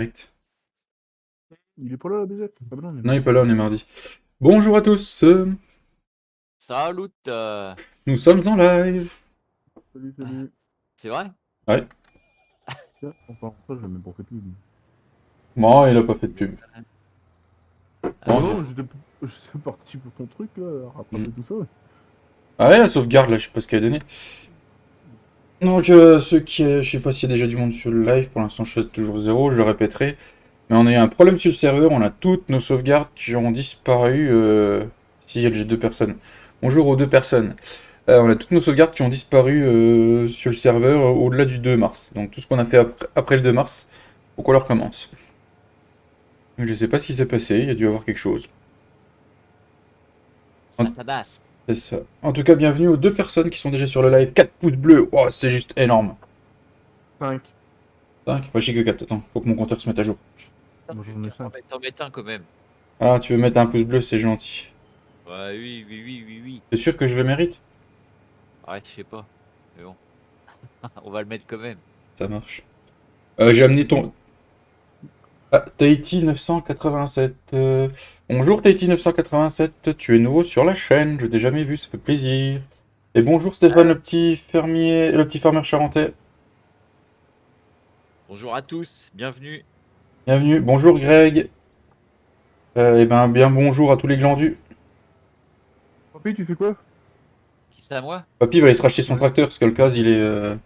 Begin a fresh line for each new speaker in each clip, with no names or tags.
Direct.
Il est pas là, la BZ? Ah bah non,
Non, il est pas là, on est mardi. Bonjour à tous,
Salut,
nous sommes en live.
Salut, salut.
c'est vrai?
Ouais,
Tiens, enfin, ça, je l'ai même pas fait plus.
bon, il a pas fait de pub.
Ah
Bon,
non, j'étais parti pour ton truc, là, à rattraper tout ça.
ah ouais, la sauvegarde, là, je sais pas ce qu'elle a donné. Donc, ceux qui, je sais pas s'il y a déjà du monde sur le live, pour l'instant, je fais toujours zéro, je le répéterai. Mais on a eu un problème sur le serveur, on a toutes nos sauvegardes qui ont disparu, si j'ai deux personnes. Bonjour aux deux personnes. On a toutes nos sauvegardes qui ont disparu sur le serveur au-delà du 2 mars. Donc tout ce qu'on a fait après le 2 mars, faut qu'on le recommence. Je sais pas ce qui s'est passé, il y a dû y avoir quelque chose.
Satanas.
C'est ça. En tout cas, bienvenue aux deux personnes qui sont déjà sur le live. 4 pouces bleus, oh, c'est juste énorme.
5.
5, moi j'ai que 4, attends, faut que mon compteur se mette à jour.
Moi, j'en ai 5.
T'en mets un quand même.
Ah, tu veux mettre un pouce bleu, c'est gentil.
Ouais, oui.
T'es sûr que je le mérite?
Ouais, je sais pas. Mais bon. On va le mettre quand même.
Ça marche. J'ai amené ton... Ah, Tahiti 987. Bonjour Tahiti 987, tu es nouveau sur la chaîne, je t'ai jamais vu, ça fait plaisir. Et bonjour Stéphane, le petit fermier, le petit farmer charentais.
Bonjour à tous, bienvenue.
Bienvenue. Bonjour Greg. Et ben bien bonjour à tous les glandus.
Papy, tu fais quoi?
Qui ça, moi?
Papy va aller se racheter son
Ouais.
tracteur parce que le cas
Ah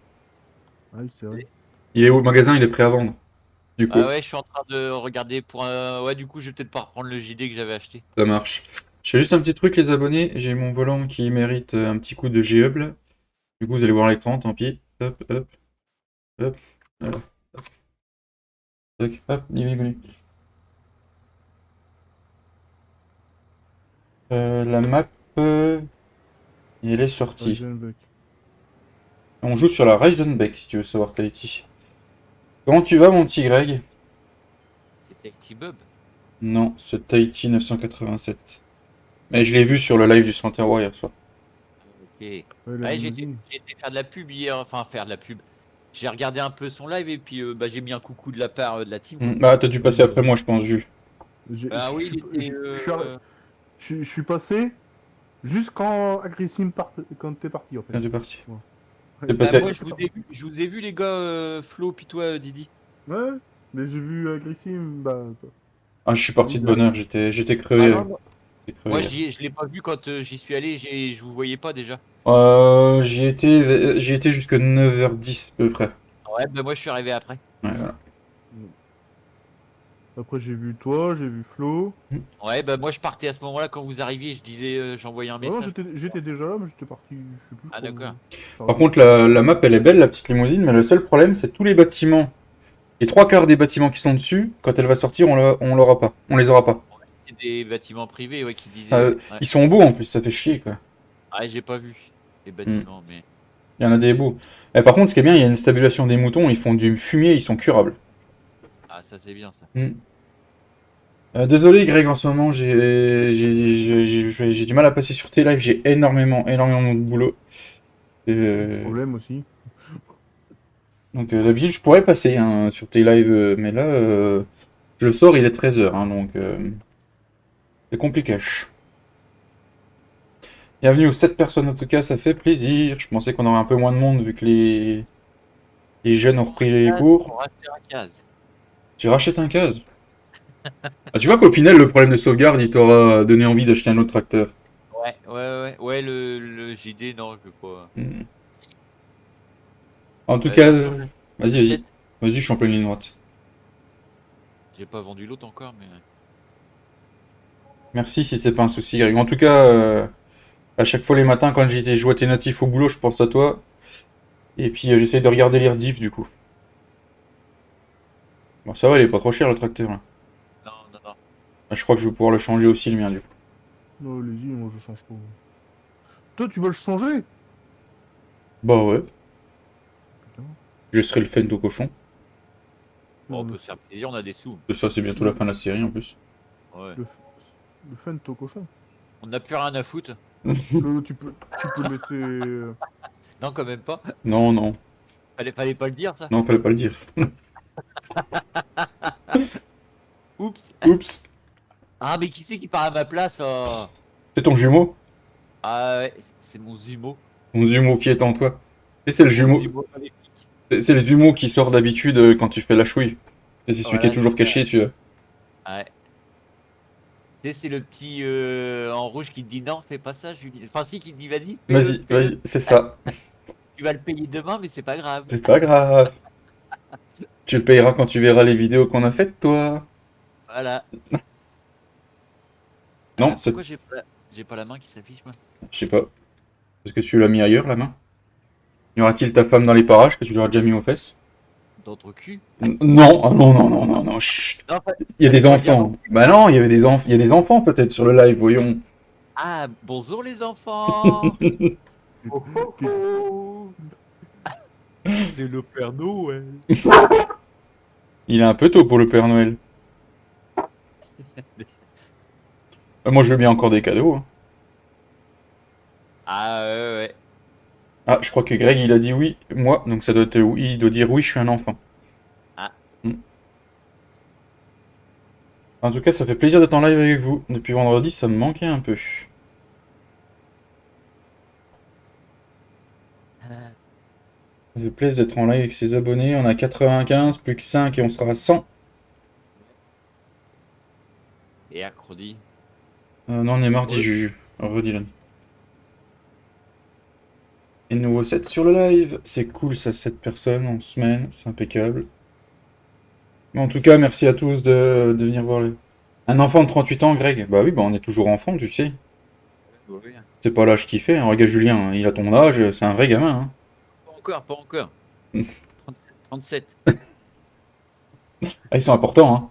oui, c'est vrai.
il est au magasin, il est prêt à vendre. Du coup,
Ah ouais, je suis en train de regarder pour un... Ouais, du coup, je vais peut-être pas reprendre le JD que j'avais acheté.
ça marche. Je fais juste un petit truc les abonnés, j'ai mon volant qui mérite un petit coup de G-Hub là. Du coup vous allez voir l'écran, tant pis. Hop, hop, hop. Voilà. Tac, hop, guli. La map, elle est sortie.
Eisenbeck.
On joue sur la Reisenbeck si tu veux savoir Tahiti. Comment tu vas mon petit Greg?
C'était T-Bub.
Non, c'est Tahiti 987. Mais je l'ai vu sur le live du 31 hier soir.
Ok.
Ouais, la
Ouais,
limousine.
j'ai été faire de la pub hier, enfin faire de la pub. J'ai regardé un peu son live et puis bah, j'ai mis un coucou de la part de la team, quoi.
Bah t'as dû passer après moi je pense, Jules.
Bah oui, il était...
Je suis passé juste quand Agrissim quand t'es parti, en fait.
Ah, c'est parti.
Ouais.
T'es
Bah
passé...
moi je vous ai vu les gars, Flo puis toi Didi.
Ouais, mais j'ai vu Agrissim, bah...
Ah, je suis parti de bonne heure, j'étais crevé.
Ah,
non.
J'étais
moi
crevé.
je l'ai pas vu quand j'y suis allé, je vous voyais pas déjà.
J'y étais jusqu'à 9h10 à peu près.
Ouais, bah moi je suis arrivé après.
Ouais, voilà.
Après, j'ai vu toi, j'ai vu Flo.
Ouais, bah moi je partais à ce moment-là quand vous arriviez, je disais, j'envoyais un
Ah non,
message.
j'étais déjà là, mais j'étais parti, je sais plus.
Ah d'accord.
Par contre, la map elle est belle, la petite limousine, mais le seul problème c'est tous les bâtiments. Les trois quarts des bâtiments qui sont dessus, quand elle va sortir, on l'aura pas. On les aura pas.
C'est des bâtiments privés, ouais, qui disaient.
Ça,
Ouais.
ils sont beaux en plus, ça fait chier quoi.
Ah, j'ai pas vu les bâtiments, mais.
Il y en a des beaux. Et par contre, ce qui est bien, il y a une stabilisation des moutons, ils font du fumier, ils sont curables.
Ah, ça c'est bien ça.
Désolé Greg, en ce moment, j'ai du mal à passer sur tes lives, j'ai énormément de boulot.
Problème aussi.
Donc d'habitude, je pourrais passer hein, sur tes lives, mais là, je sors, il est 13h, hein, donc c'est compliqué. Bienvenue aux 7 personnes en tout cas, ça fait plaisir. Je pensais qu'on aurait un peu moins de monde vu que les jeunes ont repris les
On
cours.
va faire un case.
Tu rachètes un case. Ah, tu vois qu'au final, le problème de sauvegarde, il t'aura donné envie d'acheter un autre tracteur.
Ouais, le JD, non, je veux pas.
Hmm. En tout
Ouais,
cas,
de toute façon,
vas-y. Vas-y, je suis en pleine ligne droite.
j'ai pas vendu l'autre encore, mais.
Merci si c'est pas un souci, Greg. En tout cas, à chaque fois les matins, quand j'étais joué à tes natifs au boulot, je pense à toi. Et puis j'essaye de regarder les rediffs du coup. Bon, ça va, il est pas trop cher le tracteur. Là.
Non.
Je crois que je vais pouvoir le changer aussi le mien du coup.
Non, allez-y, moi je change pas. Toi, tu vas le changer?
Bah ouais,
Putain.
je serai le Fent au cochon.
Bon, on peut se faire plaisir, on a des sous.
Ça, c'est bientôt la fin de la série en plus.
Ouais.
Le Fent au cochon.
On n'a plus rien à foutre.
Tu peux laisser...
Non, quand même pas.
Non.
Fallait pas le dire ça.
Non, fallait pas le dire. Oups.
Ah, mais qui c'est qui part à ma place? Oh.
C'est ton jumeau?
Ah ouais, c'est mon Zumo.
Mon jumeau qui est en toi. Et c'est le
Mon
jumeau.
Zumo maléfique.
C'est le jumeau qui sort d'habitude quand tu fais la chouille. C'est celui qui est
Voilà,
toujours
c'est ça.
caché, celui-là.
Ouais. Tu sais, c'est le petit en rouge qui te dit non, fais pas ça, Julien. Enfin, si, qui te dit vas-y, fais-le,
Vas-y,
fais-le.
vas-y, c'est ça.
Tu vas le payer demain, mais c'est pas grave.
C'est pas grave. Tu le payeras quand tu verras les vidéos qu'on a faites, toi.
Voilà.
Non,
Ah, pourquoi j'ai pas la main qui s'affiche, moi?
je sais pas. Parce que tu l'as mis ailleurs, la main. Y aura-t-il ta femme dans les parages que tu lui auras déjà mis aux fesses?
Dans ton cul?
Non, ah non, non, non, non, non, chut.
Non,
Il y a des
fallait pas dire
enfants. Bah non, il y avait des enfants. Il y a des enfants peut-être sur le live, voyons.
Ah, bonjour les enfants! Oh, oh, oh. C'est le Père Noël.
Il est un peu tôt pour le Père Noël. Moi, je veux bien encore des cadeaux, hein.
Ah ouais.
Ah, je crois que Greg, il a dit oui. Moi, donc ça doit être oui. Il doit dire oui, je suis un enfant.
Ah.
En tout cas, ça fait plaisir d'être en live avec vous. Depuis vendredi, ça me manquait un peu. Ça fait plaisir d'être en live avec ses abonnés. On a 95, plus que 5 et on sera à 100.
Et mercredi.
Non, on est mardi,
Ouais.
Juju. Re-Dylan. Et nouveau 7 sur le live. C'est cool, ça, 7 personnes en semaine. C'est impeccable. Mais en tout cas, merci à tous de venir voir le... Un enfant de 38 ans, Greg. Bah oui, bah on est toujours enfant, tu sais. C'est pas l'âge qu'il fait, hein. Regarde Julien, hein. Il a ton âge, c'est un vrai gamin, hein.
Pas encore. 37.
Ah, ils sont importants, hein.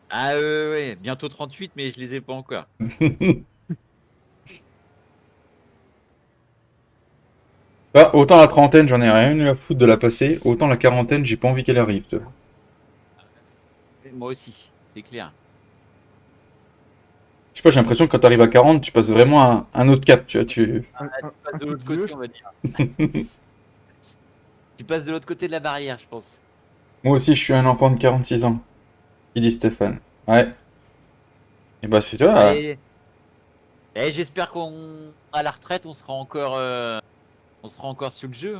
Ah ouais, bientôt 38, mais je les ai pas encore.
Bah, autant la trentaine, j'en ai rien eu à foutre de la passer, autant la quarantaine, j'ai pas envie qu'elle arrive, toi.
Moi aussi, c'est clair.
Je sais pas, j'ai l'impression que quand t'arrives à 40, tu passes vraiment à un autre cap, tu vois,
Tu passes de l'autre
coup de
côté, on va dire. Tu passes de l'autre côté de la barrière, je pense.
Moi aussi, je suis un enfant de 46 ans, il dit Stéphane. Ouais. Et bah, c'est toi.
Et j'espère qu'on à la retraite, on sera encore sur le jeu.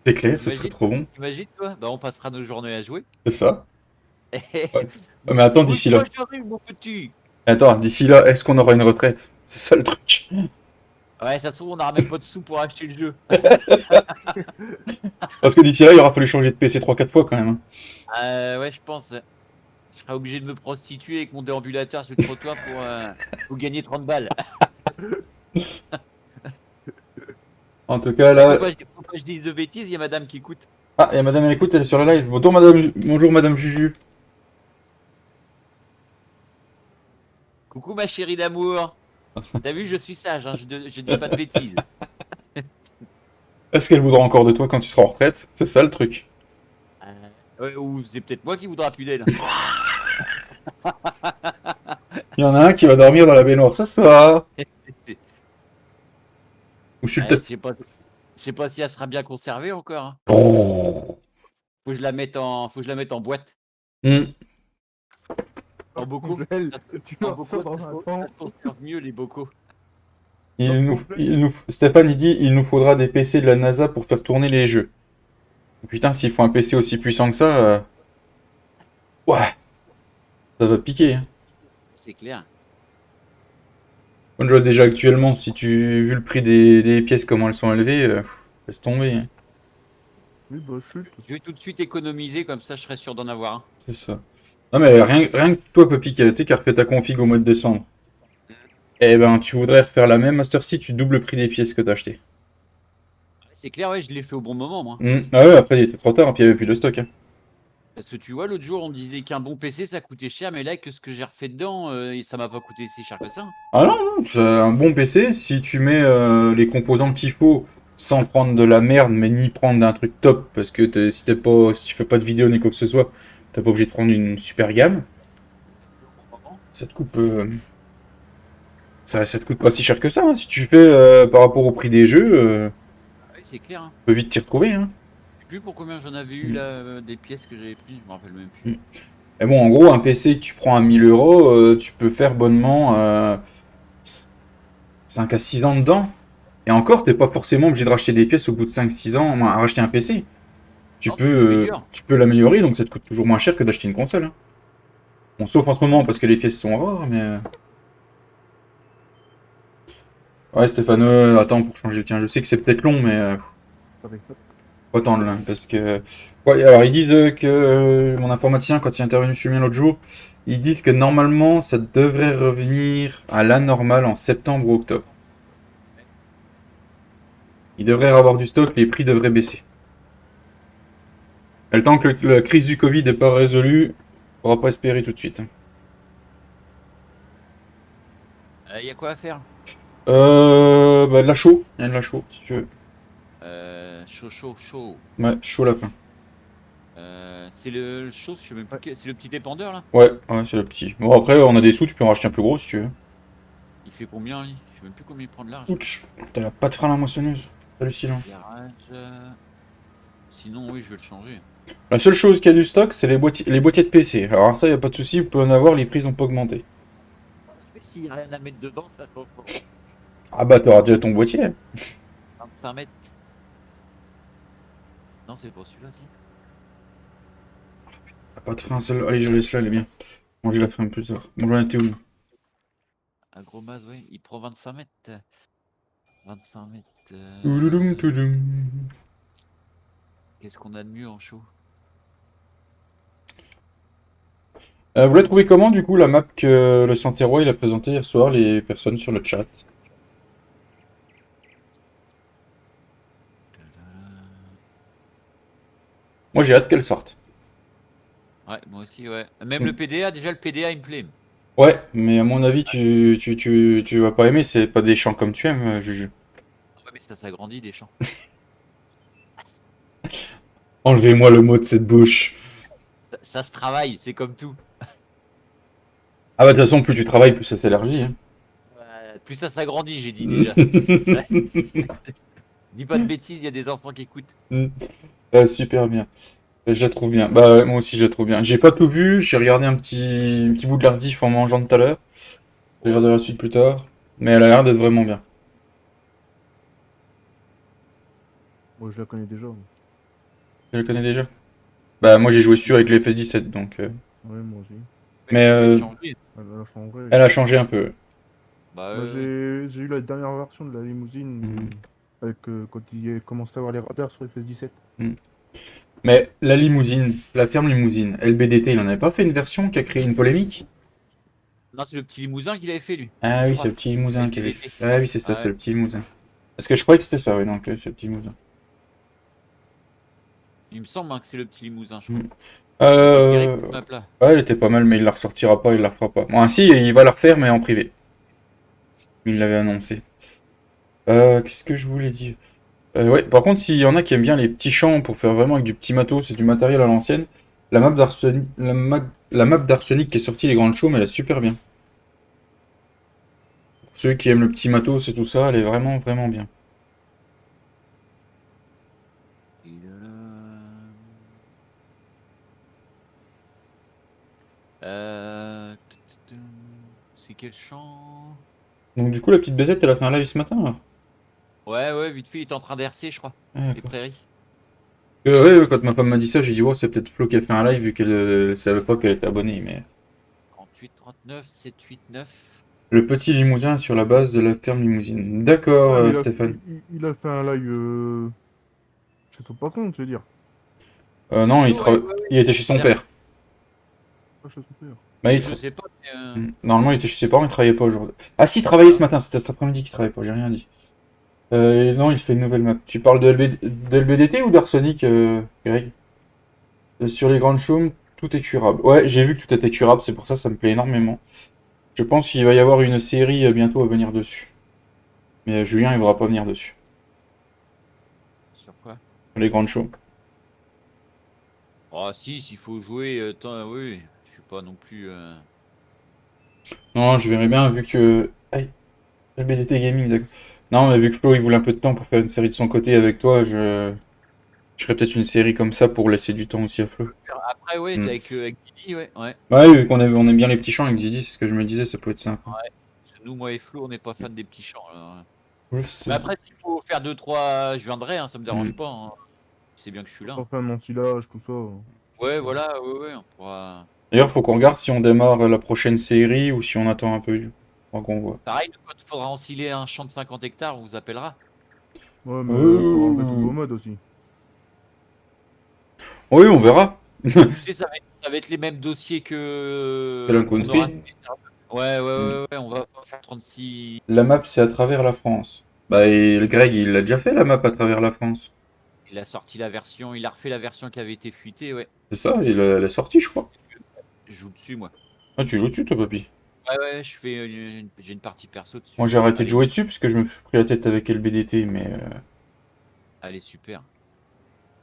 C'est clair, ce serait
T'imagines
trop bon.
T'imagines, toi? Bah, on passera nos journées à jouer.
C'est ça. Ouais, mais attends, d'ici là.
Moi, j'arrive, mon petit.
Attends, d'ici là, est-ce qu'on aura une retraite? C'est ça le truc.
Ouais, ça se trouve, on n'aura même pas de sous pour acheter le jeu.
Parce que d'ici là, il aura fallu changer de PC 3-4 fois quand même, hein.
Ouais, je pense. Je serai obligé de me prostituer avec mon déambulateur sur le trottoir pour gagner 30 balles.
En tout cas, là.
Faut pas que je dise de bêtises, il y a madame qui écoute.
Ah, et madame, elle écoute, elle est sur le live. Bonjour, madame, bonjour, madame Juju.
Coucou ma chérie d'amour. T'as vu, je suis sage, hein, je dis pas de bêtises.
Est-ce qu'elle voudra encore de toi quand tu seras en retraite? C'est ça le truc.
Ouais, ou c'est peut-être moi qui voudra plus d'elle.
Il y en a un qui va dormir dans la baignoire ce soir. Ou je suis
Ouais,
peut-être.
je sais pas si elle sera bien conservée encore, hein.
Oh.
Faut que je la mette en boîte.
Hmm.
En bocaux.
Joël, tu
En
leur
bocaux,
sors dans
ça
un
se
temps.
conserve mieux les bocaux.
Stéphane, il dit, il nous faudra des PC de la NASA pour faire tourner les jeux. Putain, s'il faut un PC aussi puissant que ça, ouais, ça va piquer, hein.
C'est clair.
Moi, je vois déjà actuellement, si tu vu le prix des pièces, comment elles sont élevées, laisse tomber, hein.
Oui, bah chut.
Je vais tout de suite économiser, comme ça je serai sûr d'en avoir un.
C'est ça. Non mais rien que toi, Papy, tu sais, qui a refait ta config au mois de décembre. Eh ben, tu voudrais refaire la même Master C, tu doubles le prix des pièces que t'as acheté.
C'est clair, ouais, je l'ai fait au bon moment, moi.
Ah ouais, après il était trop tard, puis il n'y avait plus de stock, hein.
Parce que tu vois, l'autre jour, on me disait qu'un bon PC, ça coûtait cher, mais là, que ce que j'ai refait dedans, ça m'a pas coûté si cher que ça.
Ah non, non, c'est un bon PC, si tu mets les composants qu'il faut, sans prendre de la merde, mais ni prendre d'un truc top, parce que si tu fais pas de vidéo ni quoi que ce soit, t'es pas obligé de prendre une super gamme. Ça te coupe, ça te coûte pas si cher que ça, hein. Si tu fais par rapport au prix des jeux,
Ouais, c'est clair, hein.
tu peux vite t'y retrouver, hein.
Je sais plus pour combien j'en avais eu là, des pièces que j'avais pris, je me rappelle même plus.
Mais bon, en gros, un PC que tu prends à 1000 euros, tu peux faire bonnement 5 à 6 ans dedans. Et encore, t'es pas forcément obligé de racheter des pièces au bout de 5 6 ans à racheter un PC.
Non, tu l'améliores.
Tu peux l'améliorer, donc ça te coûte toujours moins cher que d'acheter une console, hein. Bon, sauf en ce moment, parce que les pièces sont rares, mais... Ouais, Stéphane, attends pour changer le tien. Je sais que c'est peut-être long, mais
Avec ça.
faut attendre, là, parce que... Ouais, alors, ils disent que mon informaticien, quand il est intervenu sur le mien l'autre jour, ils disent que normalement, ça devrait revenir à la normale en septembre ou octobre. Il devrait y avoir du stock, les prix devraient baisser. Et le temps que la crise du Covid n'est pas résolue, on va pas espérer tout de suite.
Y a quoi à faire?
Bah, de la chaux. Il y a de la chaux, si tu veux.
Chaud.
Ouais, chaud lapin.
C'est le chaud, je sais même plus. C'est le petit épandeur là?
Ouais, c'est le petit. Bon, après, on a des sous, tu peux en racheter un plus gros, si tu veux.
Il fait combien lui? Je sais même plus combien il prend de large.
Ouch, t'as la patte frein à la moissonneuse. Hallucinant.
Garage. Sinon, oui, je vais le changer.
La seule chose qu'il y a du stock, c'est les boîtiers de PC. Alors, ça, y a pas de souci, vous pouvez en avoir, les prix ont pas augmenté.
Mais s'il n'y a rien à mettre dedans, ça change pas.
Ah bah, t'auras déjà ton boîtier.
25 mètres. Non, c'est pour celui-là, si.
La patte frein, celle. Allez, je laisse là, elle est bien. Bon, je la ferai un peu plus tard. Bon, j'en étais où?
Agromaz, oui, il prend 25 mètres. 25 mètres.
Toulouloum, touloum.
Qu'est-ce qu'on a de mieux en chaud?
Vous l'avez trouvé comment, du coup, la map que le Santerrois il a présentée hier soir, les personnes sur le chat? Moi, j'ai hâte qu'elle sorte.
Ouais, moi aussi, ouais. Même le PDA, déjà le PDA, il me plaît.
Ouais, mais à mon avis, tu vas pas aimer, c'est pas des champs comme tu aimes, Juju.
Ouais, mais ça s'agrandit des champs.
Enlevez-moi le mot de cette bouche.
Ça se travaille, c'est comme tout.
Ah bah de toute façon, plus tu travailles, plus ça s'élargit, hein.
Plus ça s'agrandit, j'ai dit déjà. Dis pas de bêtises, il y a des enfants qui écoutent.
Super bien. Je la trouve bien. Bah ouais, moi aussi je la trouve bien. J'ai pas tout vu, j'ai regardé un petit bout de l'ardif en mangeant tout à l'heure. Je regarderai la suite plus tard. Mais elle a l'air d'être vraiment bien.
Moi, je la connais déjà.
Je la connais déjà. Bah moi j'ai joué sur avec les FS17 donc.
Ouais, moi aussi.
Mais
Tu peux changer.
Elle a changé.
elle a changé un peu.
Bah,
Moi, j'ai eu la dernière version de la limousine
Mhm.
avec quand il commençait à avoir les radars sur FS17.
Mais la limousine, la ferme limousine, LBDT, il en avait pas fait une version qui a créé une polémique?
non, c'est le petit limousin qu'il avait fait lui.
Ah
Je
oui,
crois.
c'est le petit limousin
C'est
qui avait.
LBDT.
Ah oui, c'est ça,
Ah
c'est
ouais.
le petit limousin. Parce que je croyais que c'était ça, ouais, donc c'est le petit limousin.
Il me semble hein, que c'est le petit limousin, je crois.
Mm.
Direct map là.
Ouais, elle était pas mal, mais il la ressortira pas, il la refera pas. Bon, si, il va la refaire, mais en privé. Il l'avait annoncé. Qu'est-ce que je voulais dire? Ouais, par contre, s'il y en a qui aiment bien les petits champs pour faire vraiment avec du petit matos et du matériel à l'ancienne, la map d'Arsenic qui est sortie les grandes chaumes, elle est super bien. Pour ceux qui aiment le petit matos et tout ça, elle est vraiment, vraiment bien.
C'est quel champ?
Donc du coup, la petite Bézette, elle a fait un live ce matin, là.
Ouais, vite fait, il est en train d'hercer, je crois.
Ah,
Les
d'accord.
prairies.
Ouais, quand ma femme m'a dit ça, j'ai dit, oh, c'est peut-être Flo qui a fait un live vu qu'elle savait pas qu'elle était abonnée, mais...
38, 39, 7, 8, 9.
Le petit limousin sur la base de la ferme limousine. D'accord,
Ouais, mais
Stéphane.
il a fait un live chez son patron, tu veux dire.
Non,
Ouais.
il était chez son père.
Pas chez son père.
Bah,
Je sais pas, mais
Normalement, il était chez ses parents, il travaillait pas aujourd'hui. Ah si, il travaillait ce matin, c'était cet après-midi qu'il travaillait pas, j'ai rien dit. Non, il fait une nouvelle map. Tu parles de LBDT ou d'Arsenic, Greg? Sur les grandes chaumes, tout est curable. Ouais, j'ai vu que tout était curable, c'est pour ça ça me plaît énormément. Je pense qu'il va y avoir une série bientôt à venir dessus. Mais Julien, il voudra pas venir dessus.
sur quoi?
Sur les grandes chaumes.
Oh, si, s'il faut jouer, oui, je suis pas non plus.
Non, je verrais bien, vu que... Aïe, LBDT Gaming, d'accord. Non, mais vu que Flo, il voulait un peu de temps pour faire une série de son côté avec toi, je ferais peut-être une série comme ça pour laisser du temps aussi à Flo.
Après, ouais,
Mm.
avec Didi, ouais.
Ouais, vu qu'on on aime bien les petits champs avec Didi, c'est ce que je me disais, ça peut être sympa.
Parce que nous, moi et Flo, on n'est pas fan des petits champs. Là.
Je sais.
Mais après, s'il faut faire 2-3, je viendrai, hein, ça me dérange
Mm.
pas. Hein. C'est bien que je suis là.
Pour faire mon silage, tout ça.
Ouais, voilà, ouais, on pourra.
D'ailleurs, faut qu'on regarde si on démarre la prochaine série ou si on attend un peu. Faudra qu'on voit.
Pareil, quand il faudra ensiler un champ de 50 hectares, on vous appellera.
Ouais, mais faut enlever tous vos modes aussi.
Oui, on verra.
Tu sais, ça va être les mêmes dossiers
C'est la
qu'on
country.
aura. Ouais, on va pas faire 36.
La map, c'est à travers la France. Bah, et le Greg, il a déjà fait la map à travers la France.
Il a sorti la version, il a refait la version qui avait été fuitée, ouais.
C'est ça, elle est sortie, je crois.
Je joue dessus, moi.
Ah, tu joues dessus, toi, papy?
Ouais, j'ai une partie perso dessus.
Moi, j'ai arrêté de
Allez,
jouer dessus parce que je me suis pris la tête avec LBDT, mais
elle est super.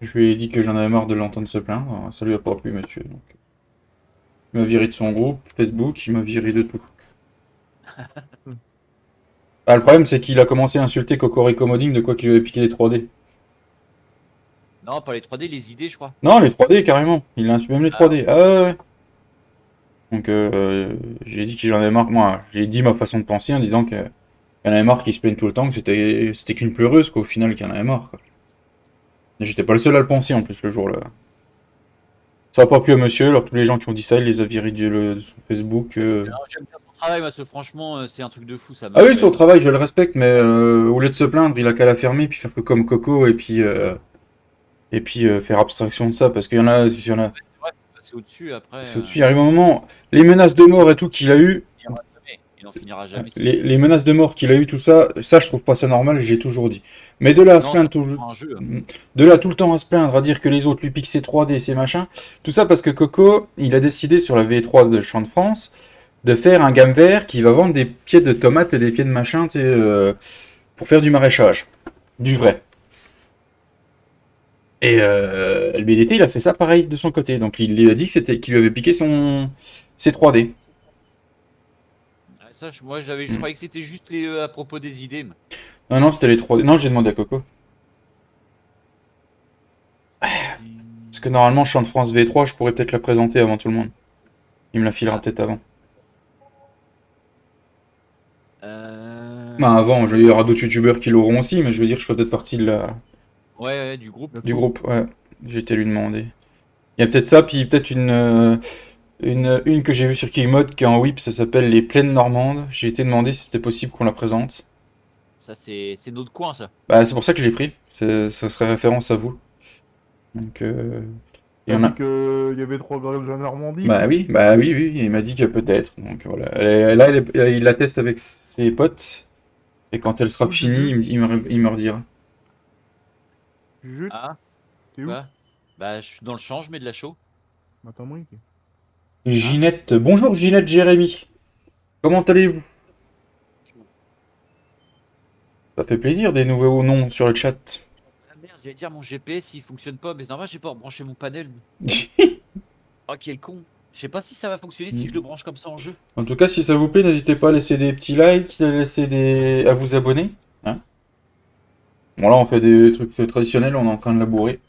je lui ai dit que j'en avais marre de l'entendre se plaindre. Ça lui a pas plu, monsieur. Donc. Il m'a viré de son groupe, Facebook, il m'a viré de tout. Ah, le problème, c'est qu'il a commencé à insulter Cocorico Modding de quoi qu'il lui avait piqué des 3D.
Non, pas les 3D, les idées, je crois.
Non, les 3D, carrément. Il a insulté même les 3D. Ah ouais, ouais. Donc, j'ai dit que j'en avais marre. Moi, j'ai dit ma façon de penser en disant qu'il y en avait marre qui se plaignent tout le temps, que c'était qu'une pleureuse, qu'au final, qu'il y en avait marre. Quoi. Et j'étais pas le seul à le penser en plus le jour-là. Ça a pas plu à monsieur, alors tous les gens qui ont dit ça, il les a virés de son Facebook.
Alors, j'aime bien son travail, parce que franchement, c'est un truc de fou, ça.
Ah oui, son travail, je le respecte, mais au lieu de se plaindre, il a qu'à la fermer, puis faire que comme Coco, et puis faire abstraction de ça, parce qu'il y en a,
C'est vrai, c'est au-dessus, après.
c'est au-dessus, il arrive un moment, les menaces de mort et tout qu'il a eu,
Il en finira jamais.
les menaces de mort qu'il a eu, tout ça, je trouve pas ça normal, j'ai toujours dit. Mais de là à se
Non,
plaindre
c'est un jeu.
de là tout le temps à se plaindre, à dire que les autres lui piquent ses 3D, ses machins, tout ça parce que Coco, il a décidé sur la V3 de Champ de France de faire un gamme vert qui va vendre des pieds de tomates et des pieds de machin, tu sais, pour faire du maraîchage, du vrai. Et le BDT, il a fait ça pareil de son côté, donc il lui a dit que qu'il lui avait piqué ses 3D.
Ça, moi, je croyais que c'était juste à propos des idées.
Non, non, c'était les 3D. Non, j'ai demandé à Coco. Parce que normalement, Champ de France V3, je pourrais peut-être la présenter avant tout le monde. Il me la filera peut-être avant. Bah avant, il y aura d'autres youtubeurs qui l'auront aussi, mais je veux dire, je ferai peut-être partie de
Ouais, du groupe.
du groupe. Ouais, j'ai été lui demander. Il y a peut-être ça, puis peut-être une que j'ai vue sur Keymode qui est en whip, ça s'appelle les Plaines Normandes. J'ai été demandé si c'était possible qu'on la présente.
Ça, c'est notre coin, ça.
Bah, c'est pour ça que je l'ai pris. Ça serait référence à vous. Donc, il y en a.
qu'il y avait 3 garages en Normandie.
Bah oui, oui, il m'a dit que peut-être. Donc voilà. Là, il la teste avec ses potes. Et quand elle sera finie, il me redira.
Jut,
Ah,
t'es où?
quoi? Bah, je suis dans le champ, je mets de la chaux.
Attends, moi.
Ginette, bonjour Ginette Jérémy. Comment allez-vous? Ça fait plaisir des nouveaux noms sur le chat.
Ah merde, j'allais dire mon GPS il fonctionne pas, mais c'est normal, j'ai pas rebranché mon panel. Oh, quel con. Je sais pas si ça va fonctionner si je le branche comme ça en jeu.
En tout cas, si ça vous plaît, n'hésitez pas à laisser des petits likes, à vous abonner. Hein, bon, là, on fait des trucs traditionnels, on est en train de labourer.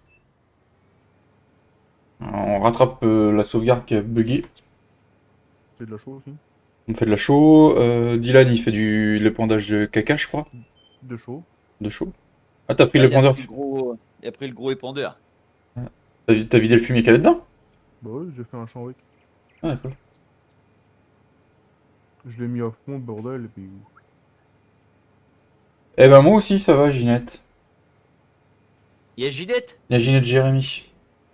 On rattrape la sauvegarde qui a bugué.
C'est de la chaux aussi.
On fait de la chaux. Dylan, il fait de l'épandage de caca, je crois.
De chaux.
De chaux. Ah, t'as pris
Là,
l'épandeur.
il a pris le gros épandeur.
T'as vidé le fumier qu'il y avait dedans?
Bah ouais, j'ai fait un champ avec.
Ah, d'accord.
Je l'ai mis à fond, bordel, et puis.
Eh ben, moi aussi, ça va, Ginette.
Il y a Ginette.
Il y a Ginette Jérémy.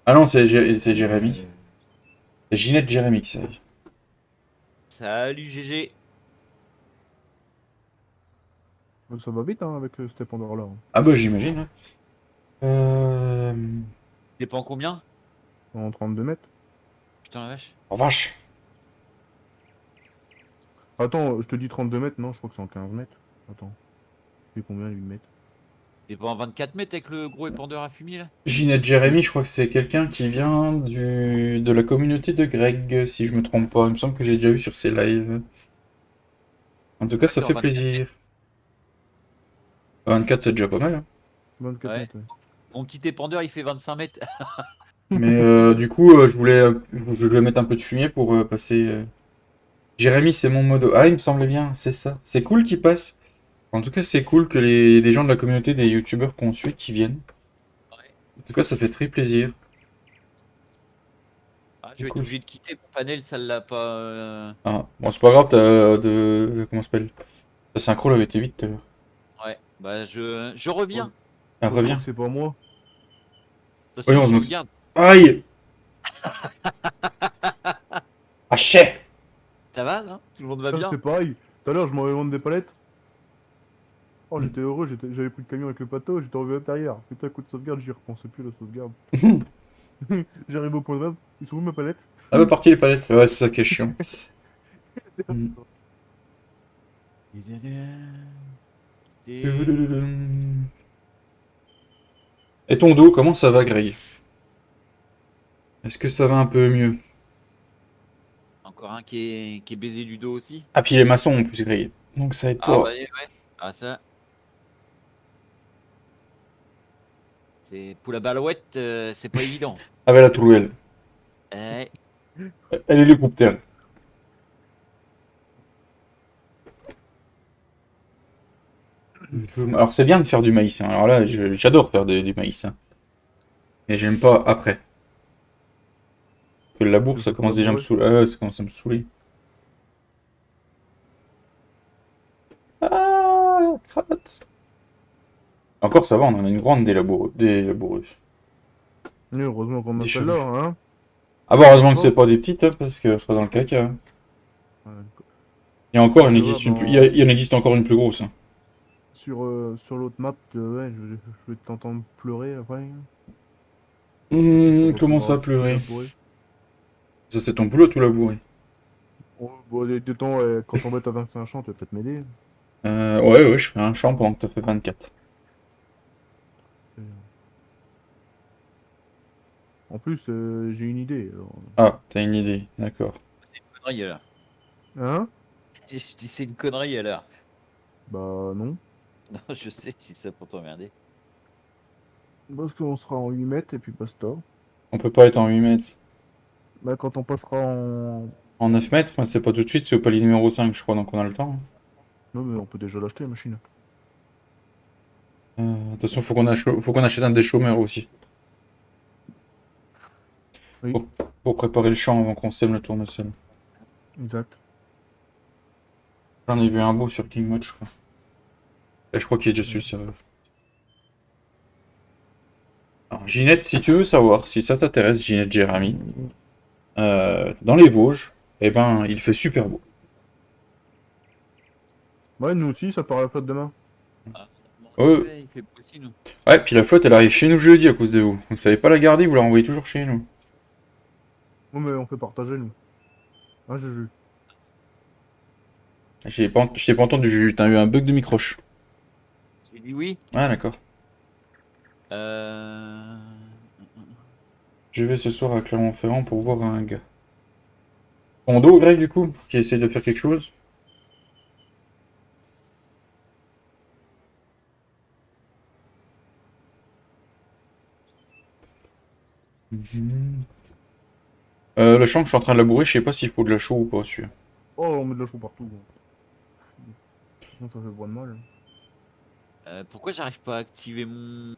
Ah non, c'est Jérémy. C'est Ginette Jérémy qui s'appelle.
Salut GG.
Ça va vite hein, avec cet épandeur là.
Ah bah, j'imagine. Hein.
T'es pas en combien?
En 32 mètres.
Putain la vache.
Oh vache.
Attends, je te dis 32 mètres, non, je crois que c'est en 15 mètres. Attends. C'est combien 8 mètres?
T'es pas en 24 mètres avec le gros épandeur à fumier là?
Ginette Jérémy, je crois que c'est quelqu'un qui vient de la communauté de Greg, si je me trompe pas. Il me semble que j'ai déjà vu sur ses lives. En tout cas, ça fait plaisir. 24, c'est déjà pas mal. Hein.
24
Ouais.
mètres, ouais.
Mon petit épandeur il fait 25 mètres.
Mais du coup, je voulais mettre un peu de fumier pour passer. Jérémy, c'est mon modo. Ah, il me semblait bien, c'est ça. C'est cool qu'il passe. En tout cas, c'est cool que les gens de la communauté des youtubeurs qu'on suit qui viennent.
Ouais.
En tout cas, ça fait très plaisir.
Ah, je
C'est
vais être
cool.
obligé de quitter mon panel, ça l'a pas.
Ah, bon, c'est pas grave, comment ça s'appelle? Ta synchro avait été vite tout à l'heure.
Ouais, bah je
Ouais,
reviens.
Ah,
heureusement
reviens.
que c'est pas moi.
De toute
Oui,
façon, je
heureusement que
sauvegarde.
Aïe! Ah, chais!
Ça va, non? Tout le monde va
Ah,
bien?
c'est pareil. Tout à l'heure, je m'en vendre des palettes. Oh, j'étais heureux, j'avais pris le camion avec le plateau, j'étais revenu à l'intérieur. Putain, coup de sauvegarde, j'y repensais plus à la sauvegarde. J'arrive au point de vente, ils sont où mes palettes?
Ah, bah, parti les palettes. Ouais, c'est ça qui est chiant. Hmm.
C'est
Et ton dos, comment ça va, Greg? Est-ce que ça va un peu mieux?
encore un qui est baisé du dos aussi.
Ah, puis les maçons en plus, Greg. Donc ça aide
Ah
pas.
bah ouais. Ah ça, c'est pour la balouette, c'est pas évident.
Ah, bah, la Toulouelle.
Eh,
Elle est l'hélicoptère. Alors, c'est bien de faire du maïs, hein. Alors là, j'adore faire du maïs, hein. Mais j'aime pas après. Que le labour,
Tu
ça
fais pour
commence déjà à me
labourer.
saouler. Ah, ouais, ça commence à me saouler. Ah, crotte. Encore, ça va, on en a une grande des laboureuses.
Oui, heureusement qu'on
Des
a celle-là,
cheveux.
hein.
Ah bah,
Ça
heureusement
marche
que c'est
pas.
pas des petites, hein, parce que ça sera dans le caca, hein.
Ouais.
Et encore,
Tu verras
il y en existe encore une plus grosse, hein.
sur l'autre map, ouais, je vais t'entendre pleurer après. Quand on
Comment ça,
pourra tout
pleurer?
labourer.
Ça, c'est ton boulot, tout labourer.
Oh, bon, des temps, quand on va être à 25 champs, tu vas peut-être m'aider.
Ouais, ouais, je fais un champ pendant que t'as fait 24.
Euh, En plus, j'ai une idée. Alors.
Ah, t'as une idée, d'accord.
c'est une connerie alors.
Hein?
Je dis c'est une connerie alors.
Bah non.
Non, je sais, je dis ça pour t'emmerder.
Parce qu'on sera en 8 mètres et puis basta.
On peut pas être en 8 mètres.
Bah quand on passera en...
En 9 mètres, mais c'est pas tout de suite, c'est au palier numéro 5, je crois, donc on a le temps, hein.
Non mais on peut déjà l'acheter la machine.
De toute façon, faut qu'on achète un des chômeurs aussi.
Oui,
Pour, pour préparer le champ avant qu'on sème le tournesol.
exact.
J'en ai vu un beau sur King Mode, je crois. Et je crois qu'il est déjà sur le serveur. Alors, Ginette, si tu veux savoir, si ça t'intéresse, Ginette Jérémy, dans les Vosges, eh ben, il fait super beau.
Ouais, nous aussi, ça part à la flotte demain.
Ah, bon,
Ouais,
ouais, il fait beau aussi nous.
ouais, puis la flotte, elle arrive chez nous jeudi à cause de vous. Vous savez pas la garder, vous la renvoyez toujours chez nous.
Ouais, mais on fait partager, nous. Hein, Juju?
Je t'ai pas entendu, Juju, t'as eu un bug de microche.
J'ai dit oui.
Ah, d'accord.
Euh...
Je vais ce soir à Clermont-Ferrand pour voir un gars. Ton dos, Greg, du coup, qui essaye de faire quelque chose. Mhm. Le champ que je suis en train de labourer, je sais pas s'il faut de la chaux ou pas, celui-là.
Oh, on met de la chaux partout. Sinon, ça fait pas de mal.
Pourquoi j'arrive pas à activer mon...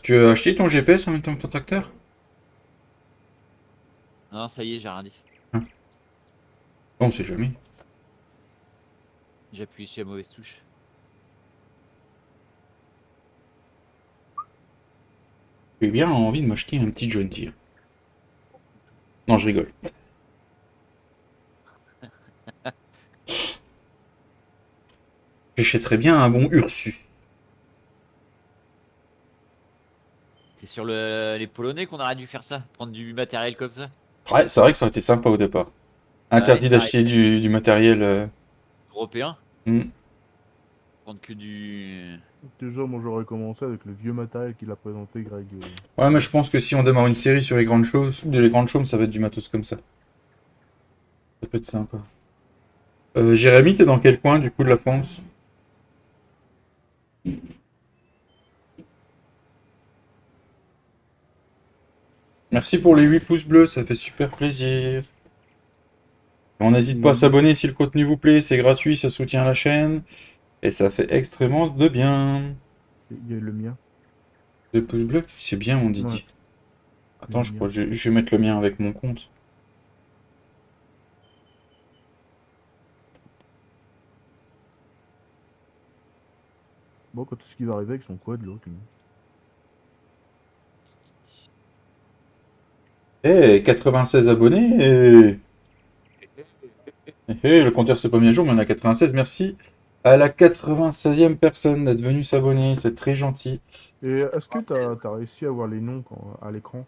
Tu as acheté ton GPS en même temps que ton tracteur?
Non, ça y est, j'ai rien dit.
Hein. On sait jamais.
J'ai appuyé sur la mauvaise touche.
J'ai bien envie de m'acheter un petit John Deere. Non, je rigole. J'achèterais bien un bon Ursus.
C'est sur les Polonais qu'on aurait dû faire ça, prendre du matériel comme ça.
Ouais, c'est vrai que ça aurait été sympa au départ.
Bah ouais,
Interdit
ça arrête
d'acheter du matériel.
européen,
Hmm.
prendre que du...
Déjà, moi, j'aurais commencé avec le vieux matériel qu'il a présenté, Greg.
Ouais, mais je pense que si on démarre une série sur les grandes choses, les grandes chaumes, ça va être du matos comme ça. Ça peut être sympa. Jérémy, t'es dans quel coin du coup de la France? Merci pour les 8 pouces bleus, ça fait super plaisir. On n'hésite pas à s'abonner si le contenu vous plaît, c'est gratuit, ça soutient la chaîne. Et ça fait extrêmement de bien.
Il y a le mien.
2 pouces bleus, c'est bien mon Didi.
Ouais.
Attends,
Le
je
mien.
crois que je vais mettre le mien avec mon compte.
Bon, quand est-ce qu'il va arriver avec son quad, l'autre?
Eh, 96 abonnés le compteur c'est pas mis à jour, mais on a 96. Merci à la 96e personne d'être venue s'abonner, c'est très gentil.
Et est-ce que t'as réussi à voir les noms à l'écran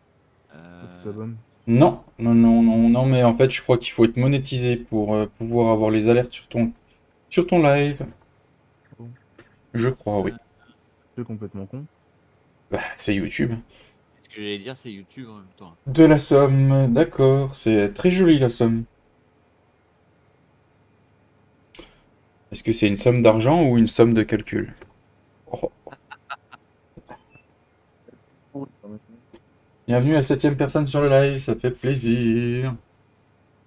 quand tu
Euh,
t'abonnes?
Non, non, non, non, non, mais en fait, je crois qu'il faut être monétisé pour pouvoir avoir les alertes sur ton live.
Bon,
Je crois, oui.
c'est complètement con.
Bah, c'est YouTube.
Ce que j'allais dire, c'est YouTube en même temps.
De la somme, d'accord. C'est très joli la somme. Est-ce que c'est une somme d'argent ou une somme de calcul? Oh. Bienvenue à la 7e personne sur le live, ça fait plaisir.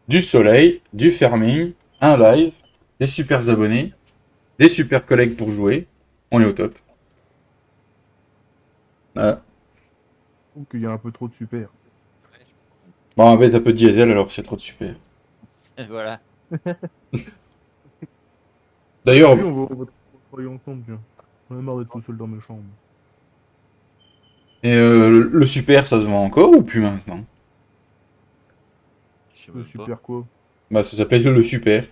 Du soleil, du farming, un live, des super abonnés, des super collègues pour jouer. On est au top. Ah.
Je trouve qu'il y a un peu trop de super.
Bon, en fait, un peu de diesel alors c'est trop de super.
Voilà.
D'ailleurs,
Oui, on va travailler ensemble, tiens. On a marre d'être tout seul dans mes chambres.
et le super ça se vend encore ou plus maintenant?
Je sais
Le
même pas.
super quoi?
Bah ça s'appelait le super.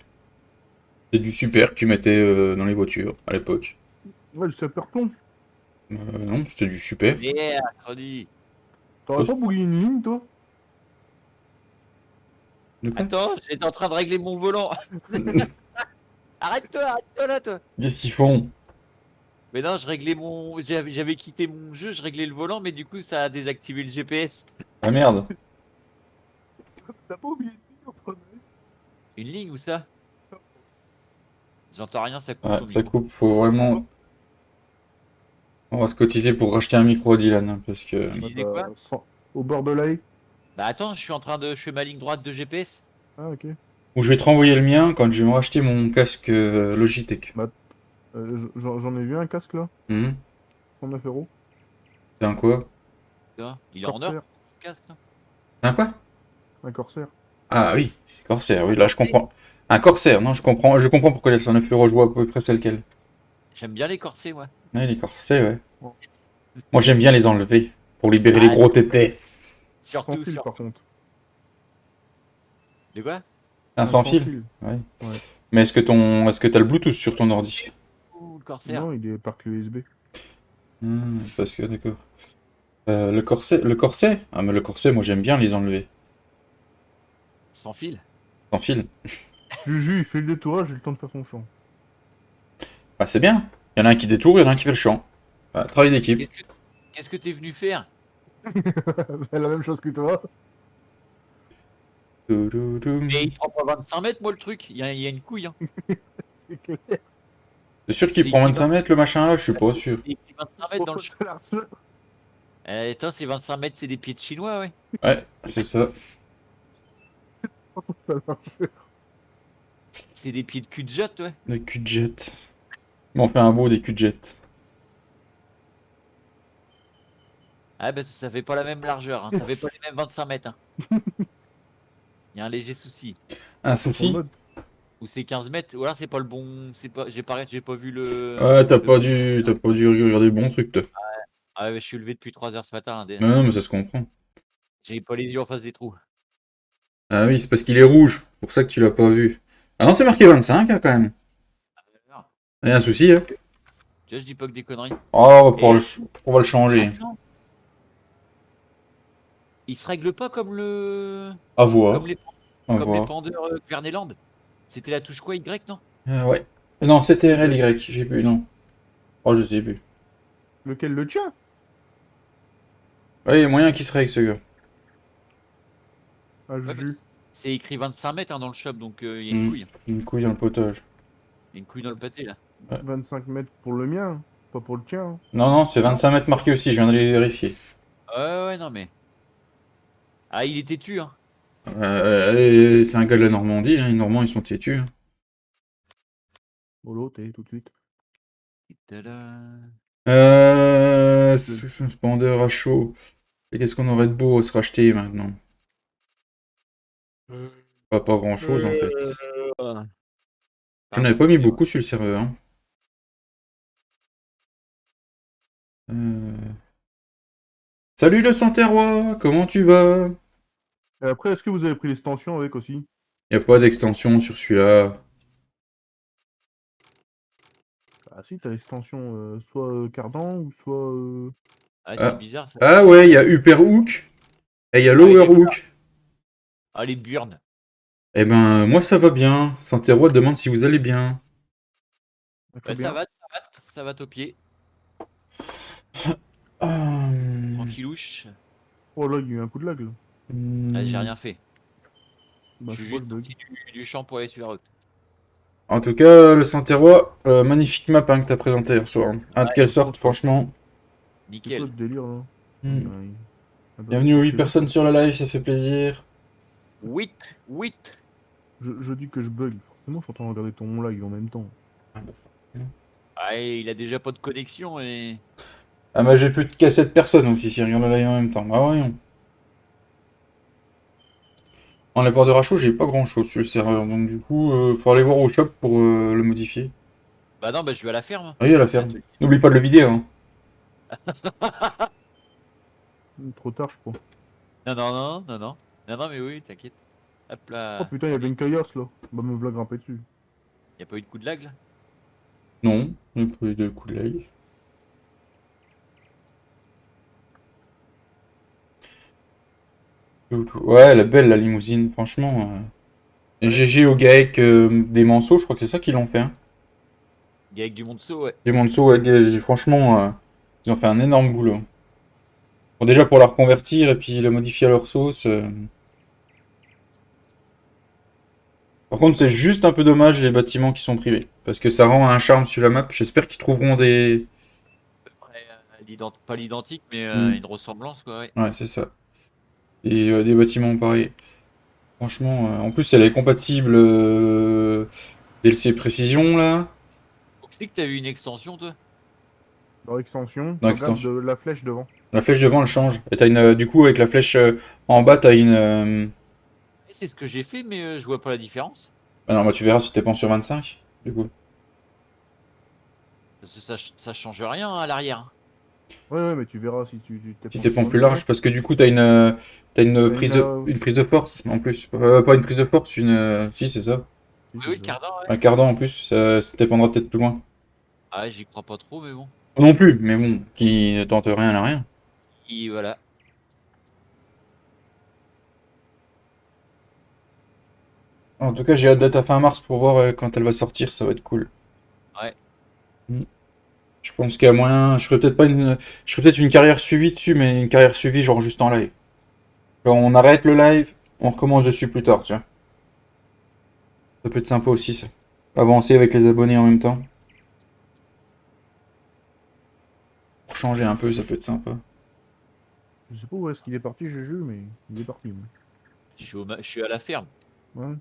C'est du super que tu mettais dans les voitures à l'époque.
Ouais, le super plomb.
Non, c'était du super.
Mercredi.
T'aurais pas bouillé une ligne, toi?
De quoi?
Attends, j'étais en train de régler mon volant. Arrête-toi là, toi.
Qu'est-ce qu'ils font?
Mais non, je réglais mon. J'avais quitté mon jeu, je réglais le volant, mais du coup, ça a désactivé le GPS.
Ah merde.
T'as pas oublié une ligne en train de...
Une ligne ou ça? J'entends rien, ça coupe
Ouais,
ton
ça
micro.
coupe, faut vraiment. On va se cotiser pour racheter un micro à Dylan, hein, parce que.
Tu disais quoi?
Au bord de l'ail.
Bah attends, je fais ma ligne droite de GPS.
Ah, ok.
Ou je vais te renvoyer le mien quand je vais me racheter mon casque Logitech.
Bah, j'en ai vu un casque là,
Mhm.
109 euros.
C'est un quoi?
Tu vois, il est en or,
Corsair.
le casque là.
Un quoi?
Un Corsair.
Ah oui, Corsair, oui, là je comprends. Un Corsair, non, je comprends pourquoi il est 109 euros, je vois à peu près c'est lequel.
J'aime bien les corsets, moi.
Ouais, les Corsairs, ouais.
Bon.
Moi j'aime bien les enlever pour libérer les
Ah,
gros tétés.
Sans
surtout,
fil
sur.
par contre.
De quoi?
Un sans fil? Ouais.
Ouais.
Mais est-ce que t'as le Bluetooth sur ton ordi?
Ouh, le corsaire.
Non, il est par clé USB.
Parce que, d'accord. Le corset? Ah, mais le corset, moi j'aime bien les enlever.
Sans fil.
Sans fil.
Juju, il fait le détourage, j'ai le temps de faire son champ.
Bah, c'est bien. Il y en a un qui détourne, il y en a un qui fait le champ. Bah, travail d'équipe.
Qu'est-ce que t'es venu faire?
La même chose que toi.
Mais il prend pas 25 mètres, moi, le truc. Il y a une couille, hein.
C'est clair.
C'est sûr qu'il
C'est
prend
écrit
25 mètres le machin là, je suis pas sûr.
C'est écrit 25 mètres dans le.
C'est largeur.
Attends, c'est 25 mètres, c'est des pieds de chinois, ouais.
Ouais, c'est ça.
C'est largeur.
C'est des pieds de cul de jet, ouais.
Des cul de jet. Mais on fait un beau des cul de jet.
Ah, bah ça fait pas la même largeur, hein. Ça fait pas les mêmes 25 mètres, hein. Il y a un léger souci.
Un
Son
souci?
mode.
Ou c'est 15 mètres, ou alors c'est pas le bon. C'est pas. J'ai pas vu le.
Ouais, t'as
le-
pas dû regarder le bon truc, toi.
Ah, ouais, je suis levé depuis 3 heures ce matin, hein.
Non, non, mais ça se comprend.
J'ai pas les yeux en face des trous.
Ah oui, c'est parce qu'il est rouge. C'est pour ça que tu l'as pas vu. Ah non, c'est marqué 25 hein, quand même. Il y a un souci, hein.
Tu vois, je dis pas que des conneries.
Oh,
Et-
on va le changer.
Attends. Il se règle pas comme le.
À voir.
Comme les,
À
comme les
voir.
pendeurs Verneland. C'était la touche quoi, Y, non?
Ouais. Non, c'était RLY, j'ai plus, non. Oh, je sais plus.
Lequel, le tien?
Ouais, il y a moyen qu'il se règle, ce gars.
Ah,
Ouais,
Juju.
C'est écrit 25 mètres, hein, dans le shop, donc il y a
Hmm.
une couille.
Une couille dans le potage.
Il y a une couille dans le pâté, là.
Ouais.
25 mètres pour le mien, hein. Pas pour le tien. Hein.
Non, non, c'est 25 mètres marqué aussi, je viens de les vérifier.
Ouais, non, mais. Ah, il est têtu, hein.
C'est un gars de la Normandie, hein. Les Normands, ils sont têtus, hein.
Molo, t'es tout de suite.
Tada.
Spandeur à chaud. Et qu'est-ce qu'on aurait de beau à se racheter maintenant? Pas grand-chose, en fait. J'en avais
Pardon,
pas mis
excusez-moi.
beaucoup sur le serveur, hein. Euh, Salut le Santerrois, comment tu vas?
Et après, est-ce que vous avez pris l'extension avec aussi?
Y a pas d'extension sur celui-là.
Ah si, t'as l'extension soit cardan ou soit...
Ah, c'est
Ah,
bizarre ça.
ah ouais, il y a Upper Hook et il y a
Ah oui,
Lower
d'accord.
Hook.
Ah, les burnes.
Eh ben, moi ça va bien. Santerrois demande si vous allez bien.
très
Bah,
bien.
ça va au pied.
Hum,
Tranquillouche.
Oh là, il y a eu un coup de lag là.
Ah, j'ai
hum.
rien fait.
Bah,
Je
je
suis
sais pas, je
juste
bug.
sorti du champ pour aller sur la route.
En tout cas, le Santerrois, magnifique map hein, que t'as présenté hier soir. Hâte qu'elle
Franchement,
sorte, franchement.
c'est quoi
Nickel.
ce délire là? Oh,
Hum.
un bug
Bienvenue aux
sur
8
Clément.
personnes sur la live, ça fait plaisir.
8.
Je dis que je bug. Forcément, je suis en train de regarder ton live en même temps.
Ah, et il a déjà pas de connexion et.
Ah bah j'ai plus de qu'à 7 personnes aussi si regarde la live en même temps. Bah voyons. En les ports de rachot, j'ai pas grand chose sur le serveur, donc du coup, faut aller voir au shop pour le modifier.
Bah non, bah je vais à la ferme.
Ah oui, à la
Je vais à
ferme.
l'atelier.
N'oublie pas de le vider, hein.
Trop tard, je crois.
Non, non, non, non, non. Non, non, mais oui, t'inquiète. Hop
Oh
là.
putain, il y avait une caillasse là. Bah, me v'là grimper dessus.
Y a pas eu de coup de lag là?
Non, il n'y a pas eu de coup de l'œil. Ouais, elle est belle la limousine, franchement. Et
Ouais.
GG au GAEC des Manceaux, je crois que c'est ça qu'ils l'ont fait, hein.
Y a avec du Monceau, ouais.
Les Manceaux, ouais, franchement, ils ont fait un énorme boulot. Bon, déjà pour la reconvertir et puis la modifier à leur sauce. Par contre, c'est juste un peu dommage les bâtiments qui sont privés. Parce que ça rend un charme sur la map. J'espère qu'ils trouveront des.
Ouais, pas l'identique, mais
Hmm,
une ressemblance, quoi, ouais.
ouais, c'est ça. Et des bâtiments pareils. Franchement, en plus, elle est compatible DLC Précision là.
Donc, c'est que t'as eu une extension, toi?
Dans l'extension,
Dans
tu regardes
l'extension.
la flèche devant.
La flèche devant, elle change. Et t'as une, du coup, avec la flèche en bas, t'as une.
Eh, c'est ce que j'ai fait, mais je vois pas la différence.
Ah non, bah tu verras si t'es pas sur 25. Du coup.
Parce que ça change rien à l'arrière.
Ouais, ouais, mais tu verras si tu
Si
t'appuies
t'es
sur
pas plus large,
25.
parce que du coup, t'as
T'as
une prise de force en plus. Pas une prise de force, une. Si, c'est ça.
si,
Oui,
c'est
oui, le
ça.
cardan, ouais.
Un cardan en plus, ça dépendra peut-être plus loin.
Ah, j'y crois pas trop, mais bon.
Non plus, mais bon, qui ne tente rien à rien.
Et voilà.
En tout cas, j'ai hâte d'être à fin mars pour voir quand elle va sortir, ça va être cool.
Ouais.
Mm. Je pense qu'il y a moyen. Je ferai peut-être une carrière suivie dessus, mais une carrière suivie genre juste en live. Quand on arrête le live, on recommence dessus plus tard, tu vois. Ça peut être sympa aussi, ça. Avancer avec les abonnés en même temps. Pour changer un peu, ça peut être sympa.
Je sais pas où est-ce qu'il est parti, Juju, mais il est parti. Moi.
Je suis à la ferme.
Ouais.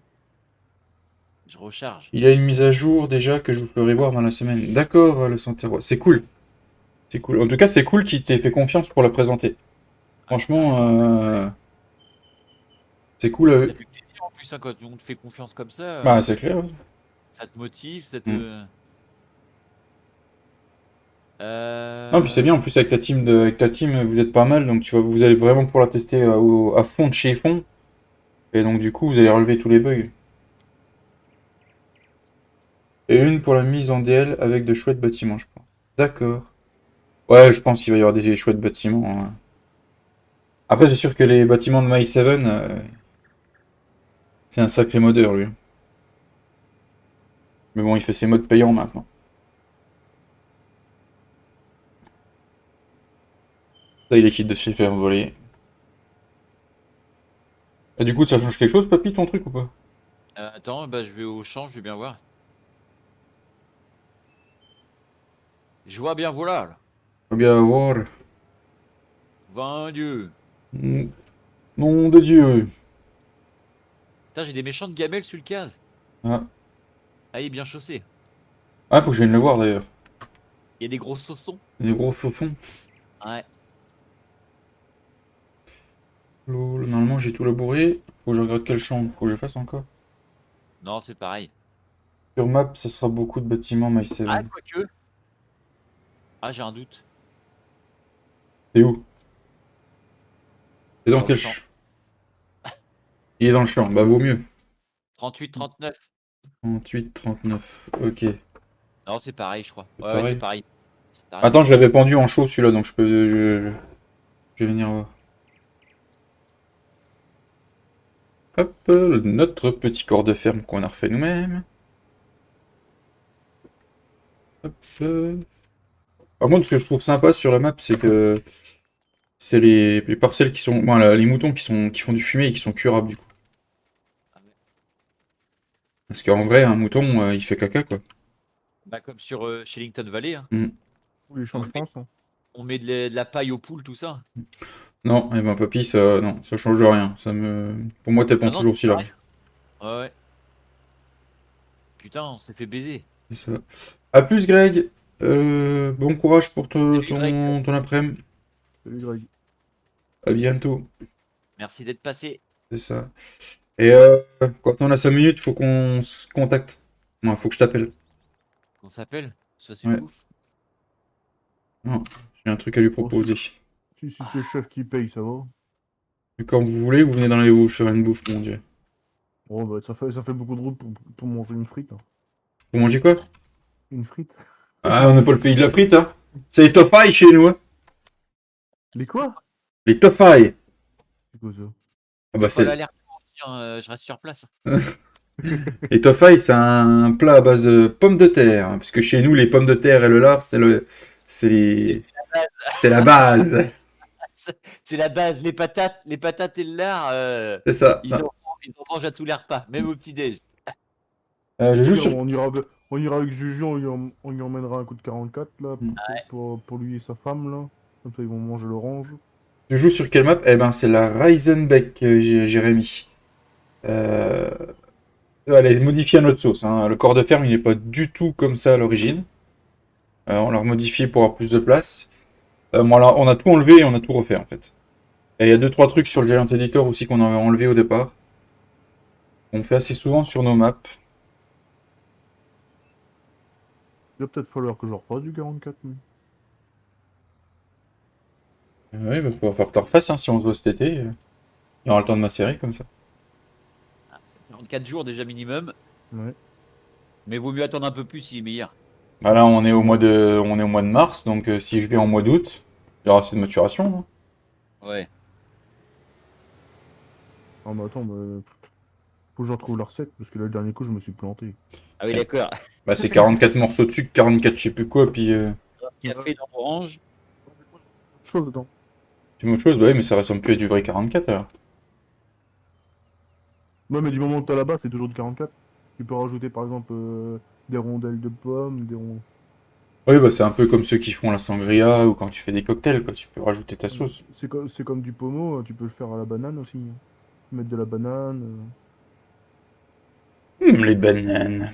Je recharge.
Il y a une mise à jour déjà que je vous ferai voir dans la semaine. D'accord, le Santerrois. C'est cool. C'est cool. En tout cas, c'est cool qu'il t'ait fait confiance pour la présenter.
Ouais, carrément.
Franchement, c'est cool.
Bah, ça fait plaisir en plus, hein, quand on te fait confiance comme ça.
Bah, c'est clair.
Ça te motive, ça
Mm.
te.
Non, puis c'est bien en plus avec ta team, vous êtes pas mal, donc vous allez vraiment pouvoir la tester à fond de chez fond, et donc du coup vous allez relever tous les bugs. Et une pour la mise en DL avec de chouettes bâtiments, je pense. D'accord. Ouais, je pense qu'il va y avoir des chouettes bâtiments, hein. Après, c'est sûr que les bâtiments de My 7, c'est un sacré modeur lui. Mais bon, il fait ses modes payants maintenant. Là, il est quitte de se les faire voler. Et du coup, ça change quelque chose, papy, ton truc ou pas?
Attends, bah, je vais au champ, je vais bien voir. Je vois bien, voilà. Là.
Faut bien voir.
Vain Dieu.
Mm. Nom de Dieu.
Putain, j'ai des méchantes gamelles sur le case.
Ah.
Ah, il est bien chaussé.
Ah, faut que je vienne le voir d'ailleurs.
Il y a des gros saussons.
Des gros faux-fonds.
Ouais.
Lol, normalement, j'ai tout labouré. Faut que je regarde quel champ. Faut que je fasse encore.
Non, c'est pareil.
Sur map, ça sera beaucoup de bâtiments My
Ah,
7.
quoique. Ah, j'ai un doute.
C'est où? C'est dans
Dans le
quel
champ.
champ? Il est dans le champ. Bah, vaut mieux.
38, 39.
38, 39. Ok.
Non, c'est pareil, je crois.
C'est
Ouais, c'est
pareil.
pareil. C'est pareil.
Attends, je l'avais pendu en chaud celui-là, donc je peux. Je vais venir voir. Hop, notre petit corps de ferme qu'on a refait nous-mêmes. Hop. Par contre, ce que je trouve sympa sur la map, c'est que c'est les parcelles qui sont. Bon, les moutons qui font du fumier et qui sont curables du coup. Parce qu'en vrai, un mouton, il fait caca quoi.
Bah, comme sur Shillington Valley, hein.
Mm.
Tous les champs de France. Hein.
On met de la paille aux poules, tout ça.
Non, et ben papy, ça, non, ça change rien. Ça me, pour moi, t'es pas
Ah non,
toujours
c'est
aussi
pareil.
large.
Ouais, ouais. Putain, on s'est fait baiser.
C'est ça. À plus, Greg. Bon courage pour
Salut, Greg.
ton après-midi.
Salut Greg.
À bientôt.
Merci d'être passé.
C'est ça. Et quand on a 5 minutes, faut qu'on se contacte. Ouais, faut que je t'appelle.
On s'appelle. Ça, c'est une
Ouais.
bouffe.
Non, j'ai un truc à lui
Bon,
proposer.
si c'est le chef qui paye, ça va.
Et quand vous voulez, vous venez dans les Vosges faire une bouffe, mon dieu.
Bon, bah, ça fait beaucoup de route pour manger une frite. Hein.
Vous mangez quoi?
Une frite?
Ah, on n'a pas le pays de la frite, hein. C'est les tofaï chez nous, hein.
Les quoi?
Les tofaï.
C'est quoi ça?
Ah bah
Pas
c'est...
l'air je reste sur place.
Les tofaï, c'est un plat à base de pommes de terre. Hein, parce que chez nous, les pommes de terre et le lard, c'est les... C'est la base.
C'est la base. Les patates et le lard,
C'est ça.
ils en mangent à tous les repas, même au petit-déj.
Je joue
Tiens,
sur...
on ira avec Juju, on lui emmènera un coup de 44 là, pour lui et sa femme là. Comme ça ils vont manger l'orange.
Tu joues sur quelle map? Eh ben, c'est la Reisenbeck, Jérémy. Elle est modifiée à notre sauce. Hein. Le corps de ferme, il n'est pas du tout comme ça à l'origine. On l'a remodifié pour avoir plus de place. Voilà, on a tout enlevé et on a tout refait en fait. Et il y a 2-3 trucs sur le Giant Editor aussi qu'on avait enlevé au départ. On fait assez souvent sur nos maps.
Il va peut-être falloir que je refasse du 44. Mais...
Oui, mais il va falloir que tu refasses hein, si on se voit cet été. Il y aura le temps de macérer comme ça.
44 jours déjà minimum.
Ouais.
Mais vaut mieux attendre un peu plus, il est meilleur.
Bah là, on est au mois de mars, donc si je vais en mois d'août, il y aura assez de maturation. Hein.
Ouais.
Ah mais attends, faut que je retrouve la recette parce que là, le dernier coup je me suis planté.
Ah oui, d'accord.
Bah, c'est 44 morceaux de sucre, 44 je sais plus quoi, puis
Café dans l'orange.
Autre chose dedans.
tu mets autre chose. Bah oui, mais ça ressemble plus à du vrai 44 alors.
Ouais mais du moment que t'as là-bas c'est toujours du 44. Tu peux rajouter par exemple des rondelles de pommes, des ronds.
Oui, bah c'est un peu comme ceux qui font la sangria ou quand tu fais des cocktails, quoi. Tu peux rajouter ta sauce.
C'est comme du pommeau, tu peux le faire à la banane aussi. Hein. Mettre de la banane.
Les bananes.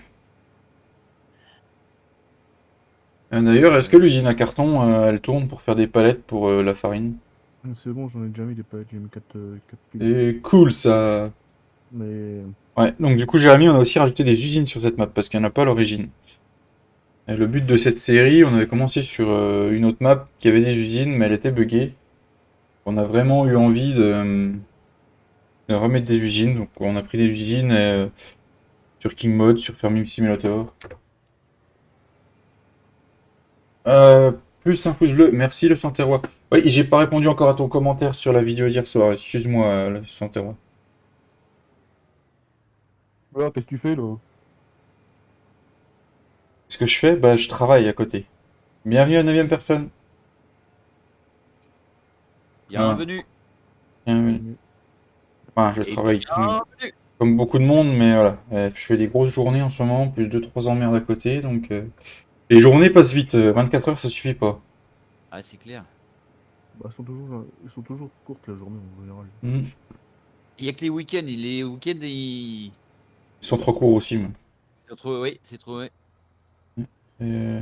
D'ailleurs, est-ce que l'usine à carton, elle tourne pour faire des palettes pour la farine?
C'est bon, j'en ai déjà mis des palettes, j'ai mis 4 kilos.
C'est cool ça.
Mais
Ouais, donc du coup, Jérémy, on a aussi rajouté des usines sur cette map parce qu'il n'y en a pas à l'origine. Et le but de cette série, on avait commencé sur une autre map qui avait des usines, mais elle était buggée. On a vraiment eu envie de remettre des usines, donc on a pris des usines sur King Mode, sur Farming Simulator. Plus un pouce bleu, merci le Santerrois. Oui, j'ai pas répondu encore à ton commentaire sur la vidéo d'hier soir, excuse-moi le Santerrois.
voilà, qu'est-ce que tu fais là?
Ce que je fais, bah je travaille à côté. Bienvenue à 9ème personne.
Bienvenue.
Bienvenue. Enfin, je
Et
travaille
bienvenue.
comme beaucoup de monde, mais voilà. Je fais des grosses journées en ce moment, plus 2-3 emmerdes à côté, donc les journées passent vite. 24 heures, ça suffit pas.
Ah, c'est clair.
Bah, ils sont toujours courtes la journée en général.
Hmm.
Il y a que les week-ends. Et les week-ends, ils...
Ils sont trop courts aussi, moi.
c'est trop, oui, c'est trop, ouais.
Et,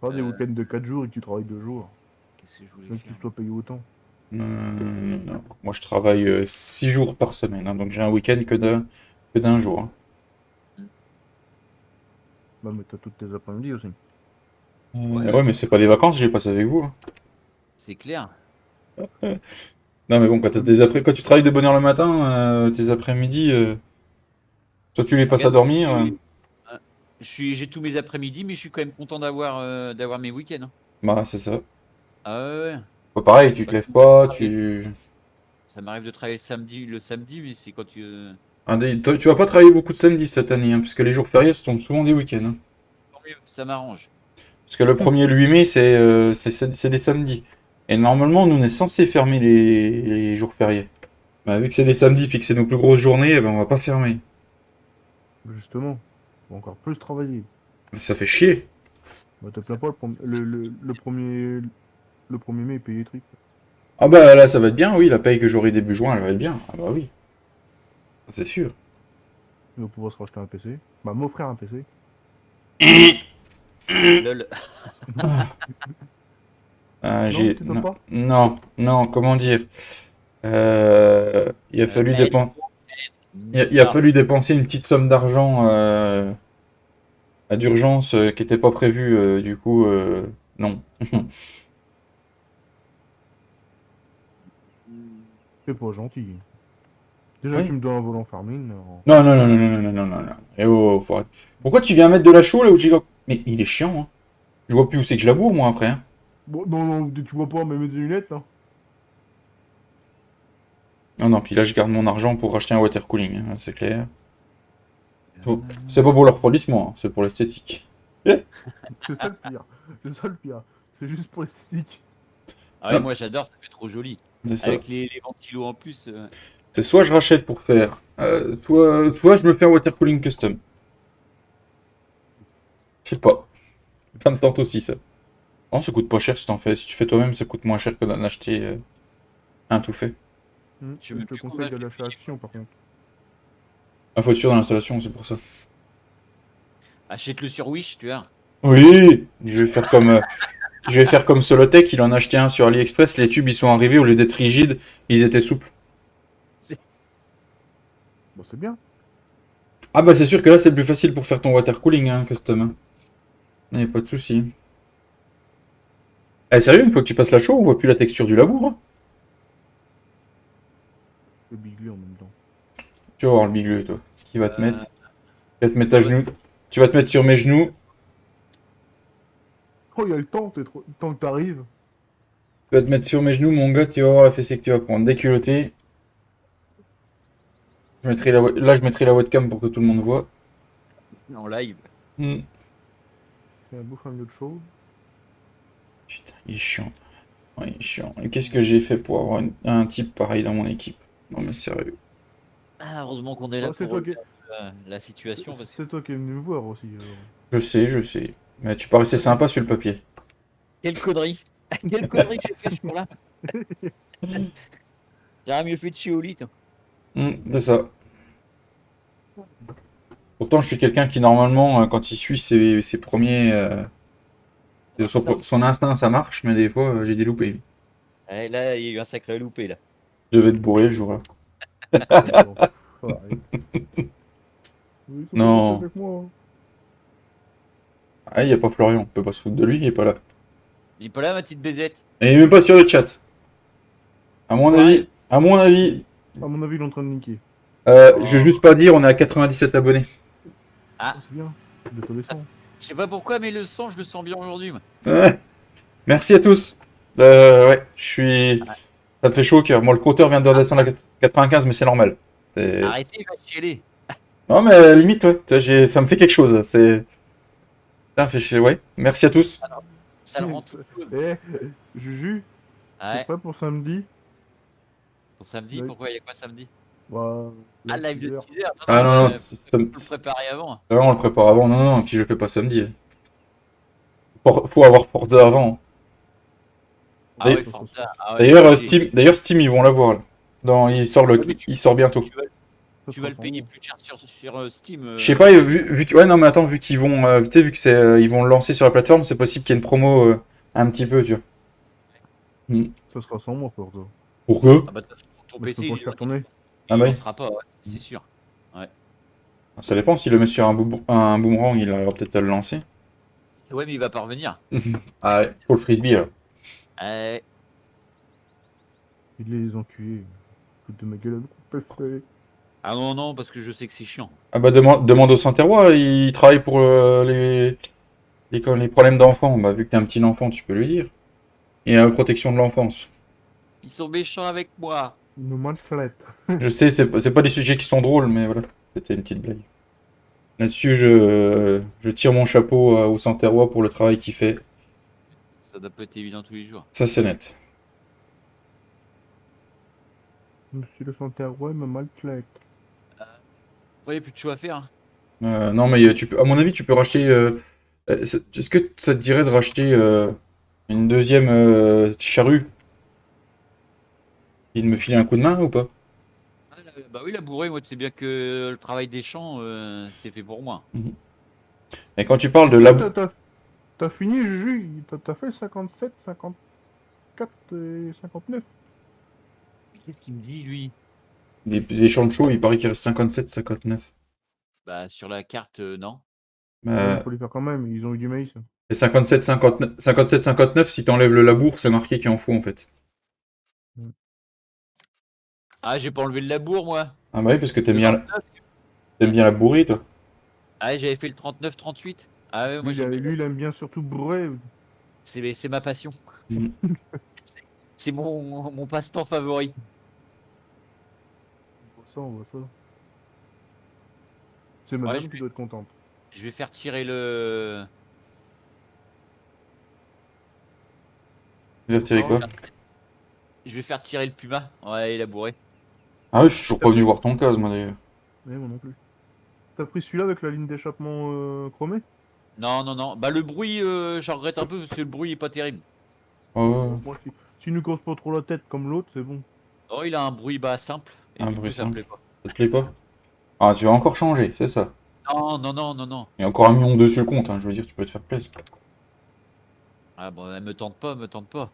Pas des
Euh.
week-ends de 4 jours et que tu travailles 2 jours.
Qu'est-ce que je voulais
Même que
faire?
tu sois payé autant.
non, non, non, non. Moi, je travaille 6 jours par semaine, hein, donc j'ai un week-end que d'un jour, hein.
Bah, mais t'as toutes tes après-midi aussi.
Ouais,
Ouais, mais c'est pas des vacances, j'ai passé avec vous, hein.
c'est clair.
Non, mais bon, quand tu travailles de bonne heure le matin, tes après-midi, soit tu les passes à
Regarde,
dormir.
j'ai tous mes après-midi, mais je suis quand même content d'avoir mes week-ends, hein.
Bah, c'est ça.
Ah ouais, ouais.
Pas pareil, tu te
Bah,
lèves pas, tu.
ça m'arrive de travailler le samedi, mais c'est quand tu.
Tu vas pas travailler beaucoup de samedis cette année, hein, puisque les jours fériés, ça tombe souvent des week-ends, hein.
Tant mieux, ça m'arrange.
Parce que le 1er le 8 mai, c'est des samedis. Et normalement, nous, on est censé fermer les jours fériés. Bah, vu que c'est des samedis puis que c'est nos plus grosses journées, eh ben, on va pas fermer.
Justement, faut encore plus travailler.
Mais ça fait chier.
Bah, te plains pas, le premier mai, payer les trucs.
Ah bah là, ça va être bien, oui, la paye que j'aurai début juin, elle va être bien. Ah bah oui, ça, c'est sûr.
Il va pouvoir se racheter un PC. Bah, m'offrir un PC.
Lol.
Ah,
Non, tu peux
non,
pas.
non, non, comment dire. Il a fallu
Mais-
il a fallu dépenser une petite somme d'argent d'urgence qui n'était pas prévue, du coup, non.
C'est pas gentil. Déjà,
Oui.
tu me dois un volant Farmine.
Non, non, non, non, non, non, non, non, non. Eh oh, faut arrêter. Pourquoi tu viens mettre de la chaux là où j'ai. Mais il est chiant, hein. Je vois plus où c'est que je la bourre, moi, après, hein.
Bon, non, non, tu vois pas, mais mets des lunettes, là.
Non, non, puis là, je garde mon argent pour acheter un water cooling, hein, c'est clair. C'est pas pour le refroidissement, hein, c'est pour l'esthétique.
C'est ça le pire. C'est ça le pire. C'est juste pour l'esthétique.
Ah ouais, moi j'adore, ça fait trop joli.
C'est ça.
Avec les ventilos en plus.
C'est soit je rachète pour faire, soit je me fais un water cooling custom. Je sais pas. Ça me tente aussi, ça. Non, ça coûte pas cher si t'en fais. Si tu fais toi-même, ça coûte moins cher que d'en acheter un tout fait.
Je
Je
me
te
plus
conseille
convaincu.
d'aller acheter Action, par contre.
Il faut être sûr dans l'installation, c'est pour ça.
Achète-le sur Wish, tu vois.
Oui, je vais faire comme Solotech, il en a acheté un sur AliExpress, les tubes ils sont arrivés, au lieu d'être rigides, ils étaient souples.
Bon, c'est bien.
Ah bah c'est sûr que là c'est plus facile pour faire ton water cooling, hein, custom, hein. Y a pas de souci. Eh sérieux, une fois que tu passes la chaux, on voit plus la texture du labour, hein.
Le biglé en même temps.
Tu vas voir le bigleux, toi. Ce qu'il va te mettre. Il va te mettre à genoux. Tu vas te mettre sur mes genoux.
Oh, il y a le temps, le temps que t'arrives.
Tu vas te mettre sur mes genoux, mon gars, tu vas voir la fessée que tu vas prendre. Déculotté. Là, je mettrai la webcam pour que tout le monde voit.
En live.
Hmm.
C'est un bouffe un mieux de chaud.
Putain, il est chiant. Ouais, il est chiant. Et qu'est-ce que j'ai fait pour avoir un type pareil dans mon équipe? Non, mais sérieux.
Ah, heureusement qu'on est là
Ah, c'est
pour
toi qui-
la situation. Parce que...
C'est toi qui es venu me voir aussi.
Je sais, je sais. Mais tu paraissais sympa sur le papier.
Quelle connerie. Quelle connerie que j'ai fait ce jour-là. J'aurais mieux fait de chier au lit. Tiens.
C'est ça. Pourtant, je suis quelqu'un qui, normalement, quand il suit ses premiers. Son instinct, ça marche, mais des fois, j'ai des loupés.
Ouais, là, il y a eu un sacré loupé là.
Je vais être bourré le jour-là.
Oui, ils sont
Non.
pas avec moi, hein.
Ah, il n'y a pas Florian, on peut pas se foutre de lui, il est pas là.
Il est pas là, ma petite baisette.
Et il est même pas sur le chat. À mon avis,
À mon avis, il est en train de niquer.
je vais juste pas dire, on est à 97 abonnés.
Ah,
Oh, c'est bien. De tous les sens.
je sais pas pourquoi, mais le sang, je le sens bien aujourd'hui. Moi.
Merci à tous. Ouais, je suis. Ça me fait chaud au cœur. Moi, le compteur vient de redescendre à 95, mais c'est normal.
Arrêtez, il va chialer.
Non, mais limite, ouais. Ça me fait quelque chose. Ça me fait chier, ouais. Merci à tous.
Ça le rend tout chose.
Juju,
Ouais,
c'est pas pour samedi.
pour samedi,
Oui.
pourquoi il y a quoi samedi?
Bah,
Ah, live de 6h.
Ah non, non,
Faut le préparer avant.
on le prépare avant. Non, non, et puis je le fais pas samedi. Faut avoir Forza avant.
Ah ouais,
Ça,
Forza. Ah ouais,
D'ailleurs,
GG.
Steam, ils vont l'avoir là.
Ouais, mais
Il sort bientôt.
ça
tu vas
sera
le
sans
payer
nom.
plus cher sur Steam.
Je sais pas, vu que... Ouais, non, mais attends, vu qu'ils vont... tu sais, vu que c'est, ils vont le lancer sur la plateforme, c'est possible qu'il y ait une promo un petit peu, tu vois. Hmm.
Ça sera sans moi, Forza.
Pourquoi?
Ah bah de toute façon, ton
Mais je peux
PC,
pas le faire tourner.
Ah
il
bah oui.
lancera pas, ouais, c'est sûr. Ouais.
Ça dépend, s'il le met sur un boomerang, il arrivera peut-être à le lancer.
Ouais, mais il va pas revenir.
Ah ouais, faut le frisbee, alors.
Euh,
Il les enculés. Foutent de ma gueule avec mon PC.
Ah non, non, parce que je sais que c'est chiant.
Ah bah demande au Santerrois, il travaille pour les problèmes d'enfants. Bah vu que t'es un petit enfant, tu peux lui dire. Et la protection de l'enfance.
Ils sont méchants avec moi.
Ils me maltraitent.
Je sais, c'est pas des sujets qui sont drôles, mais voilà. C'était une petite blague. Là-dessus, je tire mon chapeau au Santerrois pour le travail qu'il fait.
Ça doit pas être évident tous les jours.
Ça, c'est net.
Monsieur le Santerrois me maltraite.
Ouais, y a plus de choix à faire, hein.
Non, mais tu peux, à mon avis, tu peux racheter. Est-ce que ça te dirait de racheter une deuxième charrue? Il me filer un coup de main ou pas?
Ah, bah oui, la bourrée, moi, tu sais bien que le travail des champs, c'est fait pour moi.
Mhm. Et quand tu parles de
Tu sais,
lab...
t'as fini, Juju. T'as fait 57, 54 et 59.
Mais qu'est-ce qu'il me dit, lui?
des champs de show, il paraît qu'il reste 57, 59.
Bah, sur la carte, non.
Ouais, mais
Euh,
faut les faire quand même. Ils ont eu du maïs.
et 57, 59, 57, 59, si t'enlèves le labour, c'est marqué qu'il en faut en fait.
Ah, j'ai pas enlevé le labour, moi.
Ah bah oui, parce que
Le 29.
t'aimes bien labourer, toi.
Ah, j'avais fait le 39-38. Ah ouais, moi, j'aime bien.
Lui, il aime bien surtout bourrer.
C'est ma passion.
Mhm.
C'est mon passe-temps favori.
On voit ça. C'est
Ouais,
madame qui doit être contente.
je vais faire tirer le.
Tu veux retirer quoi?
Je vais faire tirer le puma. Ouais, il a bourré.
Ah oui, je suis toujours pas venu voir ton cas, moi d'ailleurs.
Oui, moi non plus. T'as pris celui-là avec la ligne d'échappement chromée?
Non, non, non. Bah, le bruit, j'en regrette un peu parce que le bruit est pas terrible.
Oh,
Moi, si nous casse pas trop la tête comme l'autre, c'est bon.
Oh, il a un bruit bas simple. Et
un
du
bruit
coup, ça me
simple.
plaît pas.
Ça te plaît pas? Ah, tu vas encore changer, c'est ça.
Non, non, non, non, non.
Il y a encore 1 million dessus le compte, hein, je veux dire, tu peux te faire plaisir.
Ah, bon, elle me tente pas, me tente pas.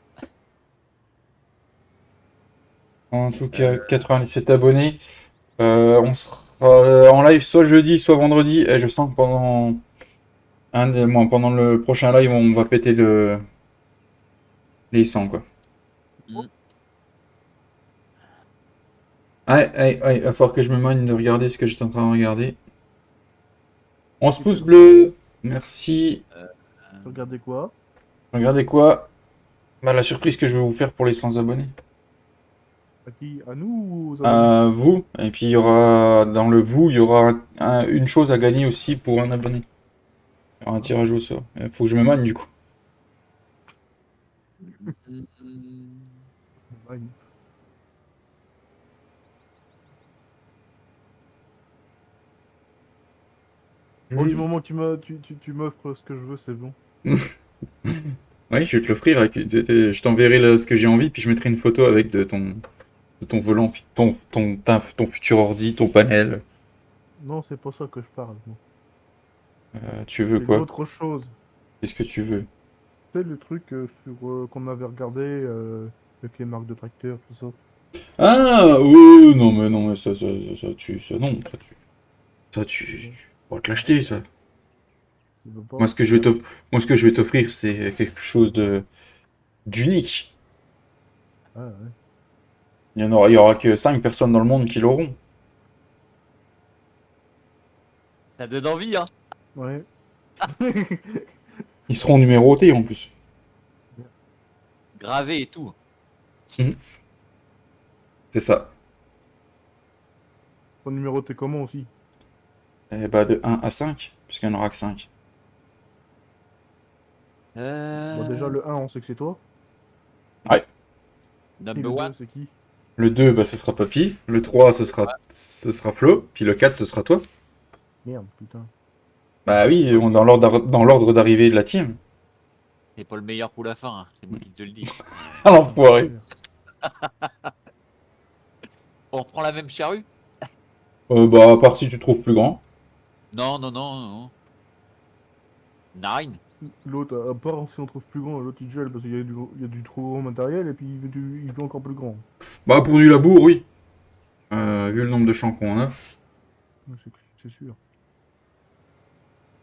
En tout cas, 97 abonnés. On sera en live soit jeudi, soit vendredi. Et je sens que pendant le prochain live, on va péter les 100, quoi.
Mm.
Ouais, ouais, ouais, il va falloir que je me manie de regarder ce que j'étais en train de regarder. 11 pouces bleus. Merci.
Regardez quoi?
Regardez quoi? Bah, la surprise que je vais vous faire pour les 100 abonnés.
À qui? À nous ou aux abonnés?
Vous. Et puis il y aura, dans le vous, il y aura une chose à gagner aussi pour un abonné. Il y aura un tirage au sort. Il faut que je me manie du coup.
Mm.
Ouais. Bon, du moment que tu m'offres ce que je veux, c'est bon.
Oui, je vais te l'offrir. Je t'enverrai ce que j'ai envie, puis je mettrai une photo avec de ton volant, puis ton futur ordi, ton panel.
Non, c'est pas ça que je parle, moi.
Tu veux
C'est
quoi?
autre chose.
Qu'est-ce que tu veux?
C'est le truc qu'on avait regardé avec les marques de tracteurs, tout ça.
Ah, non, mais non, tu pourras te l'acheter, ça.
Tu veux pas?
Moi, moi, ce que je vais t'offrir, c'est quelque chose d'unique.
Ah ouais.
Il y aura que 5 personnes dans le monde qui l'auront.
Ça donne envie, hein.
Ouais.
Ils seront numérotés en plus.
Gravé et tout.
C'est ça.
Ton numéro, t'es comment aussi?
Et bah, de 1 à 5, puisqu'il n'y en aura que 5.
Bon, déjà, le 1, on sait que c'est toi. Et
Number
le 2,
one.
c'est qui?
Le 2, bah, ce sera Papy. Le 3, ce sera Flo. Puis le 4, ce sera toi.
Merde, putain.
Bah oui, dans l'ordre d'arrivée de la team.
C'est pas le meilleur pour la fin, hein. C'est moi qui te le dis.
Ah l'enfoiré.
On reprend la même charrue?
Bah, à part si tu trouves plus grand.
Non, non, non, non. Nine.
L'autre, à part si on trouve plus grand, l'autre il gèle parce il y a du trop gros matériel et puis il veut encore plus grand.
Bah, pour du labour, oui. Vu le nombre de champs qu'on a.
Ouais, c'est sûr.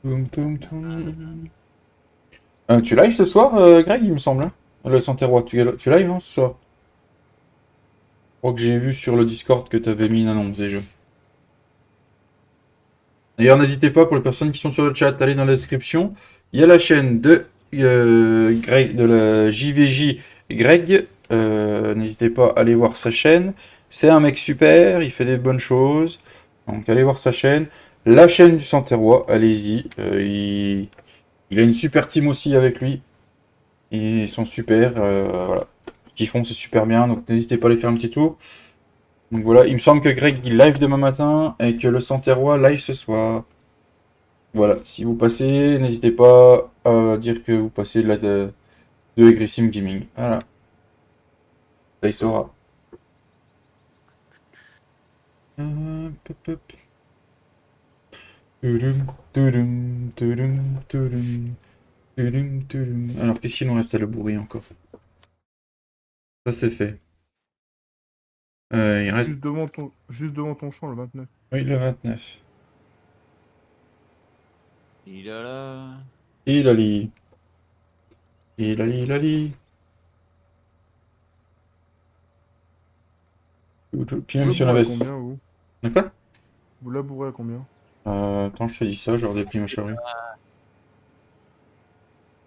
Toum, toum, toum. Tu live ce soir, Greg, il me semble, hein. Le Santerrois, tu live, hein, ce soir? Je crois que j'ai vu sur le Discord que tu avais mis une annonce déjà. D'ailleurs, n'hésitez pas, pour les personnes qui sont sur le chat, allez dans la description. Il y a la chaîne de Greg, de la JVJ Greg. N'hésitez pas à aller voir sa chaîne. C'est un mec super, il fait des bonnes choses. Donc allez voir sa chaîne. La chaîne du Santerrois, allez-y. Il a une super team aussi avec lui. Ils sont super. Voilà. Ce qu'ils font, c'est super bien. Donc n'hésitez pas à aller faire un petit tour. Donc voilà, il me semble que Greg il live demain matin et que le Santerrois live ce soir. Voilà, si vous passez, n'hésitez pas à dire que vous passez de Egrissim Gaming. Voilà, ça il saura. Hop, hop. Tudum, tudum, tudum, tudum, tudum, tudum. Alors, qu'est-ce qu'il nous reste à le bourrer encore? Ça c'est fait. Il reste.
Juste devant ton champ, le 29.
Oui, le 29.
Il a là.
Ilali. Ilali, ilali. Puis
Vous
même si on
labourez
avait.
à combien, vous?
D'accord.
Vous labourez à combien?
Attends, je te dis ça, je redéplie ma charrue.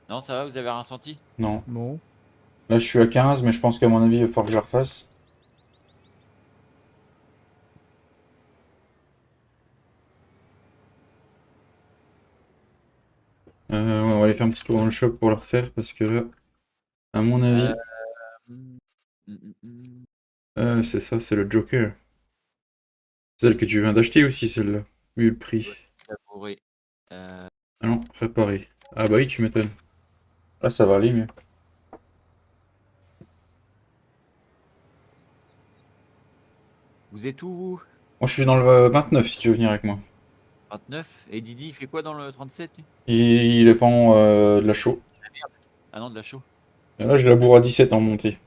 Non, ça va, vous avez rien senti?
Non.
Non.
Là, je suis à 15, mais je pense qu'à mon avis, il va falloir que je la refasse. Ouais, on va aller faire un petit tour dans le shop pour la refaire, parce que là, à mon avis,
Mm, mm, mm.
c'est ça, c'est le Joker. Celle que tu viens d'acheter aussi, celle-là, vu le prix.
Labourer. Euh,
Ah non, réparé. Ah bah oui, tu m'étonnes. Là, ça va aller mieux.
Vous êtes où, vous?
Moi, je suis dans le 29, si tu veux venir avec moi.
29. Et Didi, il fait quoi dans le 37, lui?
Il dépend de la chaux.
Ah non, de la chaux.
Et là, je laboure à 17 en montée.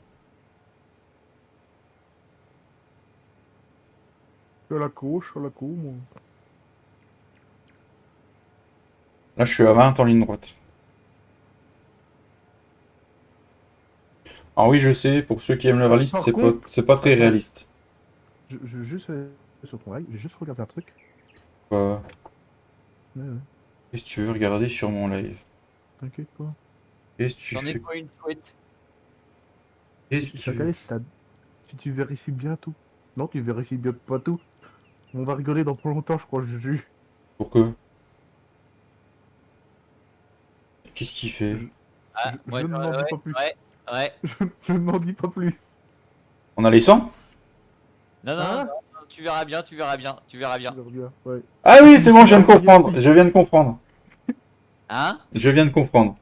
Je suis à la cour, moi.
Là, je suis à 20 en ligne droite. Alors oui, je sais, pour ceux qui aiment le réaliste,
Par contre,
c'est pas très
attends.
réaliste.
Je juste sur ton live, j'ai juste regardé un truc.
Quoi?
Ouais, ouais,
Qu'est-ce que tu veux regarder sur mon live?
t'inquiète pas.
Qu'est-ce que tu
J'en ai
fais?
pas une chouette.
Qu'est-ce que
J'ai
tu
regardé
veux?
si tu vérifies bien tout. Non, tu vérifies bien pas tout. On va rigoler dans pas longtemps, je crois, Juju.
Pourquoi? Qu'est-ce qu'il fait?
Je,
Ah,
je ne m'en dis
ouais,
pas plus.
ouais, ouais.
Je ne m'en dis pas plus.
On a les 100?
Non, non,
Hein?
non, non, tu verras bien, tu verras bien, tu verras bien.
Je regarde, ouais.
Ah oui, c'est bon, je viens de
Merci.
comprendre. Je viens de comprendre.
Hein?
Je viens de comprendre.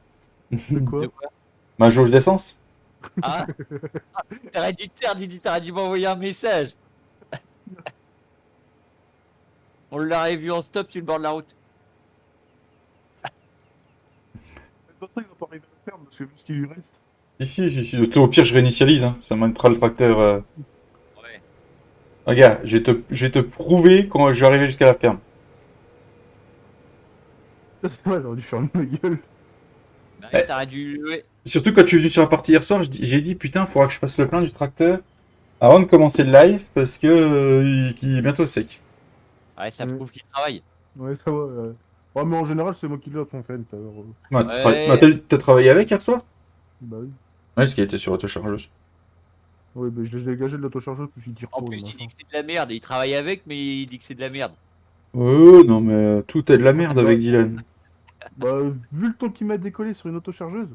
De quoi?
De quoi?
Ma jauge d'essence?
Ah? T'aurais dû te faire, Didi, t'aurais dû m'envoyer un message. On l'aurait vu en stop sur le bord de la route.
De toute façon, il va pas arriver à le faire parce que vu ce qu'il lui reste.
Ici. Au pire, je réinitialise. Hein. Ça m'indiquera le tracteur.
Ouais.
Regarde, je vais te prouver quand je vais arriver jusqu'à la ferme.
C'est vrai, j'aurais dû faire ma gueule.
Bah,
Eh.
t'aurais dû. Ouais.
Surtout quand tu es venu sur la partie hier soir, j'ai dit putain, il faudra que je fasse le plein du tracteur avant de commencer le live parce que il est bientôt sec.
Ouais, ça
Ouais.
prouve qu'il travaille.
Ouais, ça va. Ouais, mais en général, c'est moi qui l'ai en fait.
Ouais,
Ouais.
t'as travaillé avec hier soir?
Bah oui.
Ouais, ce qui était sur autochargeuse.
Ouais, bah je l'ai dégagé de l'autochargeuse puis il tire
En
trop.
plus,
le
il dit
machin.
que c'est de la merde. Il travaille avec, mais il dit que c'est de la merde.
Oh non, mais tout est de la merde avec Dylan.
Bah, vu le temps qu'il m'a décollé sur une autochargeuse.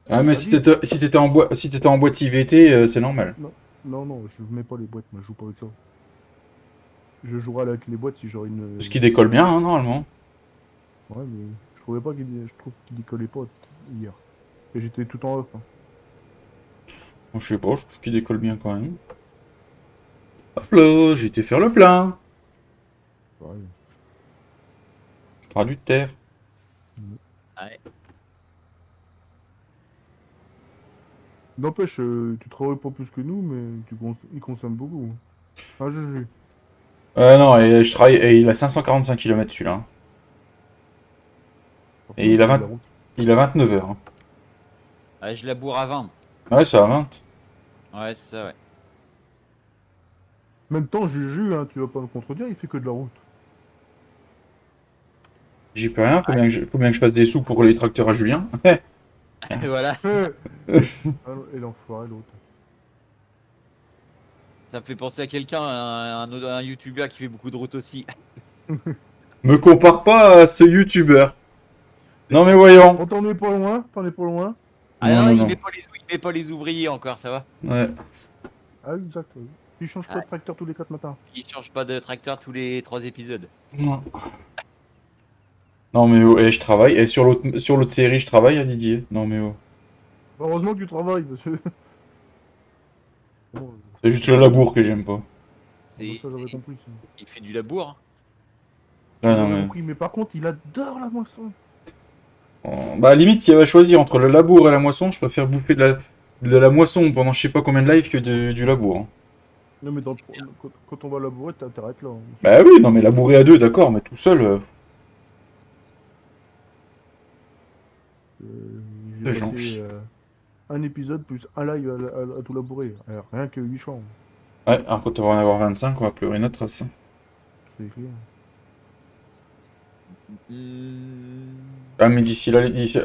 Ah, mais
Ah,
si t'étais en boîte IVT, c'est normal.
Non, non, je mets pas les boîtes, moi je joue pas avec ça. Je jouerai avec les boîtes si j'aurais une.
Ce qui décolle bien, hein, normalement.
Ouais, mais je trouve qu'il décollait pas hier. Et j'étais tout en off. Hein.
Bon, je sais pas, je trouve qu'il décolle bien quand même. Hop là, j'ai été faire le plein.
Pareil.
Par du terre.
Ouais.
N'empêche, tu travailles pas plus que nous, mais il consomme beaucoup. Hein. Ah, GG.
Non, et je travaille, et il a 545 km celui-là, hein.
Par
Et
contre, il fait de la route.
il a 29 heures, hein.
Ouais, je laboure à 20.
Ouais, c'est à 20.
Ouais, c'est ça, ouais.
En même temps, Juju, hein, tu vas pas me contredire, il fait que de la route.
J'y peux rien, faut bien que je fasse des sous pour les tracteurs à Julien.
Et voilà.
Et l'enfoiré, l'autre.
Ça me fait penser à quelqu'un, un youtubeur qui fait beaucoup de route aussi.
Me compare pas à ce youtubeur. Non mais voyons.
Oh, t'en es pas loin, t'en es pas loin.
Ah
Non,
non,
non,
il
non.
met pas il met pas les ouvriers encore, ça va.
Ouais.
Ah, exact. Oui. Il change pas
Ouais.
de tracteur tous les 4 matins.
Il change pas de tracteur tous les 3 épisodes.
Non. Non mais oh, et je travaille. Et sur l'autre série, je travaille à Didier. Non mais oh.
Heureusement que tu travailles, parce que... Bon,
C'est juste le labour que j'aime pas.
C'est,
ça, j'avais compris. Ça.
il fait du labour, hein.
Ah, non
J'avais
mais.
compris, mais par contre, il adore la moisson.
Bah limite, s'il y avait à choisir entre le labour et la moisson, je préfère bouffer de la moisson pendant je sais pas combien de lives que du labour, hein.
Non, mais
C'est clair.
quand on va labourer, t'arrêtes là. Hein.
Bah oui, non mais labourer à deux, d'accord, mais tout seul,
J'ai
les
passé
gens.
un épisode plus un live à tout labourer. Alors, rien que 8 champs.
Ouais, alors quand on va en avoir 25, on va pleurer notre race.
C'est clair.
Hmm.
Ah mais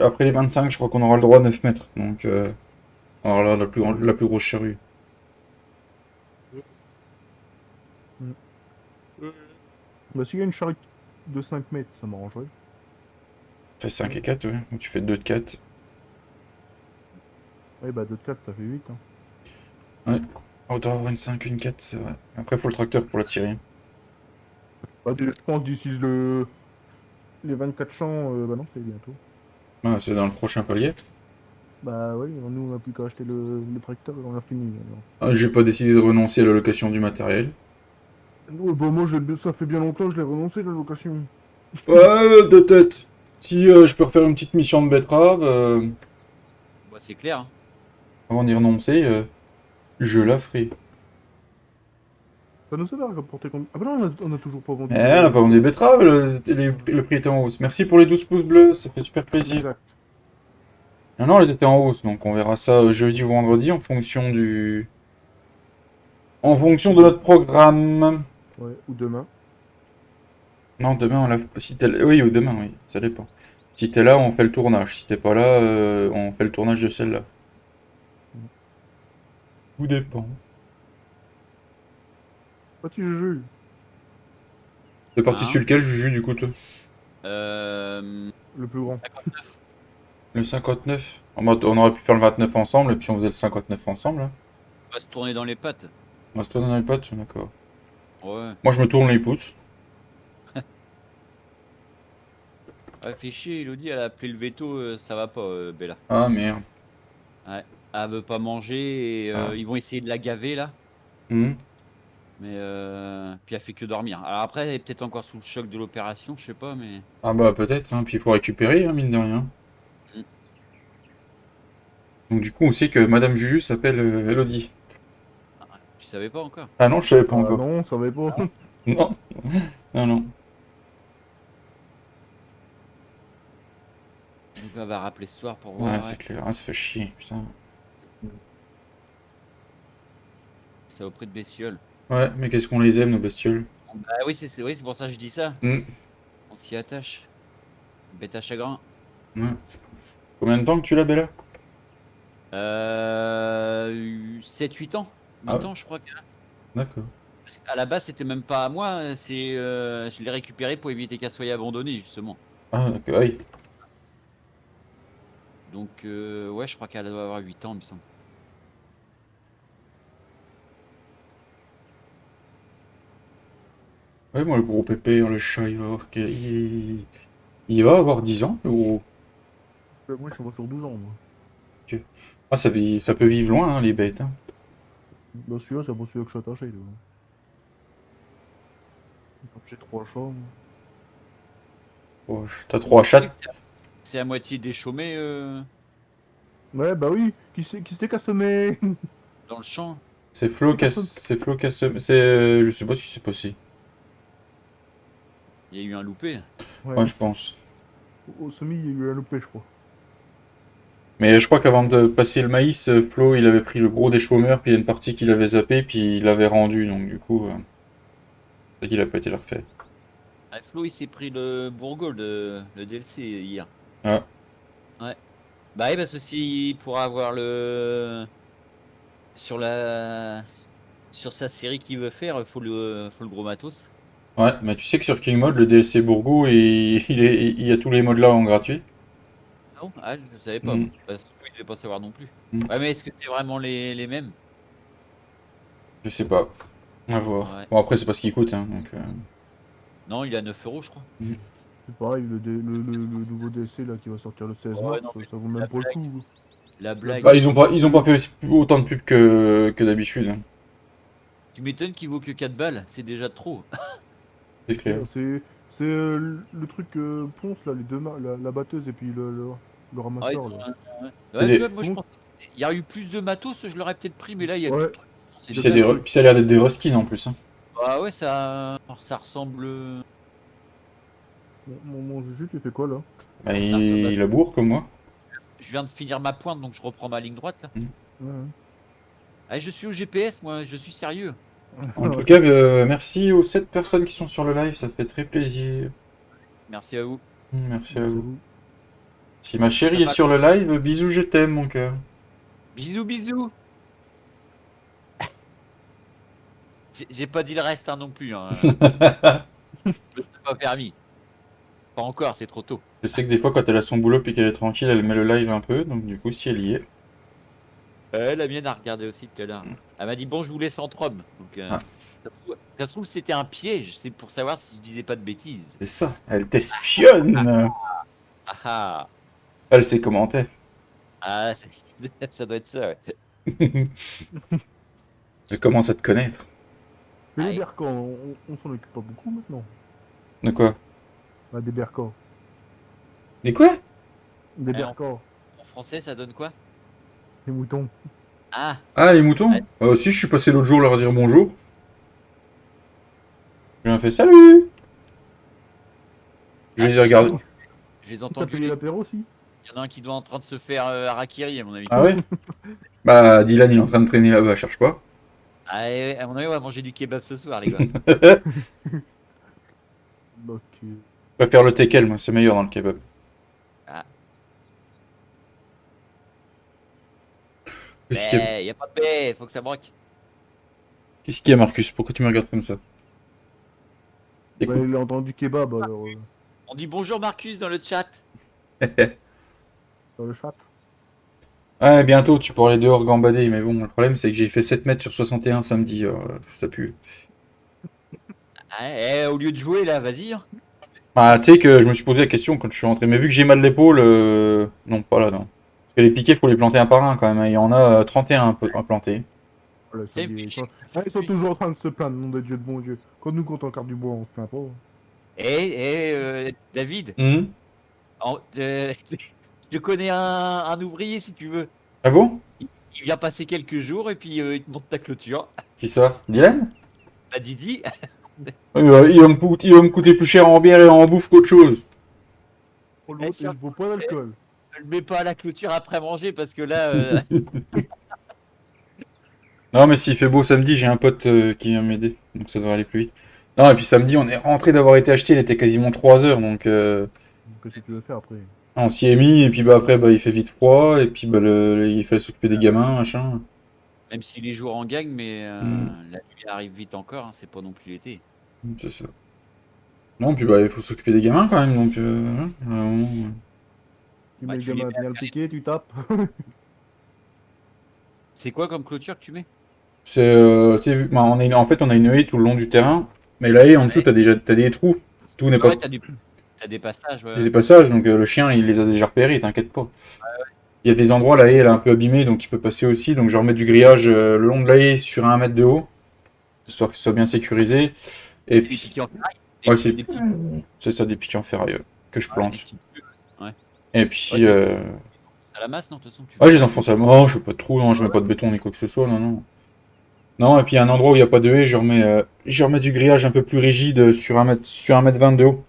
après les 25, je crois qu'on aura le droit à 9 mètres. Donc, alors là, la plus grosse charrue.
Bah, s'il y a une charrette de 5 mètres, ça m'arrangerait.
Tu fais 5 et 4, ouais. Ou tu fais 2 de 4.
Ouais, bah, 2 de 4, ça fait 8. Hein.
Ouais. On doit avoir une 5, une 4, c'est vrai. Après, faut le tracteur pour la tirer.
Bah, je pense d'ici les 24 champs, bah non, c'est bientôt.
Ouais, c'est dans le prochain palier.
Bah oui, nous on a plus qu'à acheter le tracteur et on a fini. Alors.
Ah, j'ai pas décidé de renoncer à la location du matériel.
Bah, moi, ça fait bien longtemps que je l'ai renoncé la location.
Ouais, de tête. Si je peux refaire une petite mission de betterave,
Bah, c'est clair, hein.
avant d'y renoncer, je la ferai.
Ça nous a rapporté combien? Ah bah non, on a toujours pas vendu.
Eh, on n'a pas vendu des betteraves, le prix était en hausse. Merci pour les 12 pouces bleus, ça fait super plaisir.
Exact.
Non, non, elles étaient en hausse, donc on verra ça jeudi ou vendredi en fonction du... En fonction de notre programme.
Ouais, ou demain.
Non, demain, on l'a... Si t'es là... Oui, ou demain, oui, ça dépend. Si t'es là, on fait le tournage. Si t'es pas là, on fait le tournage de celle-là. Tout dépend.
Petit jeu.
T'es parti
Hein.
sur lequel, Juju, du coup, toi?
Le plus grand.
59.
Le 59? En mode, on aurait pu faire le 29 ensemble, et puis on faisait le 59 ensemble, hein.
On va se tourner dans les pattes.
On se tourne dans les potes, d'accord.
Ouais.
Moi, je me tourne les pouces.
Ouais, fait chier, Elodie, elle a appelé le veto, ça va pas, Bella.
Ah, merde.
Ouais. Elle veut pas manger et
Ah.
ils vont essayer de la gaver là.
Mhm.
Mais puis elle fait que dormir. Alors après, elle est peut-être encore sous le choc de l'opération, je sais pas, mais.
Ah bah, peut-être, hein. Puis il faut récupérer, hein, mine de rien.
Mm.
Donc du coup, on sait que Madame Juju s'appelle Elodie.
Tu savais pas encore.
Ah non, je savais pas
Ah
encore.
non, ça va pas.
Non, non, non.
Donc elle va rappeler ce soir pour
Ouais,
voir.
c'est
Ouais.
clair. Ah, ça fait chier, putain.
C'est au prix de bestioles.
Ouais, mais qu'est-ce qu'on les aime, nos bestioles.
Bah oui, oui, c'est pour ça que je dis ça.
Hmm.
On s'y attache. Bête à chagrin.
Ouais. Combien de temps que tu l'as, Bella?
7-8 ans. 8
Ah ouais.
ans, je crois que.
D'accord.
À la base, c'était même pas à moi. Je l'ai récupéré pour éviter qu'elle soit abandonnée, justement.
Ah, d'accord, oui.
Donc, ouais, je crois qu'elle doit avoir 8 ans, il me semble.
Ouais, moi, le gros pépé, le chat, il va avoir 10 ans, le gros.
Moi, je suis sur 12 ans, moi.
Ah, ça peut vivre loin, hein, les bêtes. Hein.
Bah celui-là, c'est pour celui-là que je suis attaché. Là. J'ai 3 chats. Moi.
Oh, t'as 3 chats.
C'est à moitié déchaumé
Ouais, bah oui, qui s'est cassonné.
dans le champ.
C'est Flo qui a...
Personne.
C'est Flo qui a... Je sais pas ce qui s'est passé.
Il y a eu un loupé.
Ouais, je pense.
Au semi, il y a eu un loupé, je crois.
Mais je crois qu'avant de passer le maïs, Flo, il avait pris le gros des chômeurs, puis il y a une partie qu'il avait zappé, puis il l'avait rendu, donc du coup, c'est ça qu'il a pas été le refaire.
Ah, Flo, il s'est pris le Bourgogne, le DLC hier.
Ah.
Ouais. Bah oui, parce que s'il pourra avoir le sur la sur sa série qu'il veut faire, faut le gros matos.
Ouais, mais tu sais que sur King Mode, le DLC Bourgo, il y a tous les modes là en gratuit.
Non, ah, je savais pas.
Mm.
Parce que lui, il devait pas savoir non plus.
Mm.
Ouais, mais est-ce que c'est vraiment les mêmes?
Je sais pas. À voir.
Ouais.
Bon, après, c'est pas ce qu'il coûte, hein, donc...
Non, il est à 9 € je crois.
C'est pareil, le nouveau DLC là qui va sortir le 16
Ouais,
mars,
non, mais
ça vaut même
la
pas le
blague.
coup.
La blague.
Bah, ils ont pas fait autant de pubs que d'habitude, hein,
Tu m'étonnes qu'il vaut que 4 balles, c'est déjà trop.
c'est clair.
C'est le truc Ponce là, les deux la batteuse et puis le ramasseur
Ouais,
là.
ouais,
des-
tu vois, moi je
Donc-
pense. Il y a eu plus de matos, je l'aurais peut-être pris, mais là il y a
Ouais.
du truc. C'est
Puis,
bien.
puis ça a l'air d'être des reskins en plus. Hein.
Ah ouais, ça ressemble.
Mon Juju, tu fais quoi là?
Bah,
ça
il laboure comme moi.
Je viens de finir ma pointe, donc je reprends ma ligne droite là.
Ouais.
Ah, je suis au GPS, moi, je suis sérieux.
En tout cas, merci aux 7 personnes qui sont sur le live, ça fait très plaisir.
Merci à vous.
Merci à vous. Si ma chérie
Ça
est
va.
sur le live, bisous, je t'aime, mon cœur.
Bisous, bisous. J'ai pas dit le reste hein, non plus. Hein. Je pas permis. Pas encore, c'est trop tôt.
Je sais que des fois, quand elle a son boulot puis qu'elle est tranquille, elle met le live un peu, donc du coup, si elle y est.
La mienne a regardé aussi tout à l'heure. Elle m'a dit bon, je vous laisse entre hommes. Donc,
Ah.
ça se trouve, c'était un piège. C'est pour savoir si je disais pas de bêtises.
C'est ça, elle t'espionne.
Ah ah.
Elle sait commenter.
Ah, ça doit être ça. Ouais.
Elle commence à te connaître.
Mais les
Aïe.
bercans, on s'en occupe pas beaucoup maintenant.
De quoi?
Ah, des bercans.
Des quoi?
Des
Alors.
bercans.
En français, ça donne quoi?
Des moutons.
Ah,
Ah, les moutons?
Ouais.
Si, je suis passé l'autre jour leur dire bonjour. Je leur ai fait salut. Je les ai regardés.
je les
T'as
entends
payé
gueuler.
l'apéro aussi?
Il y en a un qui doit en train de se faire harakiri, à mon avis.
Ah ouais? Bah, Dylan, il est en train de traîner là-bas, cherche pas.
Ah, ouais, à mon avis, on va manger du kebab ce soir, les gars.
Ok.
Je préfère le teckel, moi, c'est meilleur dans le kebab.
Ah.
Qu'est-ce qu'il y a,
Mais y a pas de paix, faut que ça broque.
qu'est-ce qu'il y a, Marcus? Pourquoi tu me regardes comme ça?
Bah,
Écoute.
il a entendu kebab alors.
On dit bonjour Marcus dans le chat.
Dans le chat.
Ouais, bientôt, tu pourras aller dehors gambader, mais bon, le problème, c'est que j'ai fait 7 mètres sur 61 samedi, ça pue.
Ah, au lieu de jouer là, vas-y. Hein.
Bah, tu sais que je me suis posé la question quand je suis rentré, mais vu que j'ai mal l'épaule, non, pas là, non. Parce que les piquets, faut les planter un par un quand même, hein. Il y en a 31 à planter.
Voilà,
T'as
ça dit-
réfléchi,
ils sont toujours en train de se plaindre, nom de Dieu de bon Dieu. Quand nous, quand on garde du bois, on se plaint pas.
David,
Hum.
je connais un ouvrier si tu veux.
Ah bon?
Il vient passer quelques jours et puis il te monte ta clôture.
Qui ça? Dylan?
Bah Didi,
Il va me coûter plus cher en bière et en bouffe qu'autre chose.
Oh,
Eh,
et
sur-
je bois pas d'alcool.
je le mets pas à la clôture après manger parce que là,
Non, mais s'il fait beau samedi, j'ai un pote qui vient m'aider, donc ça devrait aller plus vite. Non, et puis samedi, on est rentré d'avoir été acheté, il était quasiment 3 heures, donc
Qu'est-ce que tu veux faire après?
on s'y est mis, et puis bah après, bah, il fait vite froid, et puis bah, il fallait s'occuper des gamins, machin.
même si les jours en gagnent, mais la nuit arrive vite encore, hein, c'est pas non plus l'été.
C'est ça. Non, puis bah, il faut s'occuper des gamins quand même, donc hein, à un moment,
Tu
Bah,
mets le
tu les
gamin
mets
à bien
à
le piquer, tu tapes.
C'est quoi comme clôture que tu mets?
C'est, tu sais, bah, en fait, on a une haie tout le long du terrain, mais la haie, en dessous,
Ouais.
t'as des trous. Tout n'est pas...
Ouais, t'as des passages, ouais.
Il y a des passages, donc le chien, il les a déjà repérés, t'inquiète pas. il y a des endroits, la haie, elle est un peu abîmée, donc il peut passer aussi. Donc je remets du grillage le long de la haie sur 1 mètre de haut, histoire qu'il soit bien sécurisé. Et
C'est des
puis,
piquets en ferraille.
ouais, c'est
Des petits.
c'est ça, des piquets en ferraille que je
Ouais, des
plante.
petits. Ouais.
Et
Ouais,
puis,
tu à la masse, non, de toute façon, tu
ouais,
fais
je les
pas.
enfonce à mort, je fais pas de trous, non, je mets pas de béton ni quoi que ce soit, non, non. Non, et puis il y a un endroit où il n'y a pas de haie, je remets du grillage un peu plus rigide sur 1 mètre 20 de haut.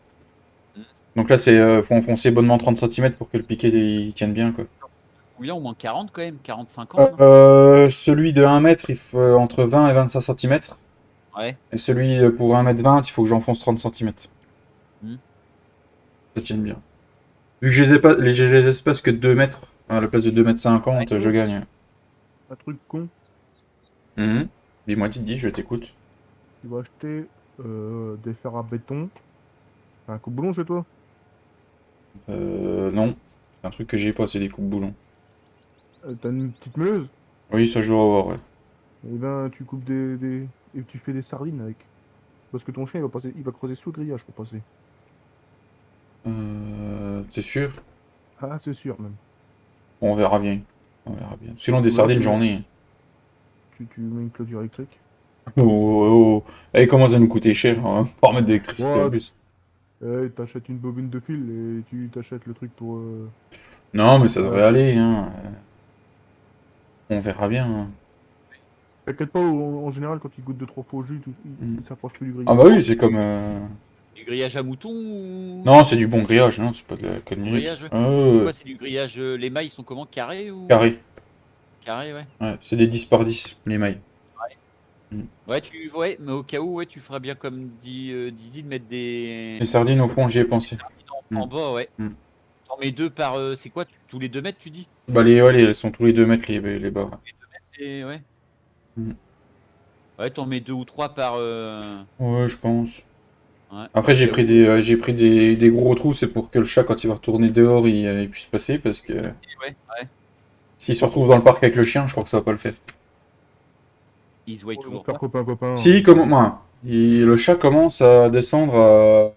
Mm.
Donc là, faut enfoncer bonnement 30 centimètres pour que le piquet il tienne bien, quoi.
Combien, au moins 40 quand même, 40-50, non?
Celui de 1 mètre, il faut entre 20 et 25 centimètres.
Ouais.
Et celui pour 1 mètre 20, il faut que j'enfonce 30 centimètres.
Mm.
Ça tienne bien. Vu que j'ai les espaces que de 2 mètres, à la place de 2 mètres 50, je gagne.
Un truc con,
Mhm. Dis-moi, Didi, je t'écoute.
tu vas acheter des fers à béton. T'as un coupe-boulon chez toi?
Non. C'est un truc que j'ai pas, c'est des coupes boulons.
T'as une petite meuleuse?
Oui, ça je dois avoir, ouais.
Eh ben, tu coupes et tu fais des sardines avec. Parce que ton chien, il va creuser sous le grillage pour passer.
T'es sûr?
Ah, c'est sûr, même.
Bon, on verra bien. On verra bien. Sinon, des
Ou alors,
sardines, j'en ai.
tu mets une clôture électrique.
Oh, oh, oh. Elle commence à nous coûter cher, hein, par mettre d'électricité en
Ouais,
plus.
t'achètes une bobine de fil et tu t'achètes le truc pour...
Non, mais ça devrait
ouais.
aller, hein. On verra bien, hein.
T'inquiète pas, en général, quand il goûte 2-3 fois au jus,
Mm.
il s'approche plus du
Ah
grillage.
bah oui, c'est comme...
Du grillage à mouton ou
Non, c'est du bon grillage, non, c'est pas de la
bon
connerie.
grillage, ouais.
Ah,
C'est
ouais,
quoi? C'est du grillage. Les mailles sont comment? Carrés ou
carré.
carrés, ouais.
Ouais, c'est des 10 par 10, les mailles. Mm.
Ouais, mais au cas où, ouais, tu feras bien comme dit Didi de mettre
Les sardines, au fond, j'y ai
des
pensé.
sardines
Mm.
en bas, ouais.
Mm.
T'en mets deux par. C'est quoi? Tous les 2 mètres, tu dis?
Bah, elles sont tous les 2 mètres, les barres.
Et ouais.
Mm.
Ouais, t'en mets deux ou trois par.
Ouais, je pense.
Ouais,
Après,
au cas où.
j'ai pris des gros trous, c'est pour que le chat, quand il va retourner dehors, il puisse passer, parce que
Ouais, ouais.
s'il se retrouve dans le parc avec le chien, je crois que ça va pas le faire.
Ils se voient
Oh, ils vont
toujours
se faire
pas.
copain-copain.
Si, le chat commence à descendre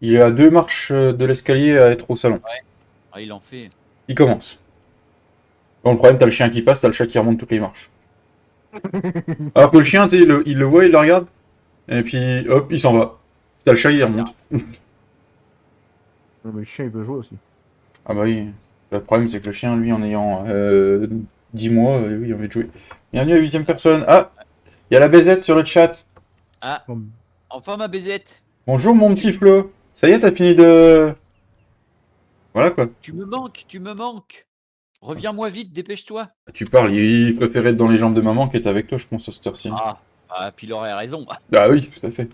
il est à 2 marches de l'escalier à être au salon.
Ah, il en fait.
Il commence. Bon, le problème, t'as le chien qui passe, t'as le chat qui remonte toutes les marches. Alors que le chien, tu sais, il le voit, il le regarde, et puis hop, il s'en va. T'as le chat, il remonte.
Non, mais le chien, il veut jouer aussi.
Ah bah oui. Le problème, c'est que le chien, lui, en ayant 10 mois, oui, il a envie de jouer. Bienvenue à la 8e personne. Ah, il y a la BZ sur le chat.
Ah,
Non,
enfin ma baisette.
Bonjour, mon petit Flo. Ça y est, t'as fini de... Voilà, quoi.
Tu me manques, tu me manques. Reviens-moi vite, dépêche-toi.
Tu parles, il préférait être dans les jambes de maman qu'être avec toi, je pense, à cette heure-ci.
Puis il aurait raison.
Ah oui, tout à fait.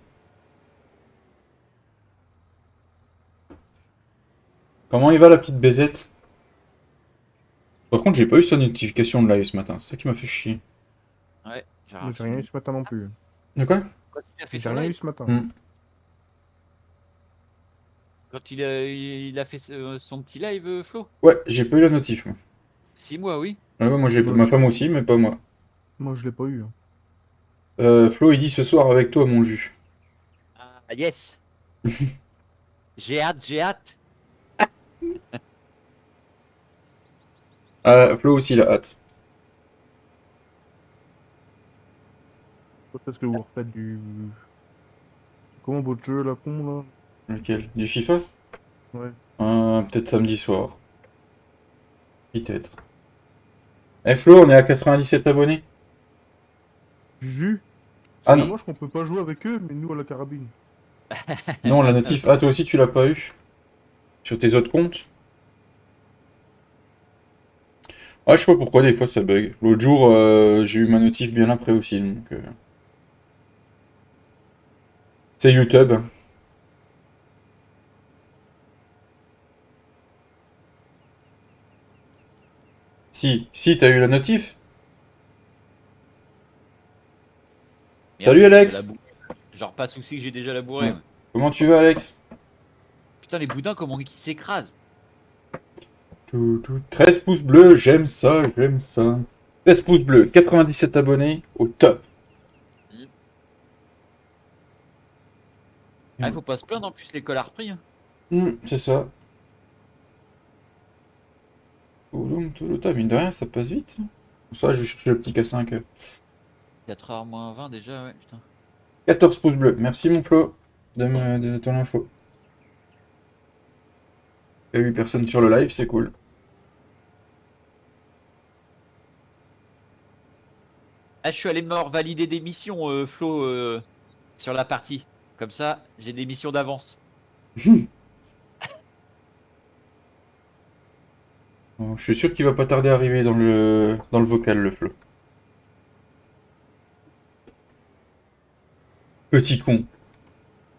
Comment il va, la petite BZ? Par contre, j'ai pas eu sa notification de live ce matin, c'est ça qui m'a fait chier.
Ouais, j'ai
mais j'ai rien eu ce matin non plus.
De quoi?
Quand il a fait
J'ai
son
rien eu
live,
ce matin.
Hmm.
quand il a fait son petit live, Flo.
Ouais, j'ai pas eu la notif, moi.
6 mois, oui.
Ouais, ouais, moi,
Moi,
ma femme aussi, mais pas moi.
moi, je l'ai pas eu.
Flo, il dit ce soir avec toi, mon jus.
Ah, yes. J'ai hâte, j'ai hâte.
Ah, Flo aussi, il a hâte.
Peut-être que vous refaites du... Comment votre jeu, la con,
Lequel? Du FIFA?
là? Ouais.
Peut-être samedi soir. Peut-être. Eh Flo, on est à 97 abonnés.
Juju?
Ah
C'est
non,
dommage qu'on peut pas jouer avec eux, mais nous, à la carabine.
non, la notif. Ah, toi aussi, tu l'as pas eu. Sur tes autres comptes? Ah, je sais pas pourquoi, des fois ça bug. L'autre jour, j'ai eu ma notif bien après aussi, donc... C'est YouTube. Si, t'as eu la notif?
Merde,
Salut
j'ai déjà la
Alex!
bourrée. Genre, pas de souci que j'ai déjà la bourrée.
Ouais. Comment tu vas Alex?
Putain, les boudins, comment ils s'écrasent.
13 pouces bleus, j'aime ça, j'aime ça. 13 pouces bleus, 97 abonnés, au top.
Ah, il faut pas se plaindre, en plus, l'école a repris. Hein.
C'est ça. Mine de rien, ça passe vite. Ça, je vais chercher le petit K5.
4h moins 20 déjà, ouais, putain.
14 pouces bleus. Merci, mon Flo, de ton info. Il y a 8 personnes sur le live, c'est cool.
Ah, je suis allé me valider des missions, Flo, sur la partie. Comme ça, j'ai des missions d'avance.
Bon, je suis sûr qu'il va pas tarder à arriver dans le vocal, le Flo. Petit con.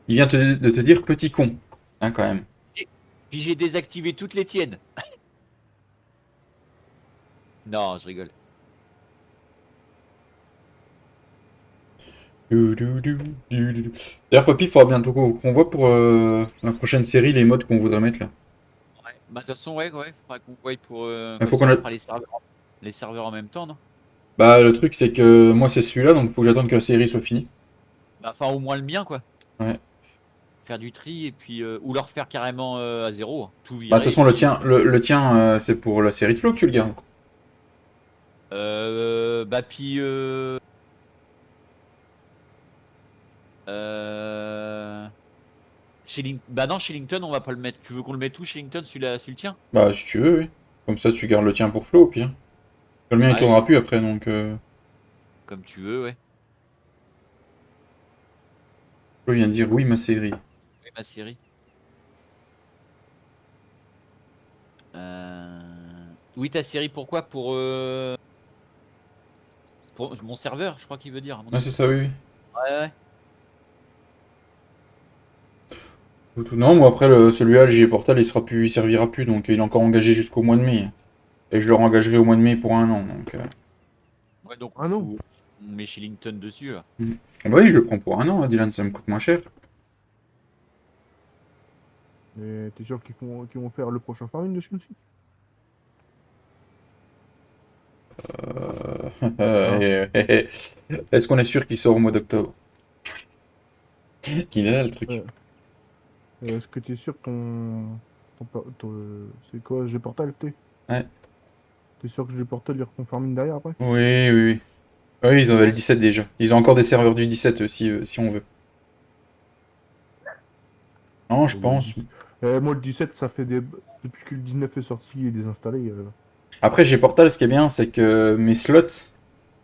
Il vient de te dire petit con. Hein, quand même.
Puis j'ai désactivé toutes les tiennes. Non, je rigole.
D'ailleurs, Papy, il faudra bientôt qu'on voit pour la prochaine série les modes qu'on voudrait mettre là.
Ouais. Bah, de toute façon, ouais, faudra qu'on voie pour.
Il
Comme
faut
ça,
qu'on
on
a...
fera les serveurs en même temps, non?
Bah, le truc, c'est que moi, c'est celui-là, donc il faut que j'attende que la série soit finie.
Bah, enfin, au moins le mien, quoi.
Ouais.
Faire du tri et puis. Ou leur faire carrément à zéro, hein. Tout
Bah, de
virer
toute
et
façon, le
puis.
tien, le tien c'est pour la série de Flo que tu le gardes.
Bah, puis. Euh... Bah non, Shillington, on va pas le mettre. Tu veux qu'on le mette où, Shillington, celui le tien?
Bah, si tu veux, oui. Comme ça, tu gardes le tien pour Flo, au pire. Le mien, il
Ouais,
tournera plus après, donc...
comme tu veux, ouais.
Flo vient de dire oui, ma série.
Oui, ma série. Oui, ta série, pourquoi? Pour mon serveur, je crois qu'il veut dire, à mon
Ah,
avis.
c'est ça, oui, oui.
Ouais, ouais.
Non, moi, après, celui-là, le JG Portal, il servira plus, donc il est encore engagé jusqu'au mois de mai. Et je le rengagerai au mois de mai pour 1 an, donc...
Ouais, donc
Ah non.
on met Shillington dessus, là.
Ah bah oui, je le prends pour 1 an, hein, Dylan, ça me coûte moins cher.
Mais t'es sûr qu'ils vont faire le prochain farming dessus aussi? Ah.
Est-ce qu'on est sûr qu'il sort au mois d'octobre? Il est là, le truc.
Ouais. Est-ce que t'es sûr que c'est quoi, G-Portal t'es?
Ouais.
T'es sûr que G-Portal ils refont farming derrière après?
Oui, oui, oui. Oui, ils avaient le
Ouais.
17 déjà. Ils ont encore des serveurs du 17 si on veut. Non, je
Oh, bah, le
pense.
10. Moi le 17 ça fait depuis que le 19 est sorti et désinstallé.
Après, j'ai Portal, ce qui est bien, c'est que mes slots,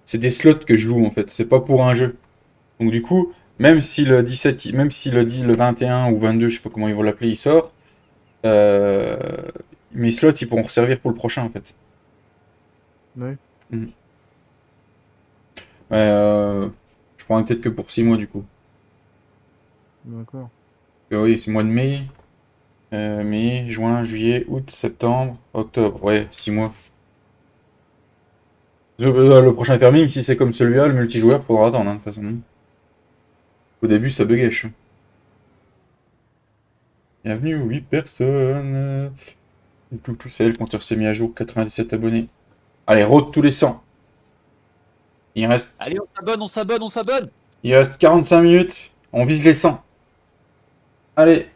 c'est des slots que je joue en fait. C'est pas pour un jeu. Donc du coup, même si le 17, même si le 21 ou 22, je sais pas comment ils vont l'appeler, il sort, euh, mes slots, ils pourront servir pour le prochain en fait.
Ouais,
Mhm. Je prends peut-être que pour 6 mois du coup.
d'accord.
Oui, c'est mois de mai. Mai, juin, juillet, août, septembre, octobre. Ouais, 6 mois. Le prochain farming, si c'est comme celui-là, le multijoueur, faudra attendre, hein, de toute façon. Au début, ça bugèche. Bienvenue, 8 personnes. Tout, c'est le compteur s'est mis à jour, 97 abonnés. Allez, road tous les 100. Il reste,
Allez, on s'abonne, on s'abonne, on s'abonne!
il reste 45 minutes. On vise les 100. Allez.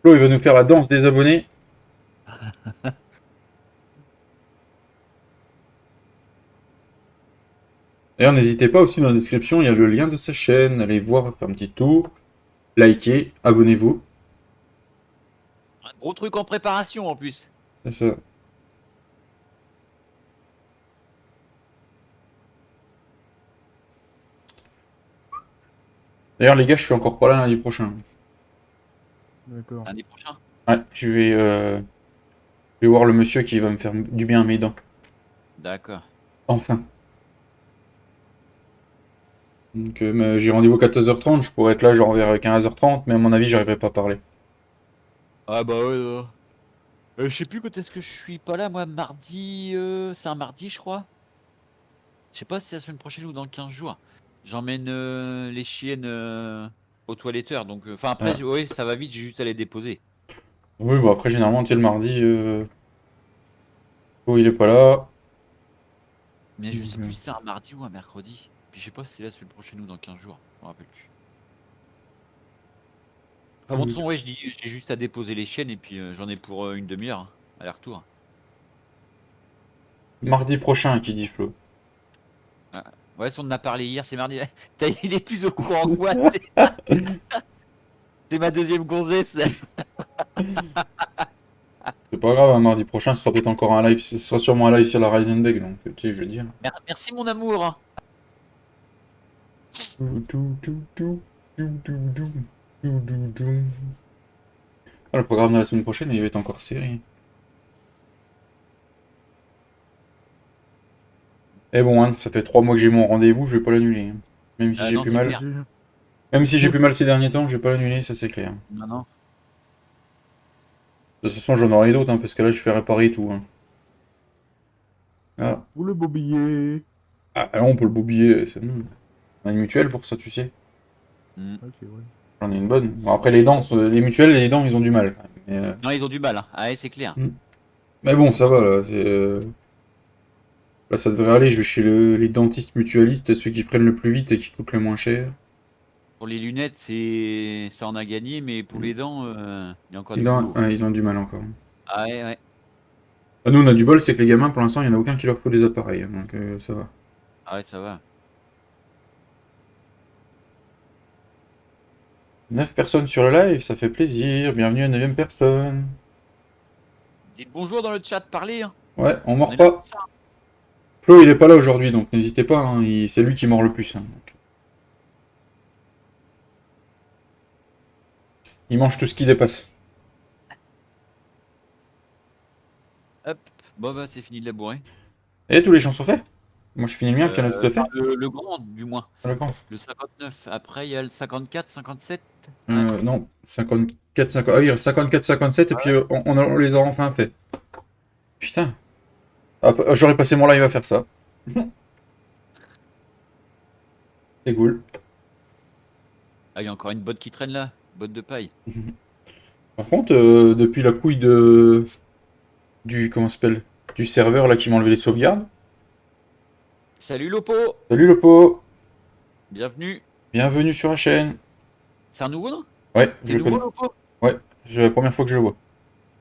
Flo, il va nous faire la danse des abonnés. D'ailleurs, n'hésitez pas aussi dans la description, il y a le lien de sa chaîne. Allez voir, faire un petit tour. Likez, abonnez-vous.
Un gros truc en préparation en plus.
C'est ça. D'ailleurs, les gars, je suis encore pas là lundi prochain.
D'accord.
Lundi prochain.
Ouais, je vais voir le monsieur qui va me faire du bien à mes dents.
D'accord.
Enfin. Donc, j'ai rendez-vous 14h30, je pourrais être là genre vers 15h30, mais à mon avis, j'arriverai pas à parler.
Ah bah ouais. Je sais plus quand est-ce que je suis pas là, moi, mardi. C'est un mardi, je crois. Je sais pas si c'est la semaine prochaine ou dans 15 jours. J'emmène les chiennes au toiletteur. Donc, enfin, après,
Ah.
oui, ça va vite, j'ai juste à les déposer.
Oui, bon, après, généralement, tu sais, le mardi, oh, il est pas là.
Mais je sais
Donc,
plus si c'est un mardi ou un mercredi. Puis je sais pas si c'est la semaine prochaine ou dans 15 jours. Je me rappelle plus. Enfin, bon, de toute façon, ouais, j'ai juste à déposer les chiennes et puis j'en ai pour une demi-heure, hein, aller-retour.
Mardi prochain, qui dit Flo.
Ouais, si on en a parlé hier, c'est mardi. Il est plus au courant que moi. C'est ma deuxième gonzesse.
C'est pas grave, hein, mardi prochain, ce sera peut-être encore un live. Ce sera sûrement un live sur la Reisenberg, donc tu sais, je veux dire.
Merci mon amour.
Ah, le programme de la semaine prochaine, il va être encore serré. Et bon, hein, ça fait 3 mois que j'ai mon rendez-vous, je vais pas l'annuler, hein. Même si j'ai
Non,
plus
c'est
mal.
clair.
Même si j'ai plus mal ces derniers temps, je vais pas l'annuler, ça c'est clair.
Non, non.
De toute façon, j'en aurai d'autres, hein, parce que là, je fais réparer tout, hein. Ah,
Ou le beau billet.
ah, on peut le boubiller, c'est bon. On a une mutuelle pour ça, tu sais.
Mm.
Ah, c'est vrai.
J'en ai une bonne. Bon, après, les dents, les mutuelles et les dents, ils ont du mal. Mais,
Non, ils ont du mal. Hein. Ah, ouais, c'est clair.
mais bon, ça va, là. Là, ça devrait aller. Je vais chez les dentistes mutualistes, ceux qui prennent le plus vite et qui coûtent le moins cher.
Pour les lunettes, ça en a gagné, mais pour les dents, il y a encore
Les
du
dents,
boulot.
ouais, ils ont du mal encore.
Ah ouais, ouais.
Ah, nous, on a du bol, c'est que les gamins, pour l'instant, il n'y en a aucun qui leur faut des appareils, hein, donc ça va.
Ah ouais, ça va.
9 personnes sur le live, ça fait plaisir. Bienvenue à 9ème personne.
Dites bonjour dans le chat, parlez. Hein.
Ouais, on
On
mord
est là
pas.
pour ça.
Flo, il est pas là aujourd'hui, donc n'hésitez pas, hein, c'est lui qui mord le plus, hein, donc. Il mange tout ce qui dépasse.
Hop. Bon, bah, c'est fini de labourer.
Et tous les champs sont faits? Moi, je finis le mien, puis il y en a tout à fait.
Enfin, le grand, du moins.
D'accord.
Le 59. Après, il y a le 54, 57.
Non, 54, 50... Ah oui, 54, 57, et puis on les aura enfin fait. Putain. Ah, j'aurais passé mon live à faire ça. C'est cool.
Ah, il y a encore une botte qui traîne là. Botte de paille.
Par contre, depuis la couille du... Comment ça s'appelle? Du serveur, là, qui m'a enlevé les sauvegardes.
Salut Lopo.
Salut, le pot.
Bienvenue.
Bienvenue sur la chaîne.
C'est un nouveau, non?
Ouais,
T'es
je le
nouveau,
connais.
Lopo?
Ouais, c'est la première fois que je le vois.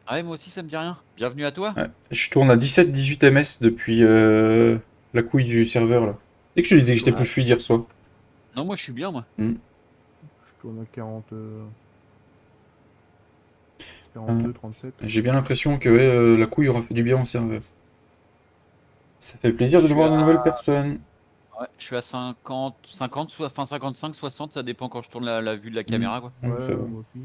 Ah ouais, moi aussi, ça me dit rien. Bienvenue à toi.
Ouais. Je tourne à 17-18 ms depuis la couille du serveur, là. Tu sais que je te disais que j'étais
Ouais.
plus fluide hier soir.
Non, moi, je suis bien, moi.
Je tourne à 42, 37.
J'ai bien l'impression que ouais, la couille aura fait du bien au serveur. Ça fait plaisir de
Je suis
voir de
à...
nouvelles personnes.
Ouais, je suis à 50, 50, enfin 55, 60, ça dépend quand je tourne la vue de la caméra, quoi.
Ouais, ça
Ouais,
va.
moi aussi.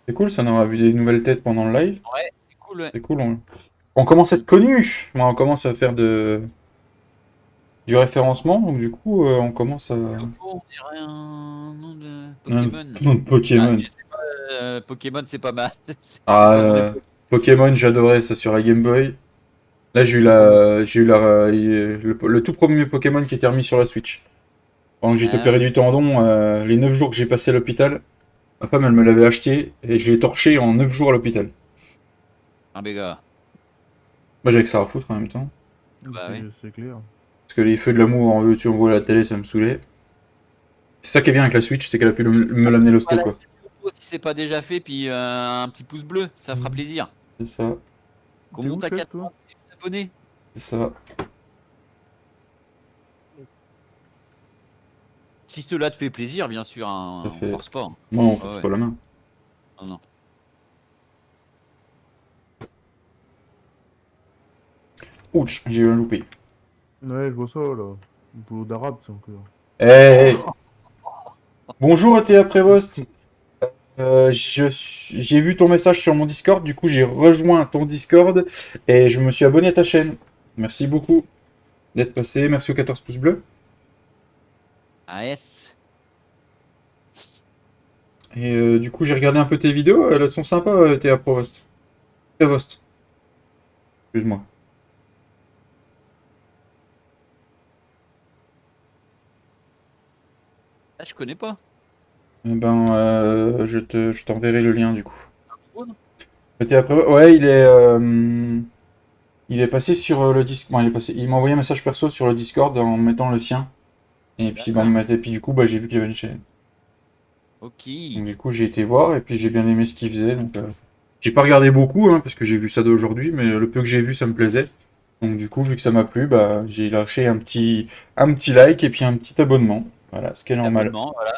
C'est cool, ça, on aura vu des nouvelles têtes pendant le live.
Ouais, c'est cool, ouais.
C'est cool. On commence à être connus. On commence à faire du référencement, donc du coup, on commence à...
Lopo, on dirait un nom de
Un
Pokémon.
nom de Pokémon.
Ah, je sais pas, Pokémon, c'est pas mal. C'est
Ah,
pas mon époque.
Pokémon, j'adorais ça sur la Game Boy. Là, j'ai eu le tout premier Pokémon qui était remis sur la Switch. Pendant que j'étais
Ah,
opéré du tendon, les 9 jours que j'ai passé à l'hôpital, ma femme, elle me l'avait acheté et je l'ai torché en 9 jours à l'hôpital.
un béga.
Moi, j'avais que ça à foutre en même temps.
Bah
C'est
oui.
c'est clair.
Parce que les feux de l'amour, en veux-tu, en vois à la télé, ça me saoulait. C'est ça qui est bien avec la Switch, c'est qu'elle a pu me l'amener l'hosto,
Voilà,
quoi.
si c'est pas déjà fait, puis un petit pouce bleu, ça fera plaisir.
C'est ça,
Qu'on
T'es où,
monte à
chef,
4
toi
abonnés.
c'est ça.
Si cela te fait plaisir, bien sûr, hein,
Ça
on
fait-
force pas. Hein.
Moi, on
Ah
force
ouais.
pas la main.
Non, non.
Ouch, j'ai eu un loupé.
Ouais, je vois ça, là. Le boulot d'arabe, c'est encore.
Hey, bonjour à Théa Prévost. J'ai vu ton message sur mon Discord, du coup j'ai rejoint ton Discord et je me suis abonné à ta chaîne. Merci beaucoup d'être passé, merci aux 14 pouces bleus.
AS.
Et du coup j'ai regardé un peu tes vidéos, elles sont sympas Théa Prévost. Prévost. Excuse-moi.
Ah, je connais pas.
Eh ben je t'enverrai le lien du coup.
Oh, non.
Théa Prévost, ouais il est passé sur le Discord. Bon, il m'a envoyé un message perso sur le Discord en mettant le sien. Et puis,
D'accord.
et puis du coup, bah, j'ai vu qu'il avait une chaîne.
Ok.
Donc du coup, j'ai été voir et puis j'ai bien aimé ce qu'il faisait. Donc J'ai pas regardé beaucoup, hein, parce que j'ai vu ça d'aujourd'hui, mais le peu que j'ai vu, ça me plaisait. Donc du coup, vu que ça m'a plu, bah, j'ai lâché un petit like et puis un petit abonnement. Voilà, ce qui est normal.
Abonnement, voilà.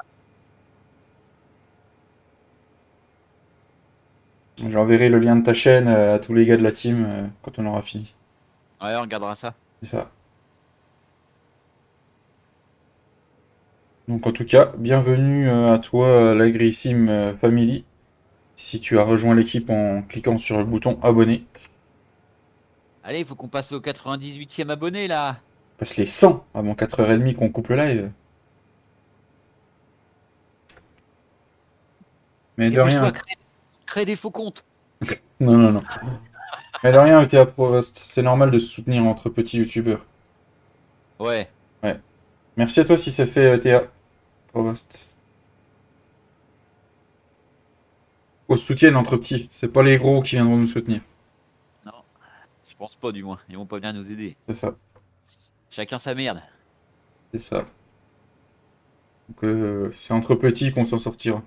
J'enverrai le lien de ta chaîne à tous les gars de la team quand on aura fini.
Ouais, on regardera ça.
C'est ça. Donc en tout cas, bienvenue à toi, l'Agrissime Family. Si tu as rejoint l'équipe en cliquant sur le bouton abonner,
Allez, il faut qu'on passe au 98e abonné là.
passe les 100 avant 4h30 qu'on coupe le live. Mais de
Dépêche-toi,
rien.
crée des faux comptes.
Non, non, non. Mais de rien, ETA Provost. C'est normal de se soutenir entre petits youtubeurs.
Ouais.
Ouais. Merci à toi si c'est fait, ETA Provost. On se soutienne entre petits. C'est pas les gros qui viendront nous soutenir.
Non, je pense pas du moins. Ils vont pas venir nous aider.
C'est ça.
Chacun sa merde.
C'est ça. Donc, c'est entre petits qu'on s'en sortira.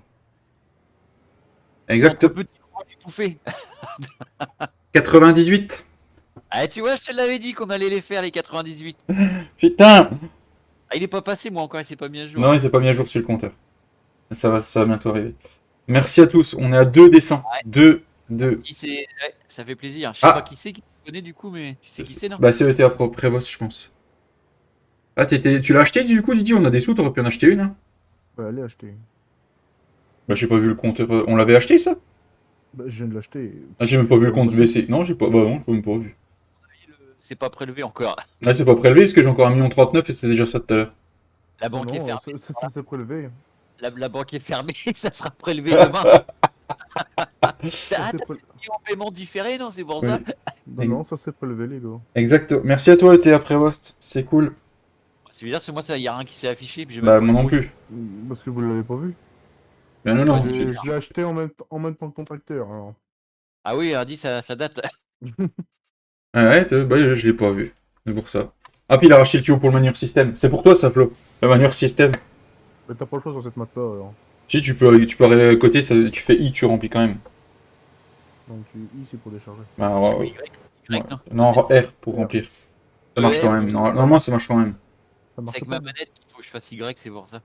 C'est entre
Exact.
petits gros étouffés.
98.
Ah, tu vois, je te l'avais dit qu'on allait les faire, les 98.
Putain.
Ah, il est pas passé, moi encore, il s'est pas mis à jour.
Non, il s'est pas mis à jour sur le compteur. Ça va bientôt arriver. Merci à tous. On est à 2 des 100.
Ouais.
2, 2.
Si c'est... Ouais, ça fait plaisir. Je sais
Ah.
pas qui c'est qui te connaît du coup, mais tu sais qui c'est, non?
Bah, c'est ETA Prévost, je pense. Ah, tu l'as acheté du coup, Didi? On a des sous, t'aurais pu en acheter une, hein?
Bah, allez acheter.
Bah, j'ai pas vu le compteur. On l'avait acheté, ça?
Bah, je viens de l'acheter.
Ah, j'ai même pas vu le
Bah,
compte
moi,
baisser. Non, j'ai pas. Bah, non, j'ai même pas vu.
C'est pas prélevé encore.
Ah, c'est pas prélevé parce que j'ai encore 1,39 million et c'est déjà ça tout à l'heure.
La
Non,
banque est
non,
fermée.
ça s'est prélevé.
La banque est fermée, ça sera prélevé demain. Ah,
Ça
t'as
s'est pré-
mis en paiement différé, non? C'est pour
Oui.
ça?
Non, non, ça s'est prélevé, les gars.
Exact. Merci à toi, ETA Prévost. C'est cool.
C'est bizarre, parce que moi, ça, y a rien qui s'est affiché, puis j'ai même
Bah,
pas
moi
le
non
bruit.
plus.
Parce que vous l'avez pas vu.
Bah, non, non.
Ouais, c'est
Je l'ai acheté en même temps que ton tracteur, alors.
Ah oui, Hardy, ça date.
Ah ouais, bah, je l'ai pas vu. C'est pour ça. Ah, puis il a racheté le tuyau pour le manure système. C'est pour toi, ça, Flo. Le manure système.
Mais t'as pas le choix sur cette map-là, alors.
Si, tu peux aller à côté, tu fais I, tu remplis quand même.
Donc, I, c'est pour décharger.
Bah,
Oui, Y, non.
non, R pour remplir. Ça marche quand même. Normalement, ça marche quand même.
Ça
C'est
marche
avec
pas.
ma manette qu'il faut que je fasse Y, c'est pour ça.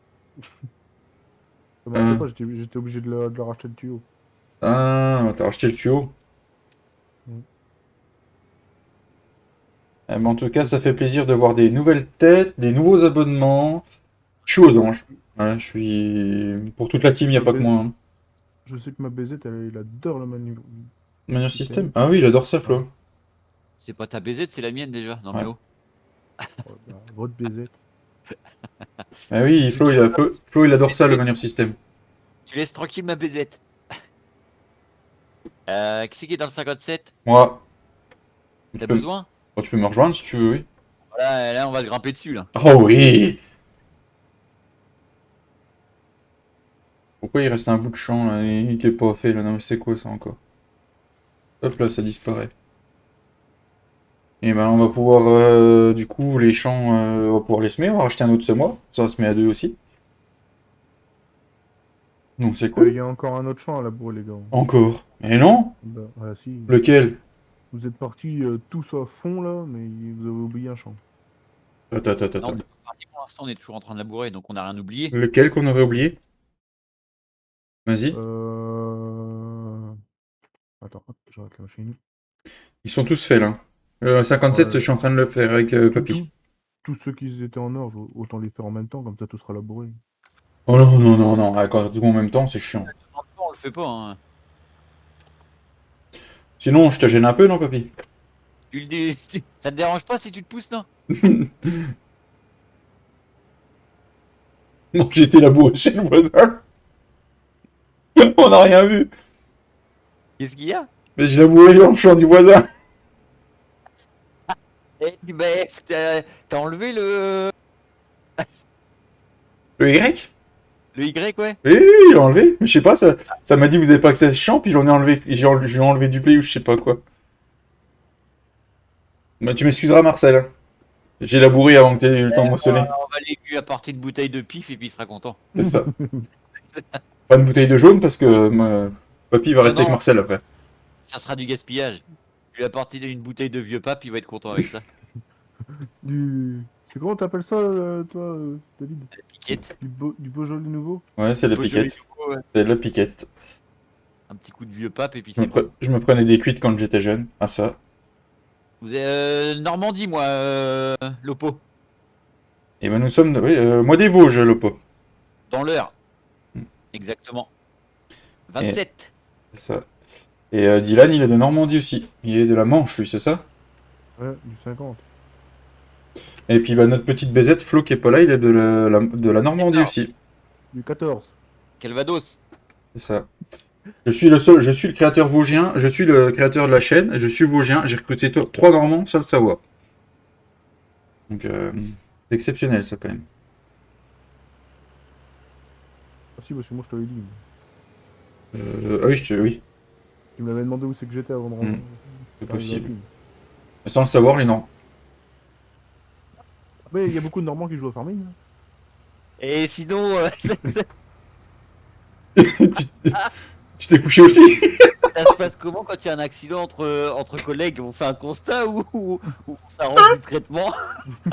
Ça marchait pas, j'étais obligé de le racheter le tuyau.
Ah, t'as racheté le tuyau.
Mm.
Eh ben, en tout cas, ça fait plaisir de voir des nouvelles têtes, des nouveaux abonnements. Je suis aux anges. Ouais, je suis... Pour toute la team, il n'y a pas que moi. Hein.
Je sais que ma BZ, il adore le manu.
Manière système. Ah oui, il adore ça, Flo.
C'est pas ta BZ, c'est la mienne déjà. Non, mais
Ouais.
oh.
Oh, bah, votre BZ.
Ah oui, Flo, il adore ça, le manière système.
Tu laisses tranquille ma BZ. Qui c'est qui est dans le 57?
Moi,
T'as besoin?
tu peux me rejoindre si tu veux, oui.
Voilà, là, on va se grimper dessus, là.
Oh oui! Pourquoi il reste un bout de champ là, qui est pas fait là? Non mais c'est quoi ça encore? Hop là, ça disparaît. Et ben on va pouvoir du coup les champs on va pouvoir les semer, on va racheter un autre semoir, ça va se mettre à deux aussi. Donc c'est
Il
cool.
y a encore un autre champ à labourer, les gars.
Encore. Et non?
Bah, voilà, si.
Lequel?
Vous êtes partis tous à fond, là, mais vous avez oublié un champ.
Attends.
Non, on est pas parti pour l'instant, on est toujours en train de labourer, donc on n'a rien oublié.
Lequel qu'on aurait oublié? Vas-y.
Attends, hop, j'arrête la machine.
Ils sont tous faits là. 57,
Ouais.
je suis en train de le faire avec Papy.
Tous ceux qui étaient en or, autant les faire en même temps, comme ça tout sera labouré.
Oh non. Ah, quand tout en même temps, c'est chiant.
Non, on le fait pas, hein.
Sinon, je te gêne un peu, non, Papy?
Ça te dérange pas si tu te pousses, non?
Non, j'ai été labouré chez le voisin. On n'a rien vu.
Qu'est-ce qu'il y a?
Mais j'ai labouré dans le champ du voisin.
Eh, bah, t'as enlevé le
Le Y?
Y, ouais?
Oui, il l'a enlevé. Mais je sais pas, ça m'a dit vous avez pas accès à ce champ, puis j'en ai enlevé, j'ai enlevé du blé ou je sais pas quoi. Bah, tu m'excuseras, Marcel. Hein. J'ai labouré avant que tu aies eu le temps de moissonner.
On va lui apporter une bouteille de pif et puis il sera content.
C'est ça. Pas une bouteille de jaune parce que Papy va rester
Non,
avec Marcel après.
ça sera du gaspillage. Je lui apporter une bouteille de vieux pape, il va être content avec ça.
C'est comment t'appelles ça, toi, David?
La piquette.
Du Beaujolais nouveau?
Ouais, c'est la
Beaujolais
piquette.
nouveau, ouais.
C'est la piquette.
Un petit coup de vieux pape et puis
Je me,
c'est bon.
je me prenais des cuites quand j'étais jeune. Ah ça.
Vous êtes Normandie, moi, Lopo.
Et ben nous sommes... Oui, moi des Vosges, Lopo.
Dans l'heure.
Hmm.
Exactement. 27.
C'est ça. Et Dylan, il est de Normandie aussi. Il est de la Manche, lui, c'est ça?
Ouais, du 50.
Et puis bah, notre petite baisette, Flo, qui est pas là, il est de la Normandie
Non.
aussi.
Du 14.
Calvados.
C'est ça. Je suis le créateur vosgien, je suis le créateur de la chaîne, je suis vosgien, j'ai recruté 3 Normands sans le savoir. Donc c'est exceptionnel ça quand même.
Ah si, parce que moi je t'avais dit.
Ah oui, oui,
Tu me l'avais demandé où c'est que j'étais avant de rentrer.
c'est
T'arrives
possible.
rapide.
Mais sans le savoir, les non.
Mais il y a beaucoup de Normands qui jouent à Farming. Hein.
Et sinon,
Tu t'es couché aussi?
ça se passe comment quand il y a un accident entre collègues? On fait un constat ou on s'arrange du traitement?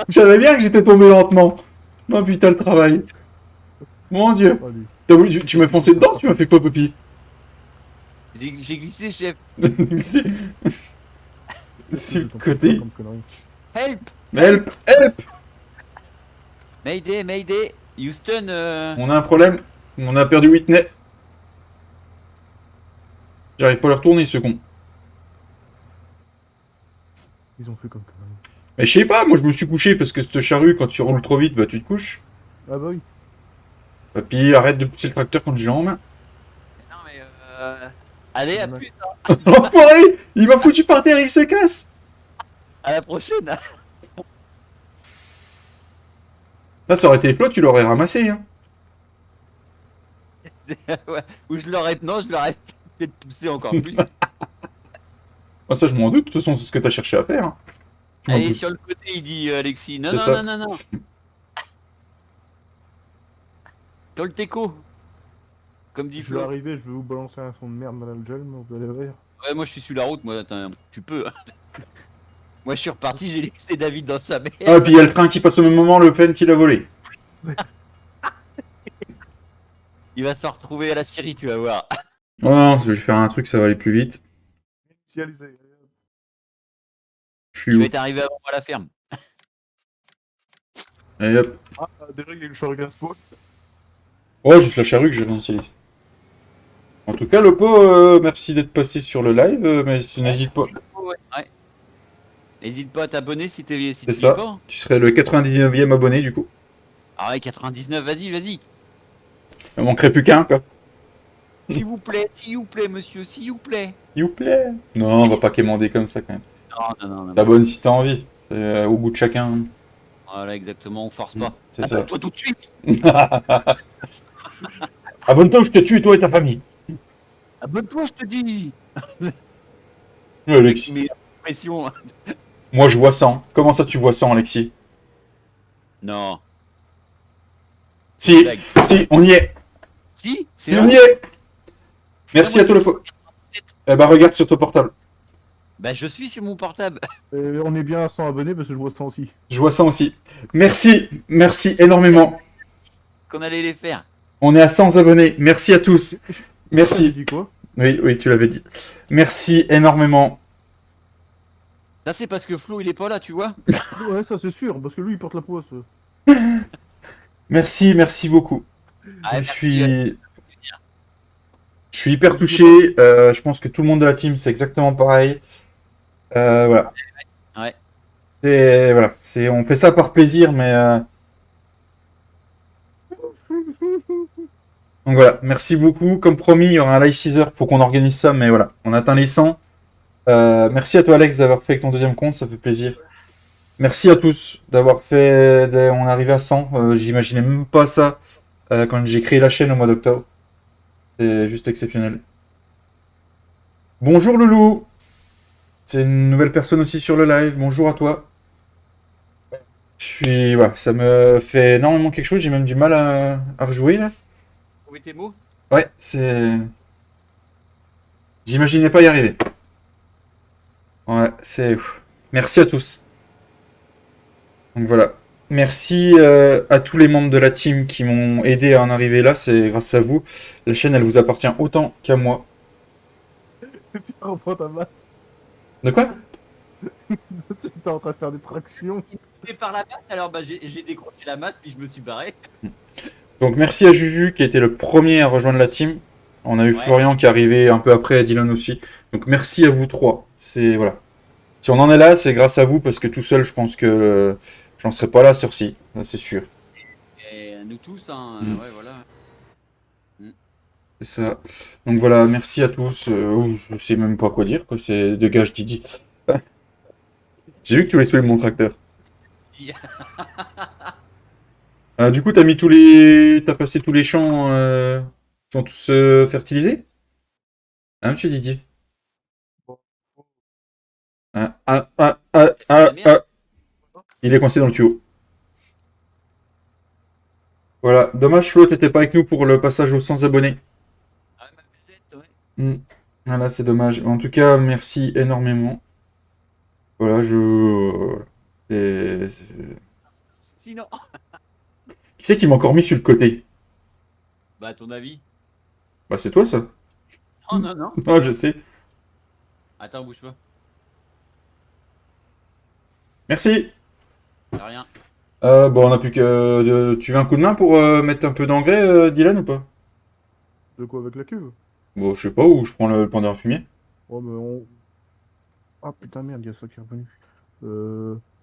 Je savais bien que j'étais tombé lentement. Oh putain, le travail. Mon dieu.
Allez.
Tu m'as foncé dedans, tu m'as fait quoi, Poppy?
J'ai glissé, chef.
Sur le côté.
Comme connerie.
Help!
Help, help.
Mayday, Mayday! Houston,
On a un problème. On a perdu Whitney. J'arrive pas à le retourner, ce con.
Ils ont fait comme connerie.
Mais je sais pas, moi je me suis couché parce que cette charrue, quand tu roules trop vite, bah tu te couches.
Ah bah oui.
Et puis arrête de pousser le tracteur quand j'ai en main.
non mais allez, à
Ouais.
plus, hein.
Enfoiré! Il m'a foutu par terre, il se casse!
À la prochaine!
Là, ça aurait été Flo, tu l'aurais ramassé, hein.
Ouais. Ou je l'aurais. Non, je l'aurais peut-être poussé encore plus.
Ah, ça, je m'en doute, de toute façon, c'est ce que t'as cherché à faire. Hein. Tu m'en
Allez,
doutes.
sur le côté, il dit Alexis. Non,
C'est
non,
ça.
non, non, non. Tolteco. Comme dit
Je vais
Flo.
arriver, je vais vous balancer un son de merde dans la gueule, mais vous allez voir.
Ouais, moi je suis sur la route, moi. Attends, tu peux. Moi je suis reparti, j'ai laissé David dans sa merde.
Ah, et puis il y a le train qui passe au même moment, le pen qu'il a volé.
Il va se retrouver à la Syrie, tu vas voir.
Oh non, je vais faire un truc, ça va aller plus vite.
Initialisé.
Je suis
Il
où?
va être arrivé avant moi à la ferme.
Allez hop.
Ah, déjà il y a le char gaz spawn.
Oh, juste la charrue que j'ai réinitialisée. En tout cas, Lopo, merci d'être passé sur le live, mais n'hésite pas.
Ouais. N'hésite pas à t'abonner si t'es si
C'est
tu y es
ça.
pas.
Tu serais le 99e abonné, du coup.
Ah ouais, 99, vas-y, vas-y.
Il manquerait plus qu'un, quoi.
S'il vous plaît, monsieur, s'il vous plaît.
S'il vous plaît. Non, on va pas quémander comme ça, quand même.
Non, non, non, non.
T'abonnes si t'as envie. C'est au goût de chacun.
Voilà, exactement, on force pas.
C'est ça.
Abonne-toi tout de suite.
Abonne-toi ou je te tue, toi et ta famille.
Abonne-toi, je te dis.
Oui, Alexis.
Mais pression.
Moi, je vois 100. Comment ça, tu vois 100, Alexis?
Non.
Si,
Blague.
si, on y est.
Si, c'est
Si, on
vrai.
y est. Merci
Putain,
à toi,
moi,
le faux. Eh bah, regarde sur ton portable.
Bah, je suis sur mon portable.
On est bien à 100 abonnés parce que je vois 100 aussi.
Je vois 100 aussi. Merci, merci énormément.
Qu'on allait les faire.
On est à 100 abonnés. Merci à tous.
J'ai
Merci.
dit quoi?
Oui, oui, tu l'avais dit. Merci énormément.
Ça, c'est parce que Flo, il est pas là, tu vois.
Ouais, ça c'est sûr, parce que lui il porte la poisse.
Merci, merci beaucoup.
Ah,
je
merci.
suis hyper touché. Je pense que tout le monde de la team, c'est exactement pareil. Voilà.
Ouais.
Voilà. On fait ça par plaisir, mais. Donc voilà, merci beaucoup. Comme promis, il y aura un live 6 heures. Faut qu'on organise ça, mais voilà, on atteint les 100. Merci à toi, Alex, d'avoir fait avec ton deuxième compte, ça fait plaisir. Merci à tous d'avoir fait. On est arrivé à 100. J'imaginais même pas ça quand j'ai créé la chaîne au mois d'octobre. C'est juste exceptionnel. Bonjour Loulou. C'est une nouvelle personne aussi sur le live. Bonjour à toi. Voilà, ça me fait énormément quelque chose. J'ai même du mal à rejouer là.
Trouver tes mots.
Ouais, c'est. J'imaginais pas y arriver. c'est... Merci à tous. Donc voilà. Merci à tous les membres de la team qui m'ont aidé à en arriver là. C'est grâce à vous. La chaîne, elle vous appartient autant qu'à moi.
Tu reprends ta masse.
De quoi?
T'es en train de faire des tractions.
Et par la masse, alors bah, j'ai décroché la masse, puis je me suis barré.
Donc merci à Juju qui a été le premier à rejoindre la team. On a eu
Ouais.
Florian qui est arrivé un peu après, et Dylan aussi. Donc merci à vous trois. C'est voilà. Si on en est là, c'est grâce à vous parce que tout seul, je pense que j'en serais pas là sur ci, c'est sûr.
Et nous tous, hein, ouais, voilà.
C'est ça. Donc voilà, merci à tous. Je sais même pas quoi dire, quoi. C'est dégage Didi. J'ai vu que tu voulais soulever mon tracteur. Du coup, t'as passé tous les champs, qui sont tous fertilisés? Hein, monsieur Didier? Ah. Il est coincé dans le tuyau. Voilà. Dommage, Flo, t'étais pas avec nous pour le passage aux 100 abonnés.
Ah, ma pesette, ouais.
Voilà, c'est dommage. En tout cas, merci énormément. Voilà,
Sinon.
Qui c'est qui m'a encore mis sur le côté?
Bah, à ton avis?
Bah, c'est toi, ça.
Non, non, non.
Ah, je sais.
Attends, bouge pas.
Merci.
Y'a rien.
Bon, on a plus que... tu veux un coup de main pour mettre un peu d'engrais, Dylan, ou pas?
De quoi avec la cuve?
Bon, je sais pas, où je prends le pendeur fumier.
Oh, mais on. Ah putain, merde, il y a ça qui est revenu.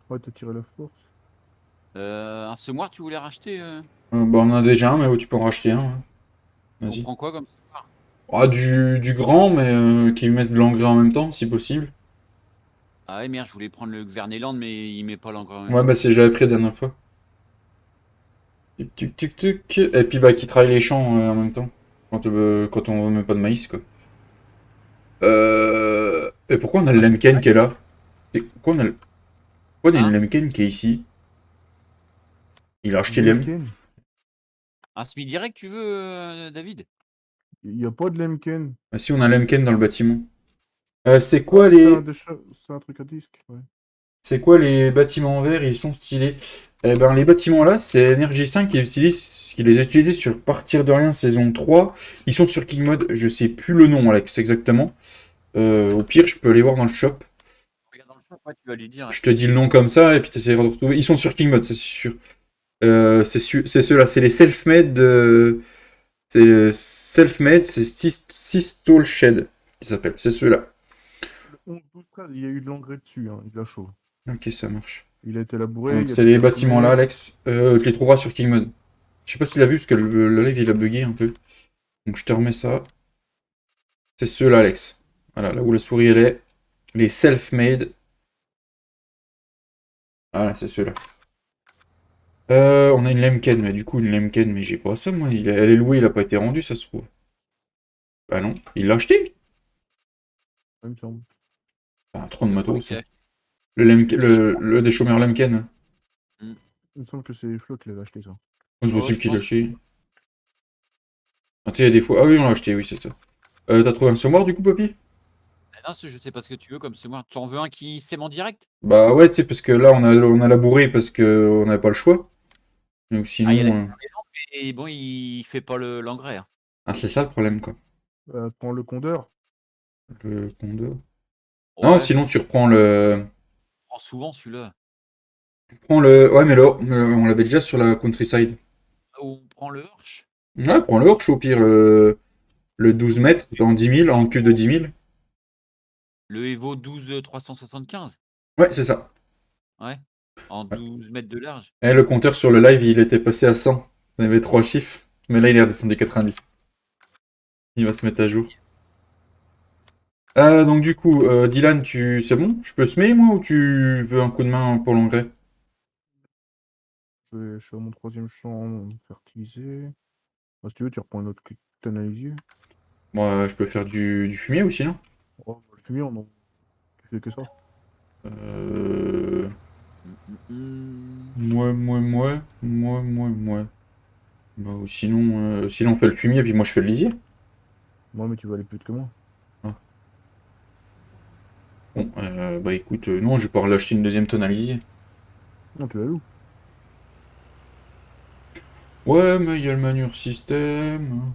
Ouais, t'as tiré la force.
Un semoir, tu voulais racheter
Bah, on en a déjà un, mais tu peux en racheter un.
On
Vas-y.
prend quoi comme semoir?
Ah, du grand, mais qui met de l'engrais en même temps, si possible.
Ah ouais, merde, je voulais prendre le Gverneland, mais il met pas l'engrais en même
Ouais,
temps.
bah, c'est j'avais pris la dernière fois. Tic, tic, tic. Et puis, bah, qui travaille les champs en même temps. Quand on met pas de maïs, quoi. Et pourquoi on a le Lemken qui est là? Pourquoi on a, pourquoi on a une
Hein?
Lemken qui est ici? Il a acheté
Une
Lem.
Lemken.
Un semi-direct, tu veux, David?
Il y a pas de Lemken.
Ah, si, on a Lemken dans le bâtiment. C'est
Ah,
quoi
c'est un,
les...
c'est un truc à disque. Ouais.
C'est quoi les bâtiments en verre? Ils sont stylés. Eh ben, les bâtiments là, c'est Energy 5 qui les a utilisés sur Partir de rien saison 3. Ils sont sur King Mode, je sais plus le nom, Alex, exactement. Au pire, je peux aller voir dans le shop.
Regarde dans le champ, ouais, tu vas lui dire.
Je te dis le nom comme ça et puis tu essaieras de retrouver. Ils sont sur King Mode, ça, c'est sûr. C'est ceux-là, c'est les self-made. C'est self-made, c'est Sistol Shed qui s'appelle. C'est ceux-là.
Le 11, 12, 13, il y a eu de l'engrais dessus, hein. Il a chaud.
Ok, ça marche.
Il a été labouré.
Donc
Il y a
c'est
tout
les
parsemé.
bâtiments là, Alex. Tu les trouveras sur King Mode. Je sais pas si tu l'as vu parce que le live il a bugué un peu. Donc je te remets ça. C'est ceux-là, Alex. Voilà, là où la souris elle est. Les self-made. Voilà, c'est ceux-là. On a une Lemken, mais du coup une Lemken, mais j'ai pas ça moi. Elle est louée, il a pas été rendu, ça se trouve. Bah non, il l'a acheté.
Il me semble.
Ah, trop de matos, ça.
Ok.
Le déchômeur Lemken.
Il me semble que c'est Flo qui l'avait acheté, ça.
C'est
Oh,
possible
je
qu'il l'a
pense.
acheté. Ah, tu sais, il y a des fois. Ah oui, on l'a acheté, oui, c'est ça. T'as trouvé un semoir du coup, Papy?
Ah non, je sais pas ce que tu veux comme semoir. Tu en veux un qui sème en direct?
Bah ouais, tu sais, parce que là, on a labouré parce qu'on n'avait pas le choix. Donc
Ah, il y a
sinon.
et bon, il fait pas l'engrais, hein.
Ah, c'est ça le problème, quoi.
Prends le condeur.
Le Condor. Non,
Ouais,
sinon tu reprends le.
je prends souvent celui-là.
Prends le. Ouais, mais là, on l'avait déjà sur la countryside.
Ou on prend le Hirsch.
Ouais, prends le Horch au pire, le 12 mètres en 10 000, en cuve de 10 000.
Le Evo 12 375.
Ouais, c'est ça.
Ouais. En
Ouais.
12 mètres de large.
Et le compteur sur le live, il était passé à 100. Il y avait 3 chiffres. Mais là, il est redescendu à 90. Il va se mettre à jour. Donc du coup, Dylan, c'est bon? Je peux semer, moi, ou tu veux un coup de main pour l'engrais?
Je suis à mon troisième champ fertilisé. Bah, si tu veux, tu reprends une autre canalisée.
Moi, je peux faire du fumier aussi, non?
Oh, le fumier, tu fais que ça.
Euh...
Mm.
Moi. Bah, ou sinon on fait le fumier, puis moi je fais le lisier.
Moi, mais tu vas aller plus vite que moi.
Ah. Bon, bah écoute, non, je vais pouvoir l'acheter une deuxième tonalité.
Non, tu la loues.
Ouais, mais il y a le manure système.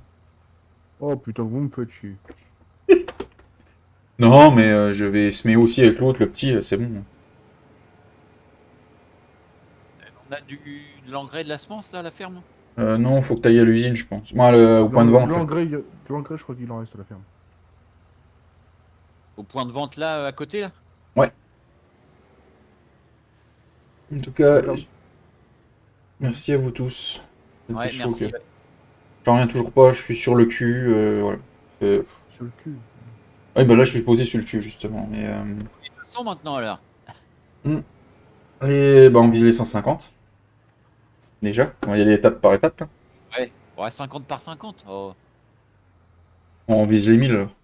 Oh putain, vous me faites chier.
Non, mais je vais semer aussi avec l'autre, le petit, c'est bon.
On a de l'engrais de la semence là à la ferme?
Non, faut que t'ailles à l'usine, je pense. Moi, au point de
De
vente, là.
l'engrais, je crois qu'il en reste à la ferme.
Au point de vente là à côté là?
Ouais. En tout cas,
Regarde.
merci à vous tous. Ça fait
Ouais,
chaud,
merci.
que... J'en reviens toujours pas, je suis sur le cul, voilà. C'est-
Sur le cul.
Ouais, bah là, je suis posé sur le cul, justement. Mais,
200 maintenant alors.
hmm. Allez, bah on vise les 150. Déjà, on va y aller étape par étape, là.
Ouais. Ouais, 50 par 50. Oh.
On vise les 1000, alors.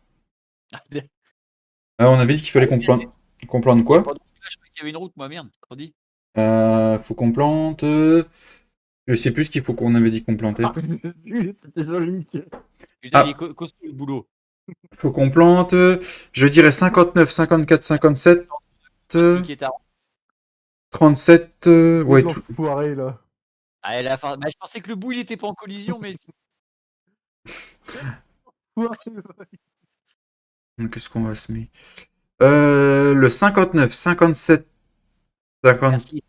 Ah, on avait dit qu'il fallait qu'on plante. Qu'on plante
Il n'y a
quoi?
pas de route là, je croyais qu'il y avait une route, moi merde, Credi.
Faut qu'on plante. Je sais plus ce qu'il faut qu'on avait dit qu'on plantait.
C'était joli.
Putain, il est
Ah,
costaud le boulot.
faut qu'on plante. Je dirais 59, 54, 57,
Niquer ta...
37.
Et
Ouais, tout.
l'enfoiré là.
Ah, bah, je pensais que le bout il était pas en collision, mais
Ouais,
Qu'est-ce qu'on va se mettre? Le 59, 57, 54,
merci.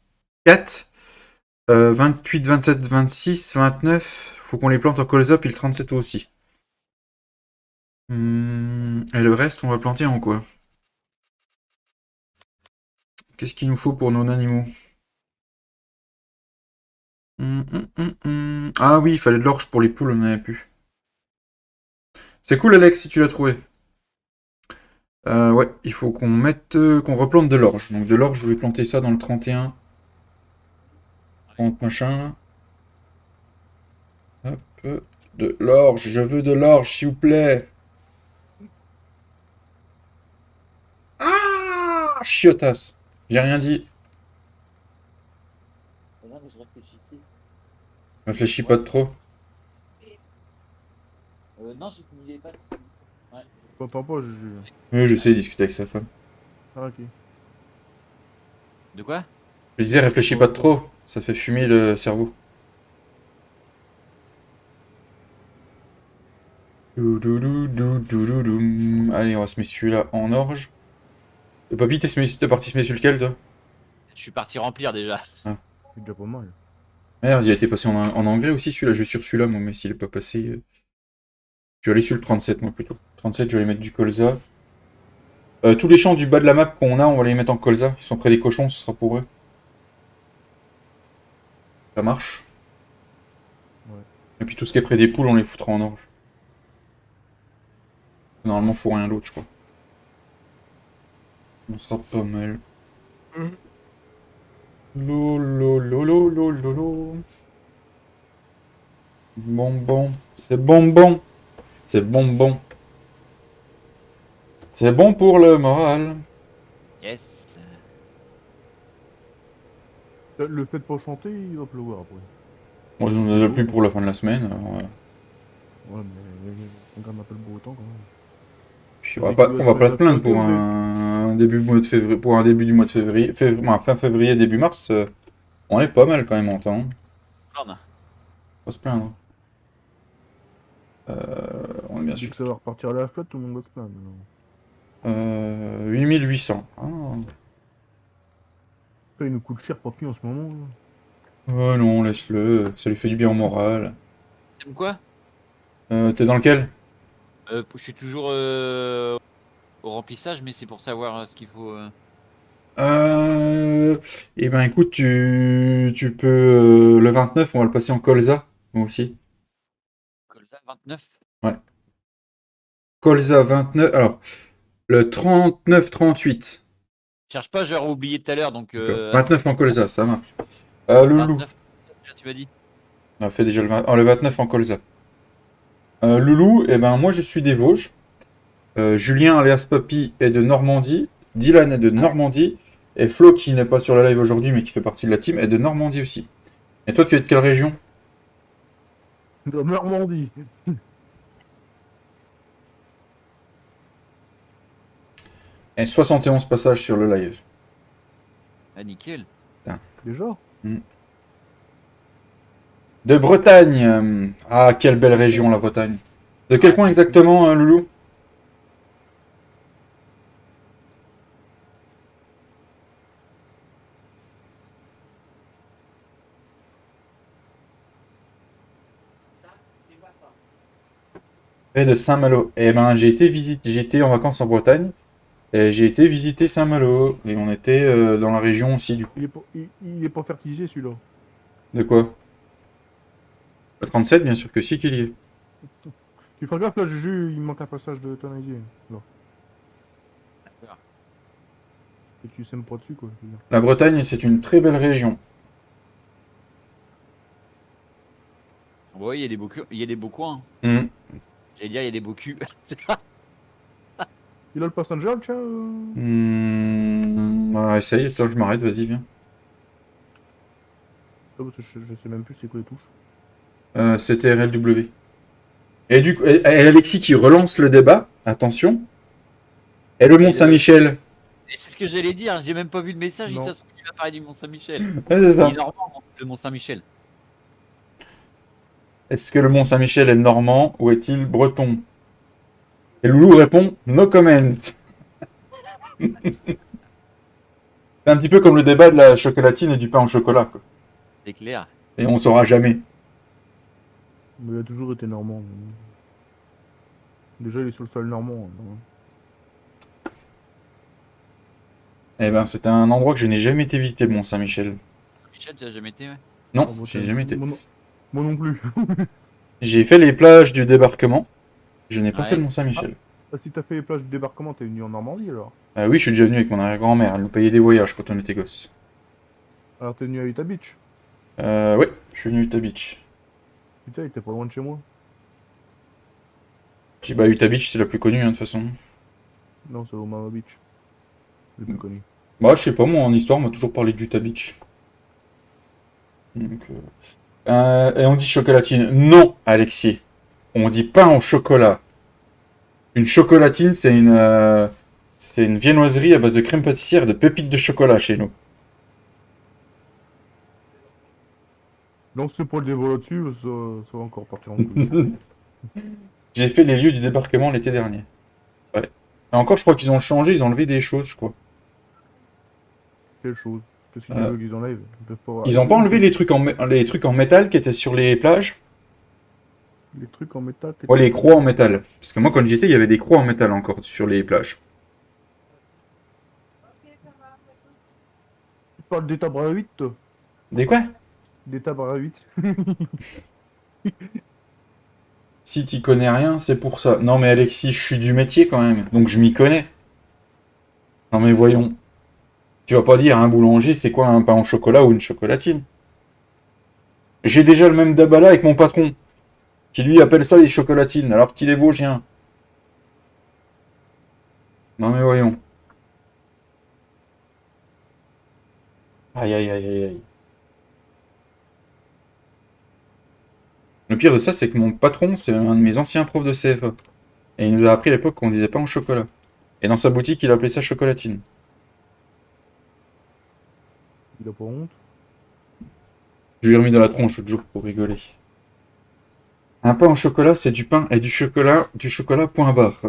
28, 27, 26, 29. Faut qu'on les plante en colza, puis le 37 aussi. Et le reste, on va planter en quoi? Qu'est-ce qu'il nous faut pour nos animaux? Ah oui, il fallait de l'orge pour les poules, on n'en avait plus. C'est cool, Alex, si tu l'as trouvé. Ouais, il faut qu'on mette, qu'on replante de l'orge. Donc de l'orge, je vais planter ça dans le 31. 30 machin. Hop, de l'orge, je veux de l'orge, s'il vous plaît. Ah, chiotas. J'ai rien dit.
Non, mais je réfléchissais.
Réfléchis pas trop.
Non, je ne pas dessus. Ouais.
t'entends pas,
Oui, j'essaie de discuter avec sa femme.
Ah, ok.
De quoi?
Je disais, réfléchis pas trop. Ça fait fumer le cerveau. Doudoudoudoudoudoudoum. Allez, on va se mettre celui-là en orge. Papy, t'es parti se mettre sur lequel, toi?
Je suis parti remplir déjà.
Ah.
C'est déjà pas mal.
Merde, il a été passé en engrais aussi, celui-là. Je suis sur celui-là, moi, mais s'il est pas passé. Je vais aller sur le 37, moi, plutôt. 37, je vais aller mettre du colza. Tous les champs du bas de la map qu'on a, on va les mettre en colza. Ils sont près des cochons, ce sera pour eux. Ça marche.
Ouais.
Et puis tout ce qui est près des poules, on les foutra en orge. Normalement, faut rien d'autre, je crois. On sera pas mal. Lolo. Bonbon. C'est bonbon. C'est bonbon. C'est bon pour le moral.
Yes.
Le fait de pas chanter, il va pleuvoir après.
On en a déjà plus pour la fin de la semaine. Alors,
Ouais, mais on garde un peu le beau temps quand même.
puis
Dès qu'il doit
on
se
va pas
mettre
se
à
plaindre
flotter,
pour un début, mois de février, pour un début du mois de février. Fin février, début mars. On est pas mal quand même en temps.
Plaindre.
Pas se plaindre. On est bien
Dès
sûr.
que ça va repartir à la flotte, tout le monde va se plaindre.
8800. Ah.
Ça, il nous coûte cher pour en ce moment. Là.
Oh non, laisse-le. Ça lui fait du bien au moral.
C'est quoi?
T'es dans lequel?
Je suis toujours au remplissage, mais c'est pour savoir ce qu'il faut.
Eh ben écoute, tu peux... le 29, on va le passer en colza. Moi aussi.
Colza 29.
Ouais. Colza 29. Alors, le 39-38.
Cherche pas, j'aurais oublié tout à l'heure, donc.
D'accord. 29 en colza, ça marche. Loulou.
29, tu m'as dit.
On a fait déjà le 29 en colza. Loulou, eh ben moi je suis des Vosges. Julien alias Papy est de Normandie. Dylan est de Normandie. Et Flo, qui n'est pas sur la live aujourd'hui, mais qui fait partie de la team, est de Normandie aussi. Et toi, tu es de quelle région?
De Normandie.
Et 71 passages sur le live.
Ah, nickel.
Déjà?
De Bretagne. Ah, quelle belle région, la Bretagne. De quel coin exactement, Loulou? Et de Saint-Malo. Eh ben, j'ai été en vacances en Bretagne. Et j'ai été visiter Saint-Malo. Et on était dans la région aussi, du coup.
Il est pas fertilisé celui-là.
De quoi? Le 37, bien sûr que si qu'il y est.
Tu feras gaffe là, Juju, il manque un passage de tonalier. Là.
D'accord.
Et tu sèmes pas dessus quoi. Je veux dire.
La Bretagne, c'est une très belle région.
Ouais, il y a des beaux, il y a des beaux coins.
Hmm.
J'allais dire, il y a des beaux culs.
Il a le passenger, tiens.
Essaye, attends, je m'arrête, vas-y, viens.
Ah, parce que je sais même plus c'est quoi les touches.
C'était RLW. Et du coup, et Alexis qui relance le débat, attention. Et le Mont Saint-Michel.
Et c'est ce que j'allais dire, j'ai même pas vu le message,
Non.
il va parler du Mont Saint-Michel.
Ouais, c'est ça.
Il est normand, le Mont Saint-Michel.
Est-ce que le Mont Saint-Michel est normand ou est-il breton? Et Loulou répond no comment. C'est un petit peu comme le débat de la chocolatine et du pain au chocolat, quoi.
C'est clair.
Et on saura jamais.
Mais il a toujours été normand. Déjà, il est sur le sol normand. Hein.
Eh ben, c'est un endroit que je n'ai jamais été visiter, le Mont Saint-Michel.
Saint-Michel, tu as jamais été, ouais.
Non,
En
j'ai
Bretagne.
jamais été.
Moi non plus.
J'ai fait les plages du débarquement. Je n'ai pas
Ouais.
fait le Mont Saint-Michel.
Ah, si t'as fait les plages de débarquement, t'es venu en Normandie alors.
Ah oui, je suis déjà venu avec mon arrière-grand-mère. Elle nous payait des voyages quand on était gosse.
Alors t'es venu à Utah Beach.
Ouais, je suis venu à Utah Beach.
Putain, il était pas loin de chez moi.
J'ai bah Utah Beach, c'est la plus connue, hein, de toute façon.
Non, c'est Omaha Beach. Le plus connu.
Bah, je sais pas, moi, en histoire, on m'a toujours parlé d'Utah Beach. Donc, et on dit chocolatine. Non, Alexis. On dit pain au chocolat. Une chocolatine, c'est une viennoiserie à base de crème pâtissière et de pépites de chocolat chez nous.
Non, c'est pas le débat là-dessus, ça va encore partir en couille.
J'ai fait les lieux du débarquement l'été dernier. Ouais. Et encore, je crois qu'ils ont changé, ils ont enlevé des choses, je crois.
Quelle chose. Qu'est-ce qu'ils
Euh,
veulent qu'ils enlèvent?
Ils ont pas enlevé les trucs les trucs en métal qui étaient sur les plages?
Les trucs en métal.
Ouais, les croix en métal. Parce que moi, quand j'y étais, il y avait des croix en métal encore sur les plages.
Tu parles des tabres à 8, toi?
Des quoi?
Des tabres à 8.
Si t'y connais rien, c'est pour ça. Non mais Alexis, je suis du métier quand même, donc je m'y connais. Non mais voyons. Tu vas pas dire un boulanger, c'est quoi un pain au chocolat ou une chocolatine? J'ai déjà le même dabala avec mon patron, qui lui appelle ça des chocolatines, alors qu'il est vosgien. Non mais voyons. Aïe aïe aïe aïe aïe. Le pire de ça, c'est que mon patron, c'est un de mes anciens profs de CFA. Et il nous a appris à l'époque qu'on disait pas en chocolat. Et dans sa boutique, il appelait ça chocolatine.
Il a pas honte.
Je lui ai remis dans la tronche l'autre jour pour rigoler. Un pain au chocolat, c'est du pain et du chocolat point barre.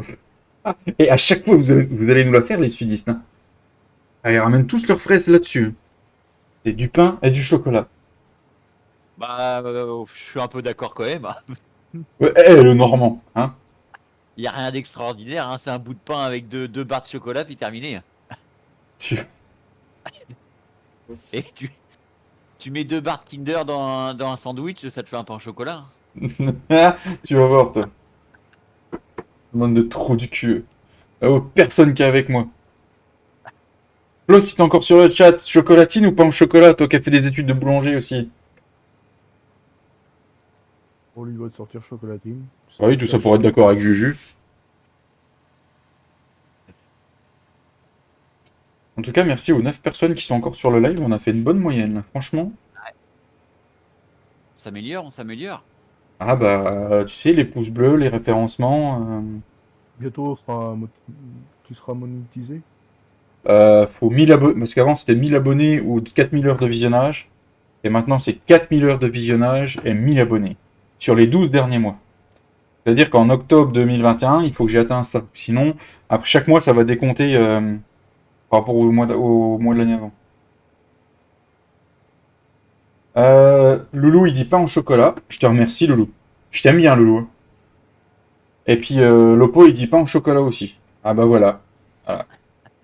Et à chaque fois, vous allez nous la faire, les sudistes. Hein. Ah, ils ramènent tous leurs fraises là-dessus. C'est du pain et du chocolat.
Bah, je suis un peu d'accord quand même.
Ouais, le normand. Hein.
Il n'y a rien d'extraordinaire, hein. C'est un bout de pain avec deux barres de chocolat, puis terminé.
Tu...
Et tu mets 2 barres de Kinder dans un sandwich, ça te fait un pain au chocolat.
tu vas voir, toi. Bande de trous du cul. Oh, personne qui est avec moi. Flo, si t'es encore sur le chat, chocolatine ou pain au chocolat, toi qui as fait des études de boulanger aussi.
Oh, lui, il va te sortir chocolatine.
Ah oui, tout ça pour être d'accord avec Juju. En tout cas, merci aux 9 personnes qui sont encore sur le live. On a fait une bonne moyenne, là. Franchement.
On s'améliore, on s'améliore.
Ah bah, tu sais, les pouces bleus, les référencements.
Bientôt, tu seras monétisé.
Faut 1000 abonnés, parce qu'avant c'était 1000 abonnés ou 4000 heures de visionnage, et maintenant c'est 4000 heures de visionnage et 1000 abonnés sur les 12 derniers mois. C'est-à-dire qu'en octobre 2021, il faut que j'ai atteint ça. Sinon, après chaque mois, ça va décompter par rapport au mois de l'année avant. Loulou, il dit pain au chocolat. Je te remercie, Loulou. Je t'aime bien, Loulou. Et puis, Lopo, il dit pain au chocolat aussi. Ah bah voilà. Voilà.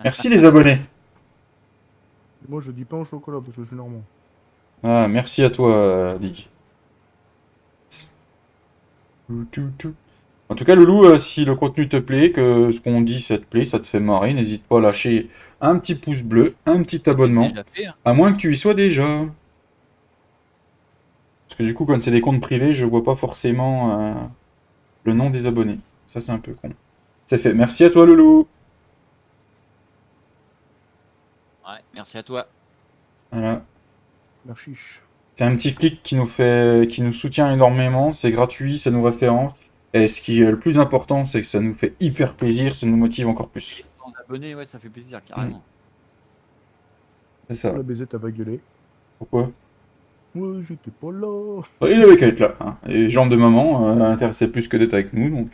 Merci les abonnés.
Moi, je dis pas au chocolat parce que je suis normand.
Ah, merci à toi, Dick. En tout cas, Loulou, si le contenu te plaît, que ce qu'on dit ça te plaît, ça te fait marrer, n'hésite pas à lâcher un petit pouce bleu, un petit
C'est
abonnement,
déjà fait, hein.
à moins que tu y sois déjà. Parce que du coup, quand c'est des comptes privés, je vois pas forcément le nom des abonnés. Ça, c'est un peu con. C'est fait. Merci à toi, Loulou.
Ouais, merci à toi.
Voilà.
Merci.
C'est un petit clic qui nous soutient énormément. C'est gratuit, ça nous référence. Et ce qui est le plus important, c'est que ça nous fait hyper plaisir, ça nous motive encore plus.
100 abonnés, ouais, ça fait plaisir, carrément.
C'est ça.
La baisette, elle va gueuler.
Pourquoi?
Ouais, j'étais pas là.
Il avait qu'à être là. Hein. Et les jambes de maman intéressaient plus que d'être avec nous, donc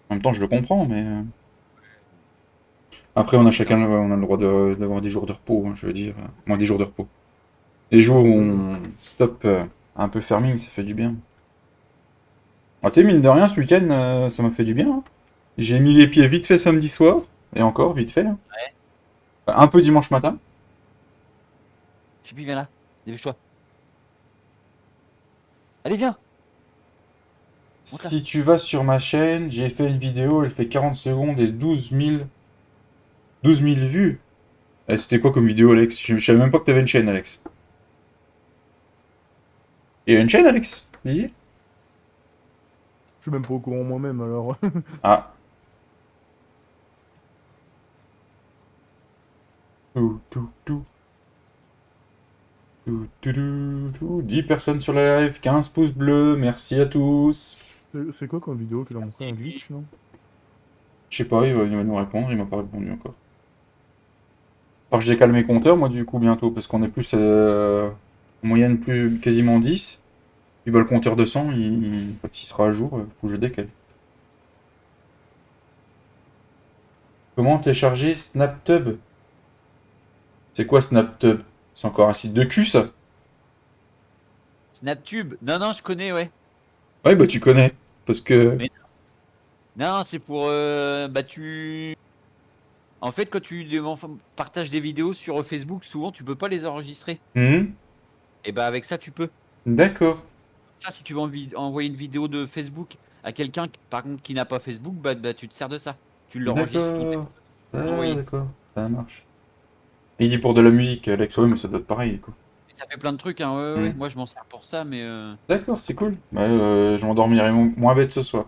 en même temps je le comprends, mais après on a chacun on a le droit d'avoir des jours de repos, hein, je veux dire, moins des jours de repos. Les jours où on stop un peu farming, ça fait du bien. Ah, tu sais, mine de rien, ce week-end, ça m'a fait du bien. Hein. J'ai mis les pieds vite fait samedi soir, et encore vite fait. Hein.
Ouais.
Un peu dimanche matin.
Je sais plus, viens là. Dépêche-toi. Allez, viens. Monte là.
Si tu vas sur ma chaîne, j'ai fait une vidéo, elle fait 40 secondes et 12 000 vues. C'était quoi comme vidéo, Alex? Je savais même pas que t'avais une chaîne, Alex. Il y a une chaîne, Alex? Dis.
Je suis même pas au courant moi-même alors.
Ah. Tout, tout, tout. Tout, tout, tout, tout. 10 personnes sur la live, 15 pouces bleus, merci à tous.
C'est quoi comme vidéo qu'il a montré? Un glitch, non?
Je sais pas, il va nous répondre, il m'a pas répondu encore. Alors je décale mes compteurs, moi, du coup, bientôt, parce qu'on est plus en moyenne plus quasiment 10. Puis bah, le compteur de 100, quand il sera à jour, faut que je décale. Comment télécharger SnapTub? C'est quoi SnapTub? C'est encore un site de cul, ça?
Snaptube. Non, non, je connais, ouais.
Ouais, bah tu connais. Parce que...
Mais non, c'est pour. Bah, tu. En fait, quand tu partages des vidéos sur Facebook, souvent tu peux pas les enregistrer.
Hmm,
Et bah, avec ça, tu peux.
d'accord.
Ça, si tu veux envoyer une vidéo de Facebook à quelqu'un, par contre, qui n'a pas Facebook, bah, tu te sers de ça. Tu l'enregistres sur ton téléphone.
D'accord. Ah,
Envoyer.
d'accord. Ça marche. Il dit pour de la musique, Alex. Ouais, mais ça doit être pareil, quoi.
Et ça fait plein de trucs, hein. Ouais, ouais,
Hmm.
ouais. Moi, je m'en sers pour ça, mais.
D'accord, c'est cool. Bah, je m'endormirai moins bête ce soir.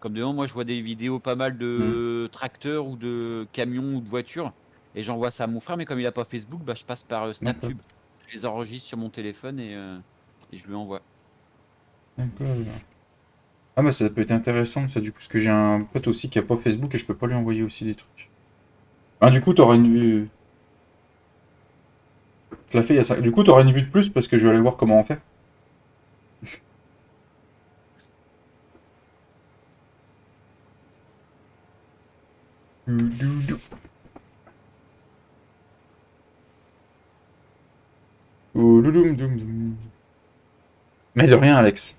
Comme devant, moi, je vois des vidéos pas mal
Hmm,
de tracteurs ou de camions ou de voitures. Et j'envoie ça à mon frère, mais comme il a pas Facebook, bah, je passe par
d'accord.
Snaptube. Je les enregistre sur mon téléphone et je lui envoie.
D'accord. Ah bah ça peut être intéressant ça du coup parce que j'ai un pote aussi qui a pas Facebook et je peux pas lui envoyer aussi des trucs. Ah du coup t'auras une vue. Je l'ai fait il y a ça. Du coup t'auras une vue de plus parce que je vais aller voir comment on fait. Oulouloum, doum, doum. Mais de rien Alex.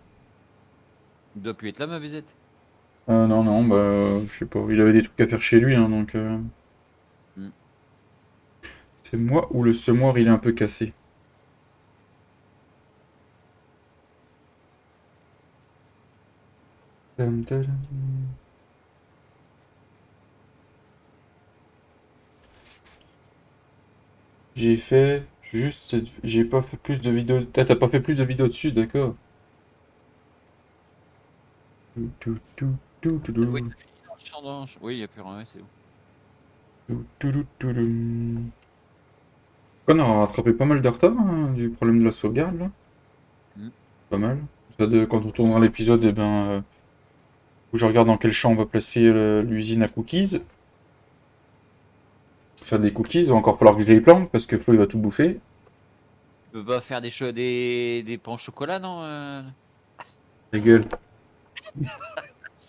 Il doit plus être là, ma visette.
Non non bah je sais pas. Il avait des trucs à faire chez lui hein, donc
Hmm.
c'est moi ou le semoir il est un peu cassé. Dum, dum, dum. J'ai fait juste j'ai pas fait plus de vidéos. Ah, t'as pas fait plus de vidéos dessus, d'accord. Tout, tout, tout, tout, tout,
Oui,
tout,
t'as fini dans le champ Oui, il n'y a plus rien, ouais, c'est bon.
tout, tout, tout, tout, tout. On a rattrapé pas mal de retard hein, du problème de la sauvegarde là.
Hmm.
Pas mal. Quand on tournera l'épisode, eh ben, où je regarde dans quel champ on va placer l'usine à cookies. Faire des cookies, il va encore falloir que je les plante parce que Flo il va tout bouffer.
Tu peux pas faire des pains au chocolat, non
Ta gueule.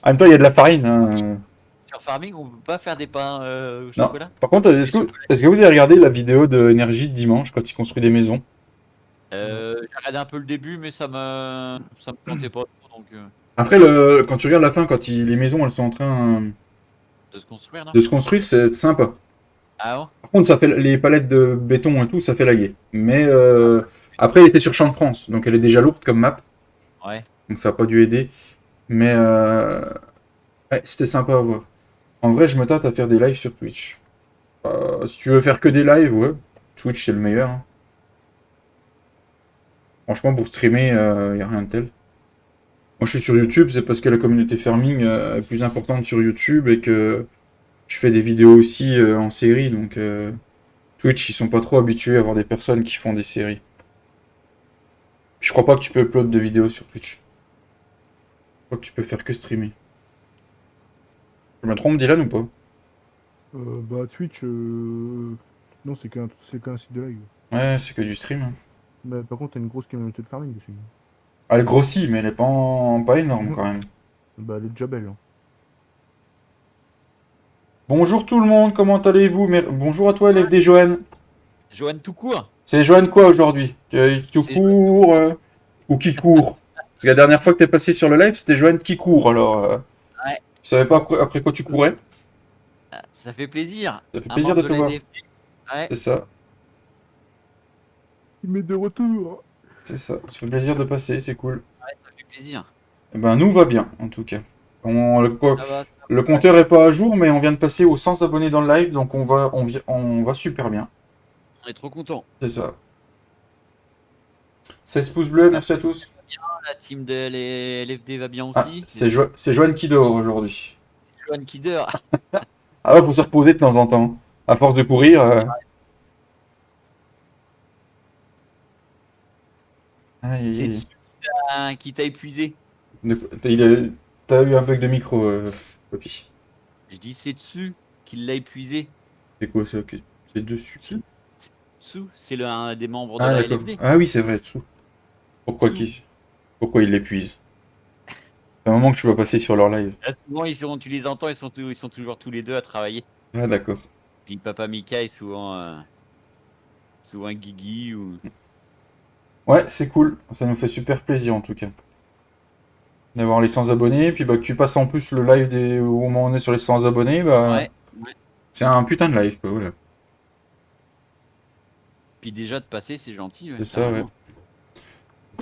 En même temps, il y a de la farine. Hein.
Sur Farming, on peut pas faire des pains au
Non.
chocolat?
Par contre, est-ce que vous avez regardé la vidéo de Énergie de dimanche quand il construit des maisons?
J'ai regardé un peu le début, mais ça me plantait pas trop, donc
Après, quand tu regardes la fin, quand les maisons elles sont en train
de se construire, non?
de se construire, c'est sympa.
Ah bon?
Par contre, ça fait les palettes de béton et tout, ça fait laguer. Mais après, elle était sur Champ de France, donc elle est déjà lourde comme map,
Ouais.
donc ça a pas dû aider. Mais ouais, c'était sympa à voir. En vrai, je me tâte à faire des lives sur Twitch. Si tu veux faire que des lives, ouais, Twitch c'est le meilleur. Hein. Franchement, pour streamer, y a rien de tel. Moi, je suis sur YouTube, c'est parce que la communauté farming est plus importante sur YouTube et que je fais des vidéos aussi en série, donc Twitch, ils sont pas trop habitués à avoir des personnes qui font des séries. Je crois pas que tu peux upload de vidéos sur Twitch. Je crois que tu peux faire que streamer. Je me trompe, Dylan, ou pas?
Bah, Twitch, non, c'est qu'un site de live.
Ouais, c'est que du stream. Hein.
Mais par contre, t'as une grosse communauté de farming dessus.
Elle grossit, mais elle est pas énorme quand même.
Bah, elle est déjà belle. Hein.
Bonjour tout le monde, comment allez-vous? Bonjour à toi, LFD Johan.
Johan tout court?
C'est Johan quoi aujourd'hui? Tout
C'est
court ou qui court? Parce que la dernière fois que t'es passé sur le live, c'était Johan qui court, alors
Ouais.
tu savais pas après quoi tu courais?
Ah, ça fait plaisir.
Ça fait
Un
plaisir de
membre
te
la
voir.
LFD. Ouais.
C'est ça,
Il met de retour.
c'est ça. Ça fait plaisir de passer, c'est cool.
Ouais, ça fait plaisir.
Eh ben nous va bien, en tout cas.
Ça va, ça
Le
va.
compteur est pas à jour, mais on vient de passer aux 100 abonnés dans le live, donc on va super bien.
On est trop contents.
C'est ça. 16 pouces bleus, merci à tous.
La team de LFD va bien
Ah,
aussi.
c'est Johan qui dort aujourd'hui.
Johan qui dort.
Ah ouais, faut se reposer de temps en temps. À force de courir.
C'est
Aïe,
dessus qui t'a épuisé.
T'as eu un bug de micro, Poppy.
Je dis c'est dessus qu'il l'a épuisé.
C'est quoi ça? C'est dessus.
Dessous, c'est un des membres de
Ah
la
d'accord.
LFD.
Ah oui, c'est vrai, dessous. Pourquoi
Dessous.
pourquoi il l'épuise? C'est un moment que tu vas passer sur leur live.
Là, souvent, tu les entends, ils sont toujours tous les deux à travailler.
Ah d'accord.
Puis Papa Mika est souvent Guigui ou.
Ouais, c'est cool. Ça nous fait super plaisir en tout cas. D'avoir les 100 abonnés, puis bah, que tu passes en plus le live au moment où on est sur les 100 abonnés, bah,
Ouais, ouais.
c'est un putain de live, quoi, voilà.
Puis déjà de passer, c'est gentil. Ouais,
C'est ça, ouais.
carrément.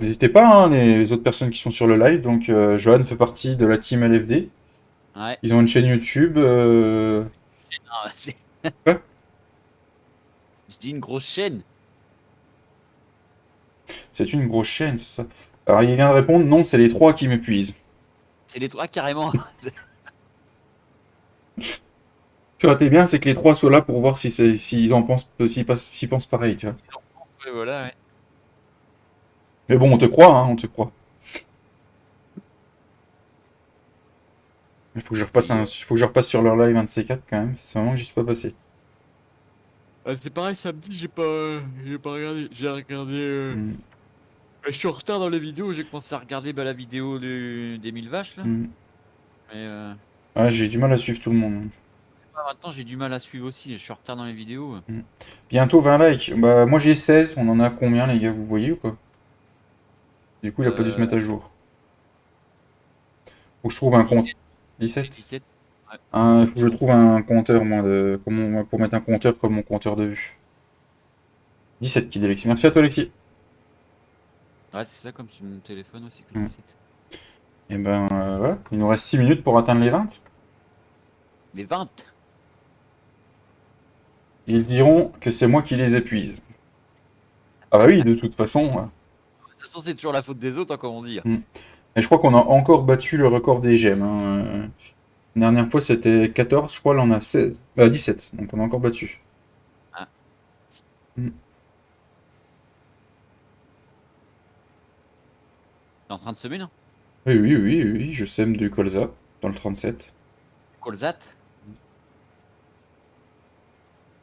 N'hésitez pas, hein, les autres personnes qui sont sur le live, donc Johan fait partie de la team LFD.
Ouais.
Ils ont une chaîne YouTube.
Ah,
Quoi?
je dis une grosse chaîne.
C'est une grosse chaîne, c'est ça. Alors il vient de répondre, non, c'est les trois qui m'épuisent.
C'est les trois carrément.
Tu vois, t'es bien, c'est que les trois soient là pour voir s'ils en pensent, s'ils pensent pareil, tu vois.
Ouais, voilà, ouais.
Mais bon, on te croit, hein, on te croit. Il faut que faut que je repasse sur leur live un de ces quatre quand même. C'est vraiment que j'y suis pas passé.
C'est pareil, samedi, j'ai pas regardé. J'ai regardé.
Mm,
Je suis en retard dans les vidéos. J'ai commencé à regarder la vidéo des 1000 vaches là.
mm.
Mais
Ouais, j'ai du mal à suivre tout le monde.
maintenant, j'ai du mal à suivre aussi. Je suis en retard dans les vidéos.
Mm. Bientôt 20 likes. Bah, moi j'ai 16. On en a combien, les gars, vous voyez ou pas? Du coup, il a pas dû se mettre à jour. Faut que je trouve un compte.
17.
17?
17. Ouais.
Il faut que je trouve un compteur, moi, pour mettre un compteur comme mon compteur de vue. 17 qui dit Alexis. Merci à toi, Alexis.
Ouais, c'est ça, comme sur mon téléphone aussi. Que
Mm.
17.
Et ben, ouais. Il nous reste 6 minutes pour atteindre les 20.
Les 20.
Ils diront que c'est moi qui les épuise. Ah bah oui, de toute façon.
De toute façon, c'est toujours la faute des autres, hein, comme on dit.
Et je crois qu'on a encore battu le record des gemmes. Hein. La dernière fois, c'était 14, je crois, là on a 16. 17, donc on a encore battu.
Ah.
Mm.
T'es en train de semer, non?
Oui, oui, oui, oui, je sème du colza dans le 37.
Colzat.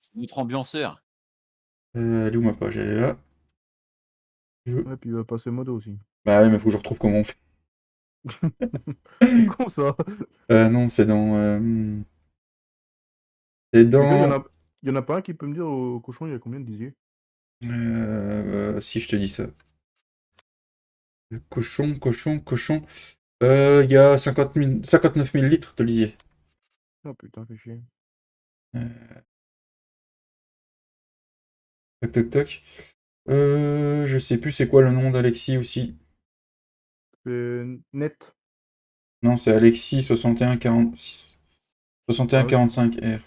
C'est notre ambianceur.
Elle est où ma page? Elle est là.
Ouais, puis il va passer modo aussi.
Bah ouais, mais faut que je retrouve comment on fait.
C'est con ça.
Non, c'est dans... C'est
Les gars,
dans...
y en a pas un qui peut me dire au cochon, il y a combien de disier?
Si je te dis ça. Cochon, cochon, cochon. Il y a 59 000 litres de lisier.
Oh putain, fais chier.
Toc, toc, toc. Je sais plus c'est quoi le nom d'Alexis aussi.
C'est net.
Non, c'est Alexis 6140...
Ah ouais?
6145R.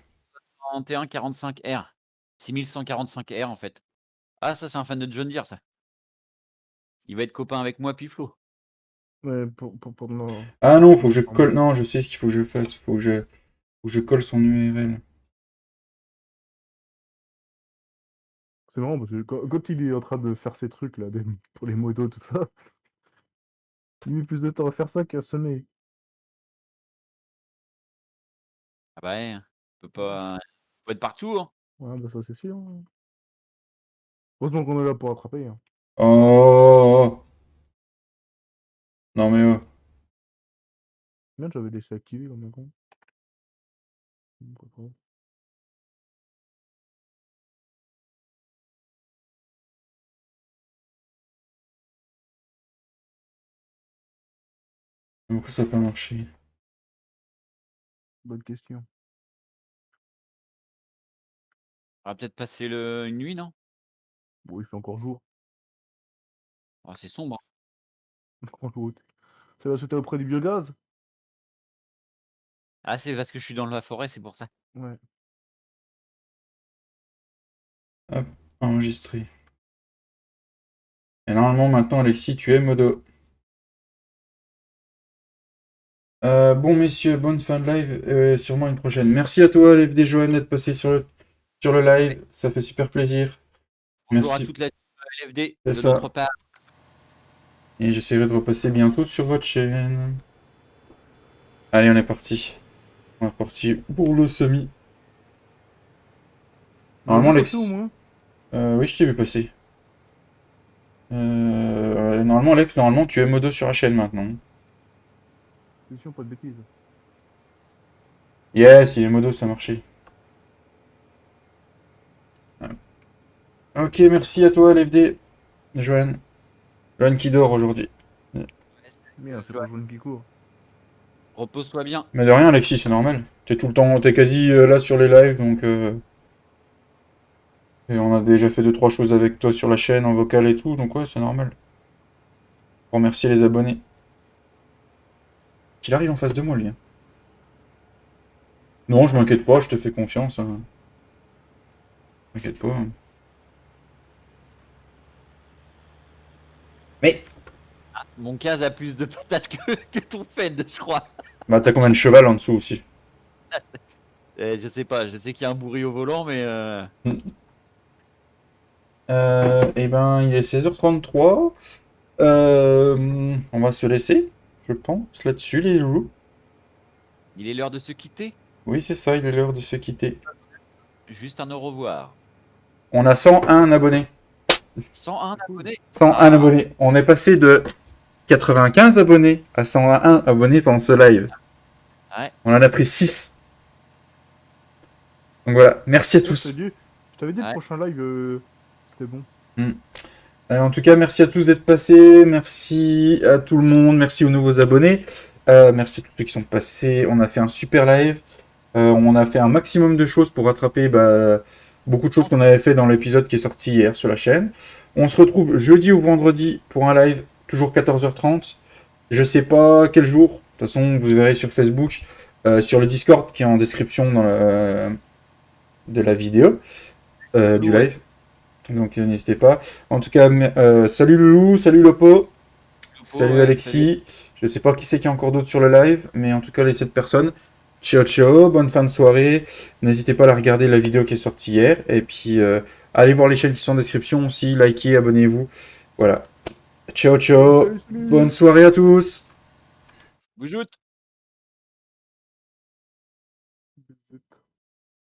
4145R. 6145R en fait. Ah, ça, c'est un fan de John Deere, ça. Il va être copain avec moi, puis Flo.
Ouais, pour
Ah non, faut que je colle... Non, je sais ce qu'il faut que je fasse. Faut que je colle son URL.
C'est marrant parce que quand il est en train de faire ses trucs là, pour les motos, tout ça, il met plus de temps à faire ça qu'à sonner.
Ah bah ouais, faut être partout, hein.
Ouais, bah ça c'est sûr, hein. Heureusement qu'on est là pour attraper, hein.
Oh non mais oh.
Merde, j'avais laissé activer comme un con.
Pourquoi ça n'a pas marché?
Bonne question.
On va peut-être passer une nuit, non?
Bon, il fait encore jour.
Ah, c'est sombre, hein.
Franchement, ça va sauter auprès du biogaz?
Ah, c'est parce que je suis dans la forêt, c'est pour ça.
Ouais.
Hop, enregistré. Et normalement maintenant Alexis, tu es modo. Bon messieurs, bonne fin de live, sûrement une prochaine. Merci à toi LFD Johan d'être passé sur le live, ça fait super plaisir.
Bonjour à
Merci,
toute la team LFD
c'est
de
ça.
notre part.
Et j'essaierai de repasser bientôt sur votre chaîne. Allez, on est parti. On est reparti pour le semi.
On l'a
Normalement
vu passer au
Alex...
moins?
Oui, je t'ai vu passer. Normalement Alex, normalement tu es modo sur la chaîne maintenant.
C'est sûr, pas de bêtises.
Yes, il est modo, ça a marché. Ok, merci à toi LFD, Johan. Johan qui dort aujourd'hui.
Merde, c'est pas Jaune qui court.
Repose-toi bien.
Mais de rien Alexis, c'est normal. T'es tout le temps, t'es quasi là sur les lives, donc... Et on a déjà fait 2-3 choses avec toi sur la chaîne, en vocal et tout, donc ouais, c'est normal. Pour remercier les abonnés. Qu'il arrive en face de moi, lui. Hein. Non, je m'inquiète pas, je te fais confiance. Hein. T'inquiète pas. Hein. Mais,
Mon case a plus de patates que ton Fed, je crois.
bah t'as combien de cheval en dessous aussi?
Je sais pas, je sais qu'il y a un bourri au volant, mais
Eh ben, il est 16h33. On va se laisser, je pense, là-dessus, les loulous.
il est l'heure de se quitter.
Oui, c'est ça, il est l'heure de se quitter.
Juste un au revoir.
On a 101 abonnés.
101 abonnés.
101 abonnés. On est passé de 95 abonnés à 101 abonnés pendant ce live.
Ouais.
On en a pris 6. Donc voilà, merci à tous.
Je t'avais dit le prochain live, c'était bon.
En tout cas, merci à tous d'être passés. Merci à tout le monde. Merci aux nouveaux abonnés. Merci à tous ceux qui sont passés. On a fait un super live. On a fait un maximum de choses pour rattraper beaucoup de choses qu'on avait fait dans l'épisode qui est sorti hier sur la chaîne. On se retrouve jeudi ou vendredi pour un live, toujours 14h30. Je sais pas quel jour. De toute façon, vous verrez sur Facebook, sur le Discord qui est en description de la vidéo, du live. Donc n'hésitez pas. En tout cas, salut Loulou, salut Lopo, salut Alexis. Salut. Je sais pas qui c'est qui est encore d'autres sur le live, mais en tout cas les 7 personnes. Ciao ciao, bonne fin de soirée. N'hésitez pas à regarder la vidéo qui est sortie hier. Et puis allez voir les chaînes qui sont en description aussi, likez, abonnez-vous. Voilà. Ciao ciao, salut. Bonne soirée à tous.
Vous joutez.